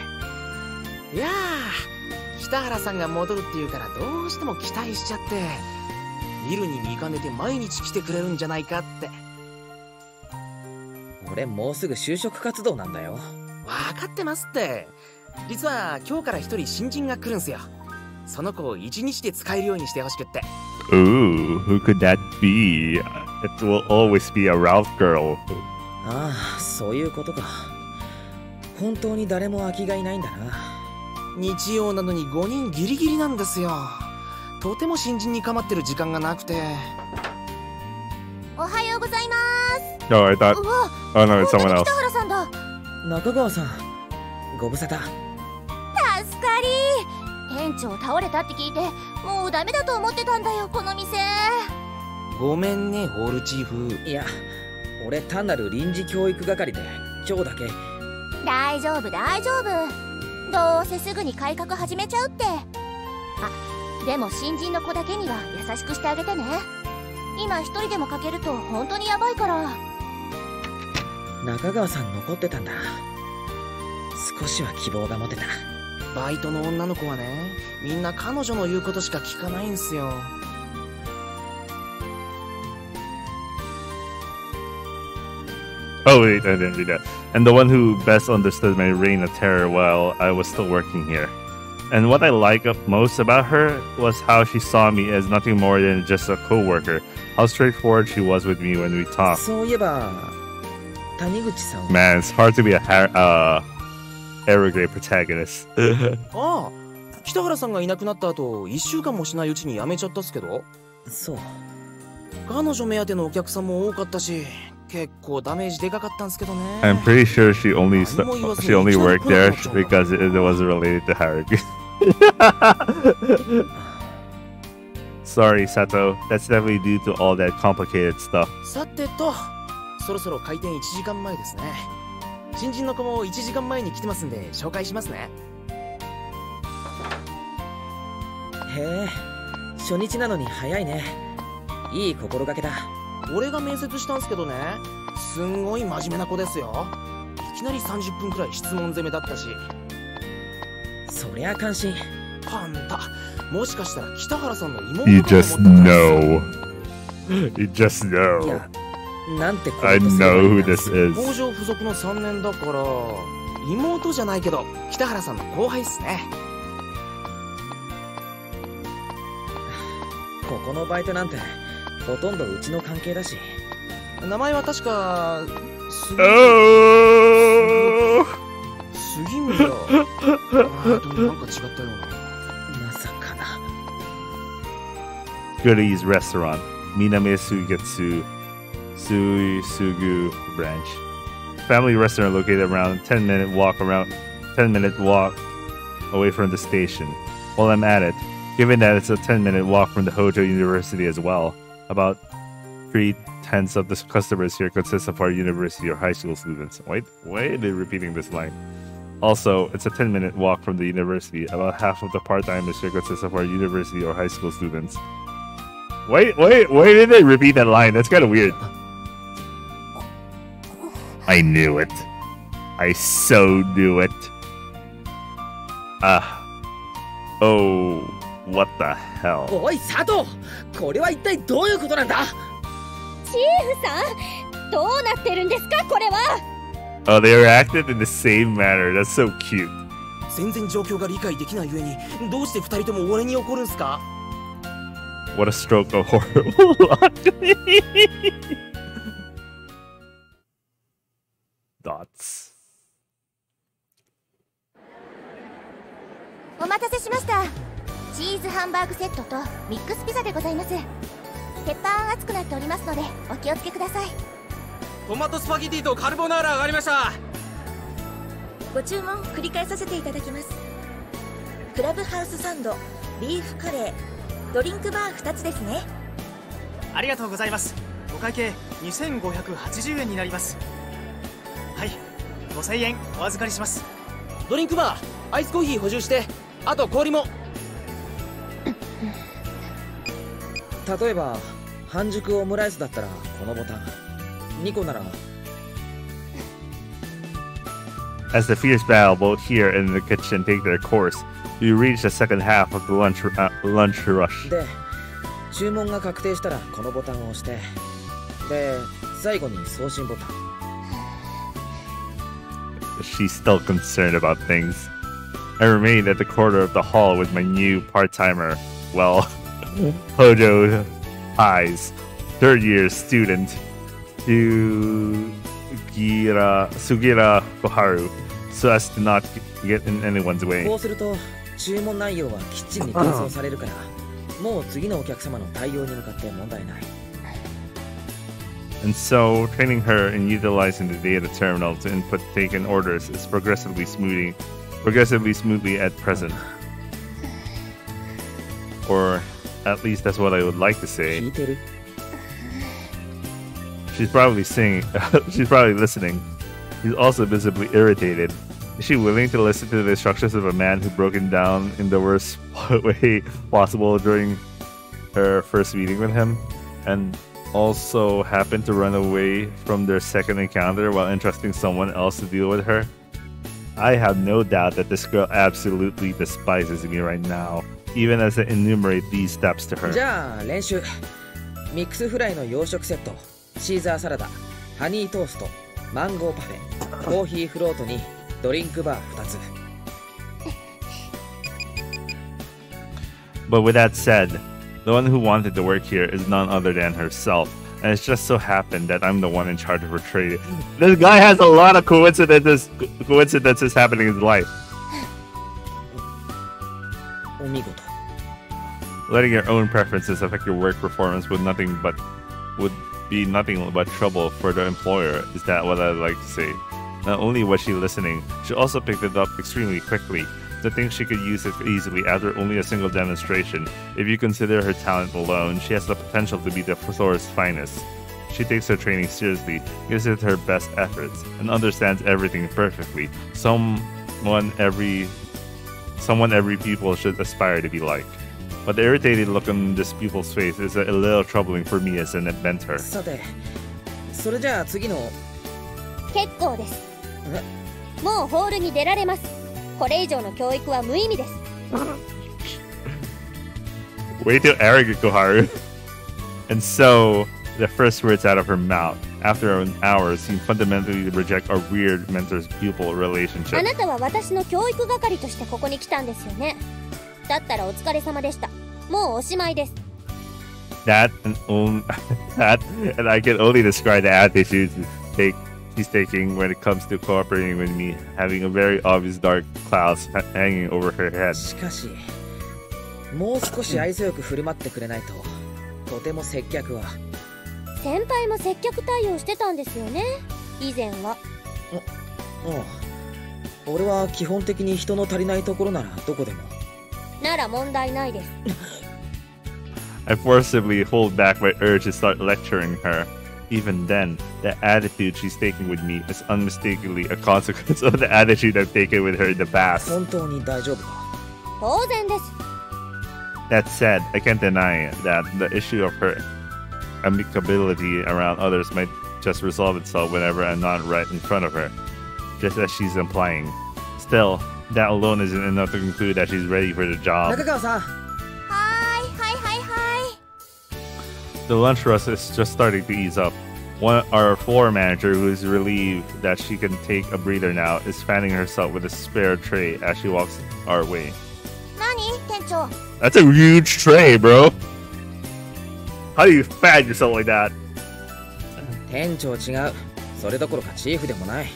いやー、北原さんが戻るって言うからどうしても期待しちゃって、ビルに見かねて毎日来てくれるんじゃないかって。俺もうすぐ就職活動なんだよ。分かってますって。実は今日から一人新人が来るんすよ。その子を一日で使えるようにしてほしくって。ooh, who could that be? It will always be a Ralph girl. ああ、そういうことか。本当に誰も空きがいないんだな。日曜なのに5人ギリギリなんですよ。とても新人に構ってる時間がなくて。おはようございます。 Oh, I thought. Oh no, it's someone else. 北原さんだ。中川さん、ご無沙汰。助かり。店長倒れたって聞いて、もうダメだと思ってたんだよこの店。ごめんねホールチーフ。いや、俺単なる臨時教育係で今日だけ。大丈夫大丈夫。どうせすぐに改革始めちゃうって。あ、でも新人の子だけには優しくしてあげてね。今一人でも欠けると本当にヤバいから。中川さん残ってたんだ。少しは希望が持てた。バイトの女の子はね、みんな彼女の言うことしか聞かないんすよ。Oh wait, I didn't read that. And the one who best understood my reign of terror while I was still working here. And what I like most about her was how she saw me as nothing more than just a co-worker. How straightforward she was with me when we talked. そういえば、谷口さんは。 Man, it's hard to be a Aragray protagonist. ああ、北原さんがいなくなった後、1週間もしないうちに辞めちゃったっすけど。そう。彼女目当てのお客さんも多かったし、結構ダメージでかかったんすけどね。I'm pretty sure she only worked there because it was related to Harag. Sorry, Sato. That's definitely due to all that complicated stuff. さてと、そろそろ開店1時間前ですね。新人の子も1時間前に来てますんで紹介しますね。へえ、初日なのに早いね。いい心がけだ。俺が面接したんすけどね、すんごい真面目な子ですよ。いきなり30分くらい質問攻めだったし。そりゃ関心。あんた、もしかしたら北原さんの妹かと思った You just know. You just know. いや、なんて I know who this is. 工場付属の3年だから妹じゃないけど北原さんの後輩っすね。ここのバイトなんてほとんどうちの関係だし。名前は確か杉村。でもなんか違ったような。まさかな。 Goodies Restaurant, Miname Sugetsu Sugu branch. Family restaurant located around 10-minute walk away from the station. While I'm at it, given that it's a 10-minute walk from the Hojo University as well, about 3/10 of the customers here consist of our university or high school students. Wait, they're repeating this line. Also, it's a 10-minute walk from the university. About half of the part-timers here consist of our university or high school students. Wait, did they repeat that line? That's kind of weird. I knew it. I so knew it. Oh, what the hell? おい佐藤、これは一体どういうことなんだ。チーフさん、どうなってるんですかこれは。Oh, they reacted in the same manner. That's so cute. 全然状況が理解できない上に、どうして2人とも俺に怒るんすか。 What a stroke of horrible luck. dots. お待たせしました。チーズハンバーグセットとミックスピザでございます。鉄板熱くなっておりますのでお気をつけください。トマトスパゲティとカルボナーラ上がりました。ご注文繰り返させていただきます。クラブハウスサンド、ビーフカレー、ドリンクバー2つですね。ありがとうございます。お会計2580円になります。はい、5000円お預かりします。ドリンクバーアイスコーヒー補充して、あと氷も。例えば半熟オムライスだったらこのボタン、2個なら。 As the fierce battle both here and in the kitchen take their course, you reach the second half of the lunch rush. で、注文が確定したらこのボタンを押して、で、最後に送信ボタン。 She's still concerned about things. I remained at the corner of the hall with my new part-timer, well, Hojo Eyes, third-year student, Sugira Koharu, so as to not get in anyone's way. こうすると注文内容はきっちり転送されるから、もう次のお客様の対応に向かって問題ない。 And so, training her in utilizing the data terminal to input taken orders is progressively smoothly at present. Or at least that's what I would like to say. She's probably singing. She's probably listening. She's also visibly irritated. Is she willing to listen to the instructions of a man who broke it down in the worst way possible during her first meeting with him, and also happened to run away from their second encounter while entrusting someone else to deal with her? I have no doubt that this girl absolutely despises me right now, even as I enumerate these steps to her. じゃあ練習。ミックスフライの洋食セット、シーザーサラダ、ハニートースト、マンゴーパフェ、コーヒーフロートにドリンクバー2つ。 But with that said, the one who wanted to work here is none other than herself, and it's just so happened that I'm the one in charge of her trade. This guy has a lot of coincidences happening in his life. お見事。 Letting your own preferences affect your work performance would be nothing but trouble for the employer. Is that what I'd like to say? Not only was she listening, she also picked it up extremely quickly. To think she could use it easily after only a single demonstration. If you consider her talent alone, she has the potential to be the floor's finest. She takes her training seriously, gives it her best efforts, and understands everything perfectly. Someone every pupil should aspire to be like. But the irritated look on this pupil's face is a little troubling for me as an inventor. さて、それじゃあ次の。結構です。もうホールに出られます。これ以上の教育は無意味です。Way too arrogant, Koharu. And so, the first words out of her mouth, after an hour, seem fundamentally to reject our weird mentor-pupil relationship. あなたは私の教育係としてここに来たんですよね。だったらお疲れ様でした。もうおしまいです。That and I can only describe the attitude she's taking when it comes to cooperating with me, having a very obvious dark clouds hanging over her head. しかし、もう少し愛想よく振る舞ってくれないと、とても接客は。先輩も接客対応してたんですよね、以前は。俺は基本的に人の足りないところならどこでも。なら問題ないです。I forcibly hold back my urge to start lecturing her. Even then, the attitude she's taking with me is unmistakably a consequence of the attitude I've taken with her in the past. 本当に大丈夫か？当然です。That said, I can't deny that the issue of her amicability around others might just resolve itself whenever I'm not right in front of her, just as she's implying. Still, that alone isn't enough to conclude that she's ready for the job. 中川さん。The lunch rush is just starting to ease up. Our floor manager, who is relieved that she can take a breather now, is fanning herself with a spare tray as she walks our way. 何？店長。 That's a huge tray, bro. How do you fan yourself like that? 店長違う。それどころかチーフでもない。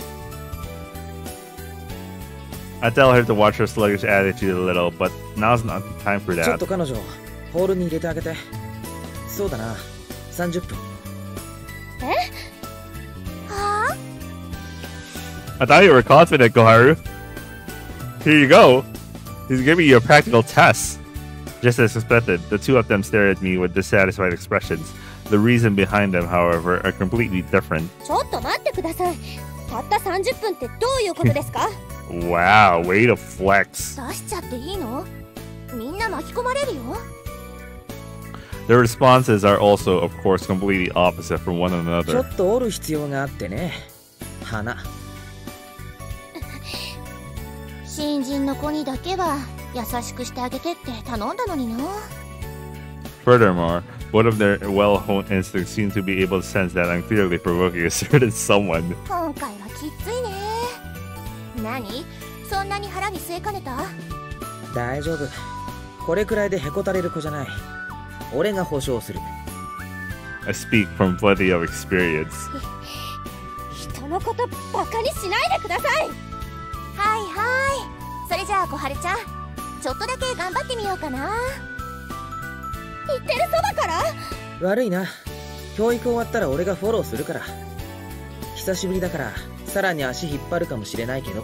I tell her to watch her sluggish attitude a little, but now's not the time for ちょっ that. と彼女ホールに入れてあげて。そうだな、30分。は I thought you were confident, Koharu. Here you go. He's giving you a practical test. Just as expected, the two of them stare at me with dissatisfied expressions. The reason behind them, however, are completely different. ちょっと待ってください。たった30分ってどういうことですか？ Wow, way to flex. 出しちゃっていいの？みんな巻き込まれるよ。Their responses are also, of course, completely opposite from one ちょ another. っと折る必要があってね。花。新人の子にだけは優しくしてあげてって頼んだのにな。 Furthermore, one of their well-honed instincts seem to be able to sense that I'm clearly provoking a certain someone. 今回はきついね。何？そんなに腹に据えかねた？大丈夫。これくらいでへこたれる子じゃない。俺が保証する。I speak from plenty of experience. 人のことバカにしないでください。はいはい。それじゃあ小春ちゃん、ちょっとだけ頑張ってみようかな。言ってるそばから？悪いな。教育終わったら俺がフォローするから。久しぶりだからさらに足引っ張るかもしれないけど。い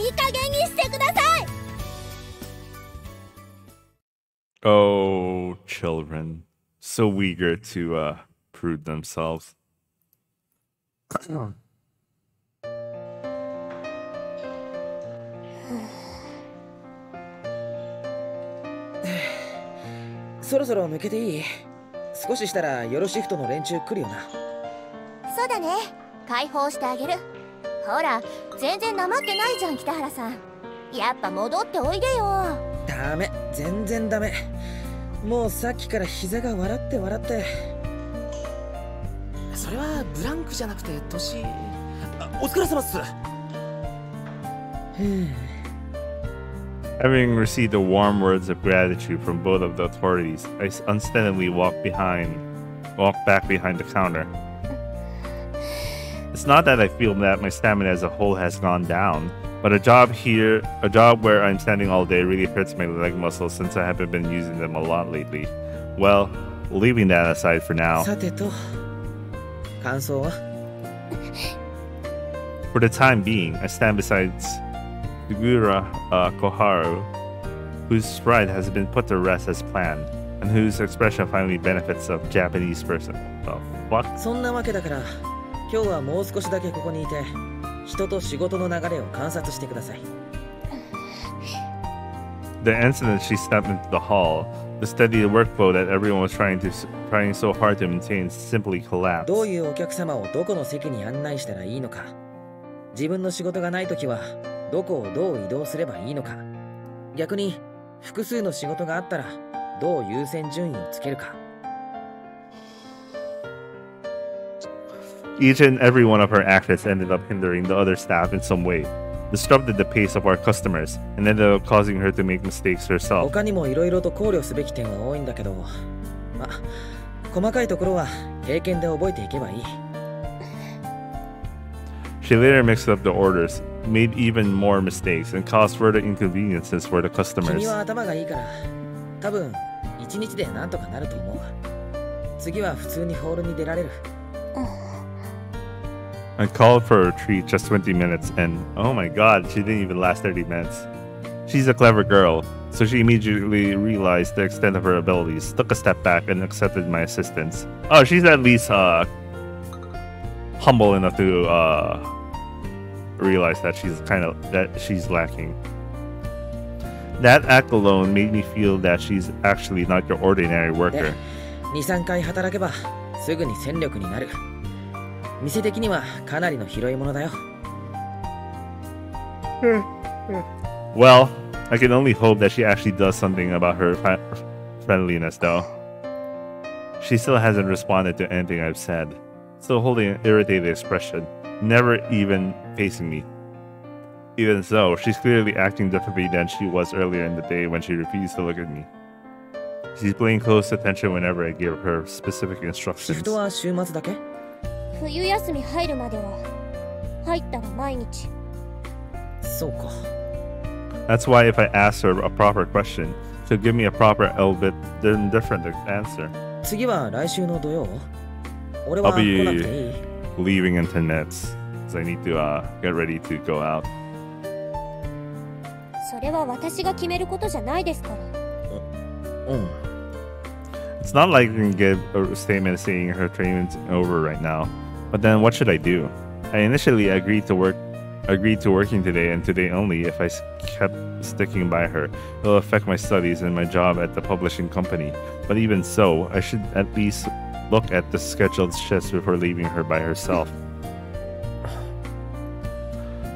い加減にしてください。 Oh, children. So eager to prove themselves. そろそろ抜けていい？少ししたら夜シフトの連中来るよな。そうだね。解放してあげる。ほら、全然なまってないじゃん、北原さん。やっぱ戻っておいでよ。ダメ、全然ダメ。もうさっきから膝が笑って笑って。それはブランクじゃなくて年。お疲れ様っす。Having received the warm words of gratitude from both of the authorities, I unsteadily walk back behind the counter. It's not that I feel that my stamina as a whole has gone down, but a job where I'm standing all day really hurts my leg muscles since I haven't been using them a lot lately. Well, leaving that aside for now. さてと、感想は？ For the time being, I stand beside Sugura Koharu, whose sprite has been put to rest as planned, and whose expression finally benefits a Japanese person. The fuck? そんなわけだから、今日はもう少しだけここにいて、人と仕事の流れを観察してください。The instant she stepped into the hall, the steady workflow that everyone was trying so hard to maintain simply collapsed. どういうお客様をどこの席に案内したらいいのか、自分の仕事がないときはどこをどう移動すればいいのか、逆に複数の仕事があったらどう優先順位をつけるか。Each and every one of her actions ended up hindering the other staff in some way, disrupted the pace of our customers, and ended up causing her to make mistakes herself. 他にもいろいろと考慮すべき点は多いんだけど、ま、細かいところは経験で覚えていけばいい。She later mixed up the orders, made even more mistakes, and caused further inconveniences for the 君 customers. は頭がいいから、多分1日でなんとかなると思う。次は普通にホールに出られる。I called for a retreat just 20 minutes, and oh my god, she didn't even last 30 minutes. She's a clever girl, so she immediately realized the extent of her abilities, took a step back, and accepted my assistance. Oh, she's at least humble enough to realize that she's lacking. That act alone made me feel that she's actually not your ordinary worker. 2、3回働けばすぐに戦力になる。店的にはかなりの広いものだよ。Well, I can only hope that she actually does something about her friendliness, though. She still hasn't responded to anything I've said, still holding an irritated expression, never even facing me. Even so, she's clearly acting differently than she was earlier in the day when she refused to look at me. She's paying close attention whenever I give her specific シ instructions. フトは週末だけ？冬休み入るまでは入ったら毎日。そうか。 That's why if I ask her a proper question, she'll give me a proper, a little bit different answer. 次は来週の土曜。俺 I'll は来なく be ていい？ leaving in 10 minutes, because I need to get ready to go out. それは私が決めることじゃないですから。うん。 It's not like I can give a statement saying her training's over right now. But then what should I do? I initially agreed to working today and today only. If I kept sticking by her, it'll affect my studies and my job at the publishing company. But even so, I should at least look at the scheduled shifts before leaving her by herself.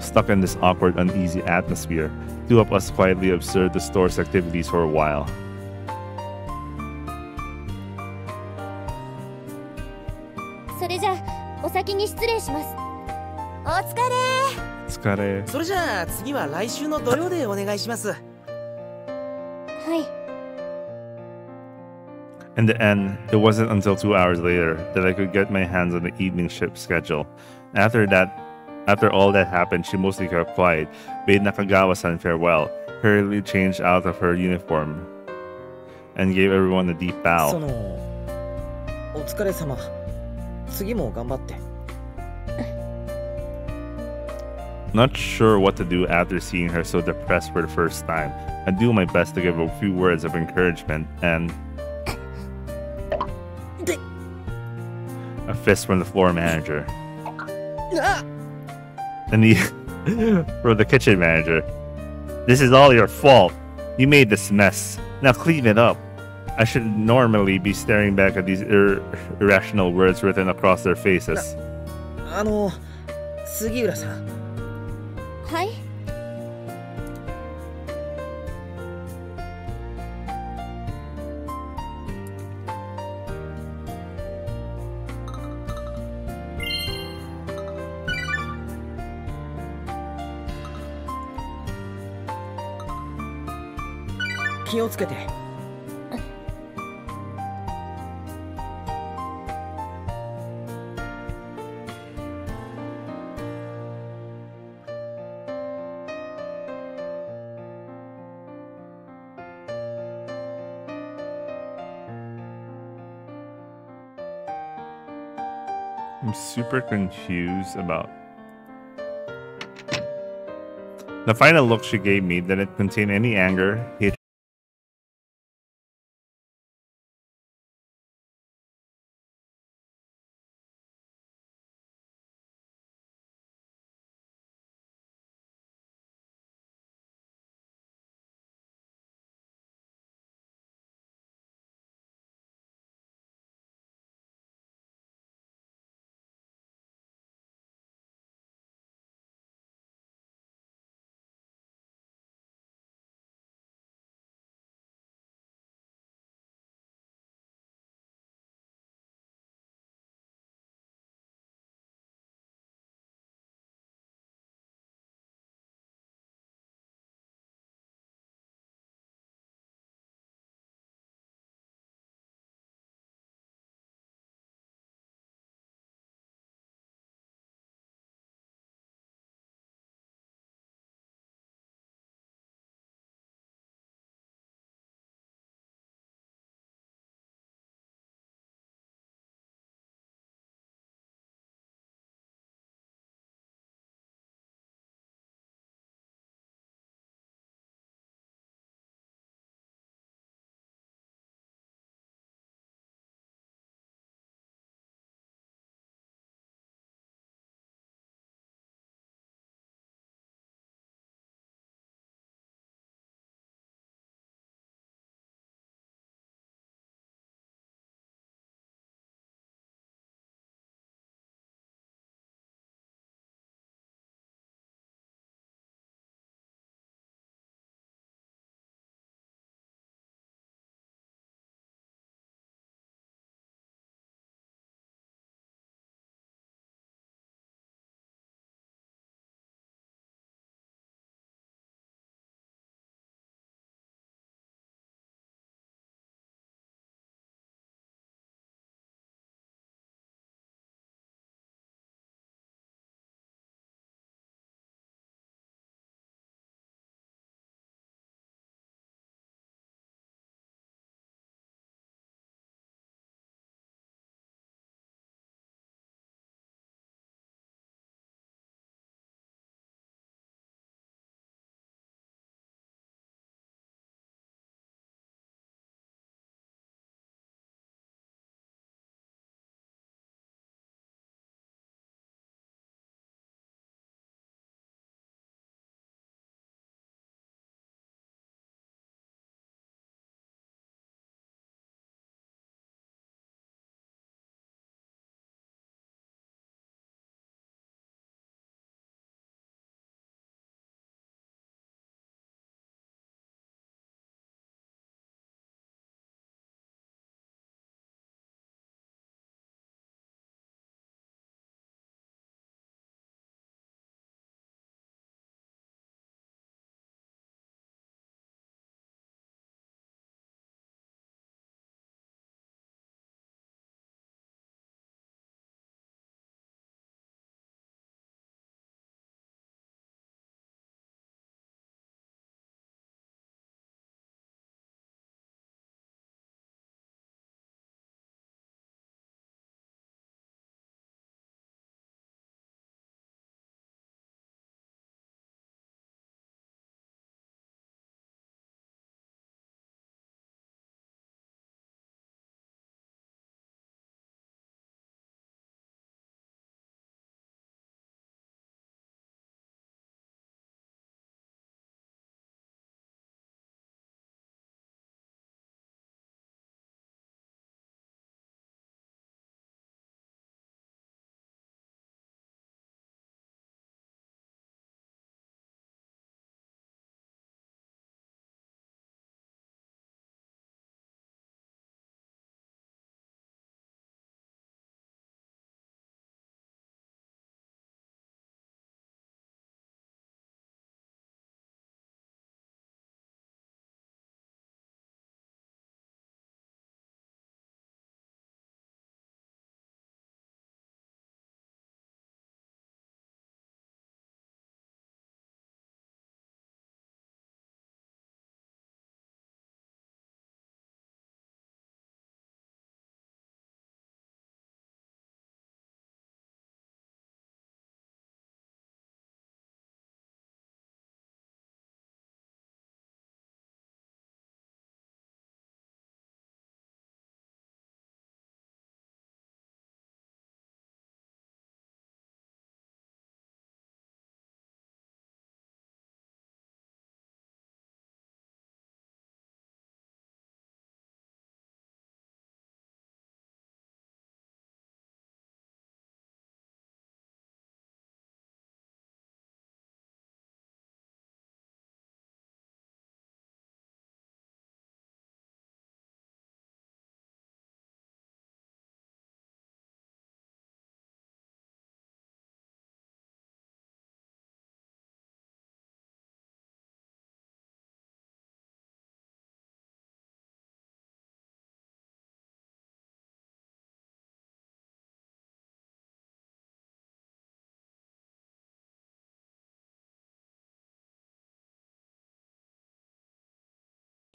Stuck in this awkward, uneasy atmosphere, two of us quietly observed the store's activities for a while. それじゃあお先に失礼します。お疲れ。疲れ。それじゃあ次は来週の土曜でお願いします。はい。 In the end, it wasn't until 2 hours later that I could get my hands on the evening shift schedule. After all that happened, she mostly kept quiet, bade Nakagawa-san farewell, hurriedly changed out of her uniform, and gave everyone a deep そ bow. のお疲れ様。次も頑張って。 Not sure what to do after seeing her so depressed for the first time. I do my best to give a few words of encouragement and a fist from the floor manager. And from the kitchen manager. This is all your fault. You made this mess. Now clean it up. I should normally be staring back at these irrational words written across their faces. 杉浦さん。はい。気をつけて。I'm super confused about the final look she gave me. Didn't contain any anger, hatred,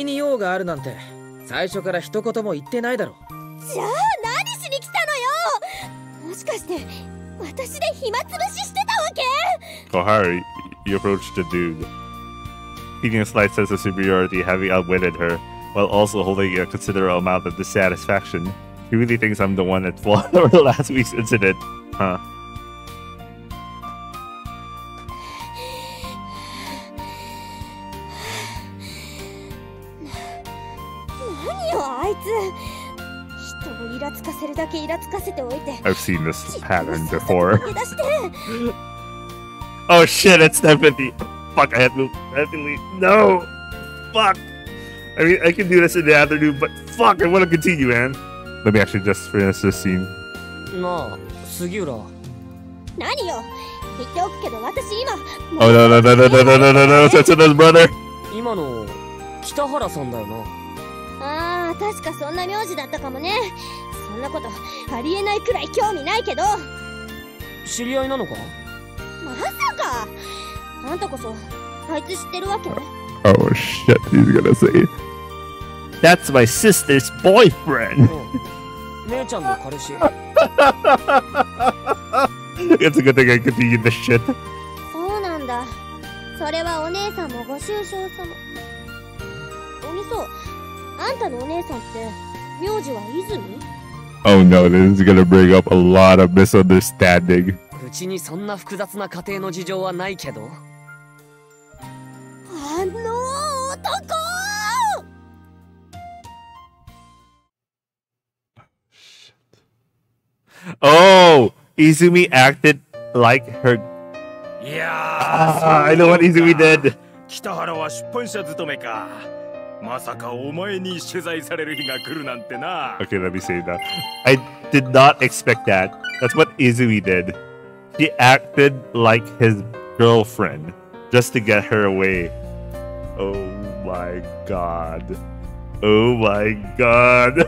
に用があるなんて最初から一言も言ってないだろ。じゃあ何しに来たのよ。もしかして私で暇つぶししてたわけ。 Kohari, you approached the dude. Feeling a slight sense of superiority, having outwitted her, while also holding a considerable amount of dissatisfaction. He really thinks I'm the one at fault for last week's incident, huh? I've seen this pattern before. Oh shit, it's 10:50. Fuck, I had to leave. No! Fuck! I mean, I can do this in the afternoon, but fuck, I want to continue, man. Let me actually just finish this scene. なあ、杉浦。何よ。言っておくけど私今。Oh no no no no no no no no no! Setsuna's brother. 今の北原さんだよな。ああ、確かそんな名字だったかもね。そんなことありえないくらい興味ないけど。知り合いなのか？まさか。あんたこそあいつ知ってるわけ？ Oh shit, he's gonna say that's my sister's boyfriend. 姉ちゃんの彼氏。It's a good thing I continued this shit. そうなんだ。それはお姉さんもご愁傷様。おみそ、あんたのお姉さんって名字は泉？Oh no, this is gonna bring up a lot of misunderstanding. うちにそんな複雑な家庭の事情はないけど。あの男！Oh, Izumi acted like her. I know what Izumi did. 北原は出版社勤めか。まさかお前に取材される日が来るなんてな。 Okay, let me say that. I did not expect that. That's what Izumi did. He acted like his girlfriend just to get her away. Oh my god. Oh my god.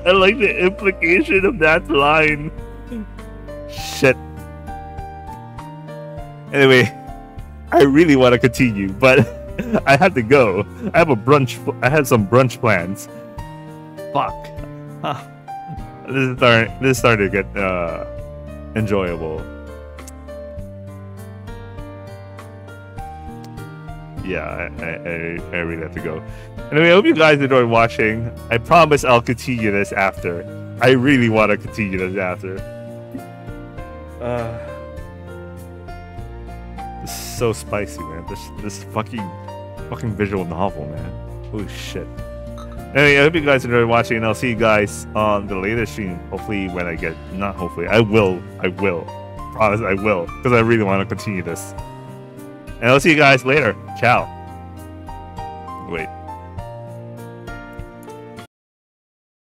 I like the implication of that line. Shit. Anyway, I really want to continue, but I had to go. I have a brunch. I had some brunch plans. Fuck. Huh. This is starting to get enjoyable. Yeah, I really have to go. Anyway, I hope you guys enjoyed watching. I promise I'll continue this after. I really want to continue this after. This is so spicy, man. This fucking visual novel, man. Holy shit. Anyway, I hope you guys enjoyed watching, and I'll see you guys on the later stream. Hopefully, when I get, not hopefully, I will. Promise I will, because I really want to continue this. And I'll see you guys later. Ciao. Wait.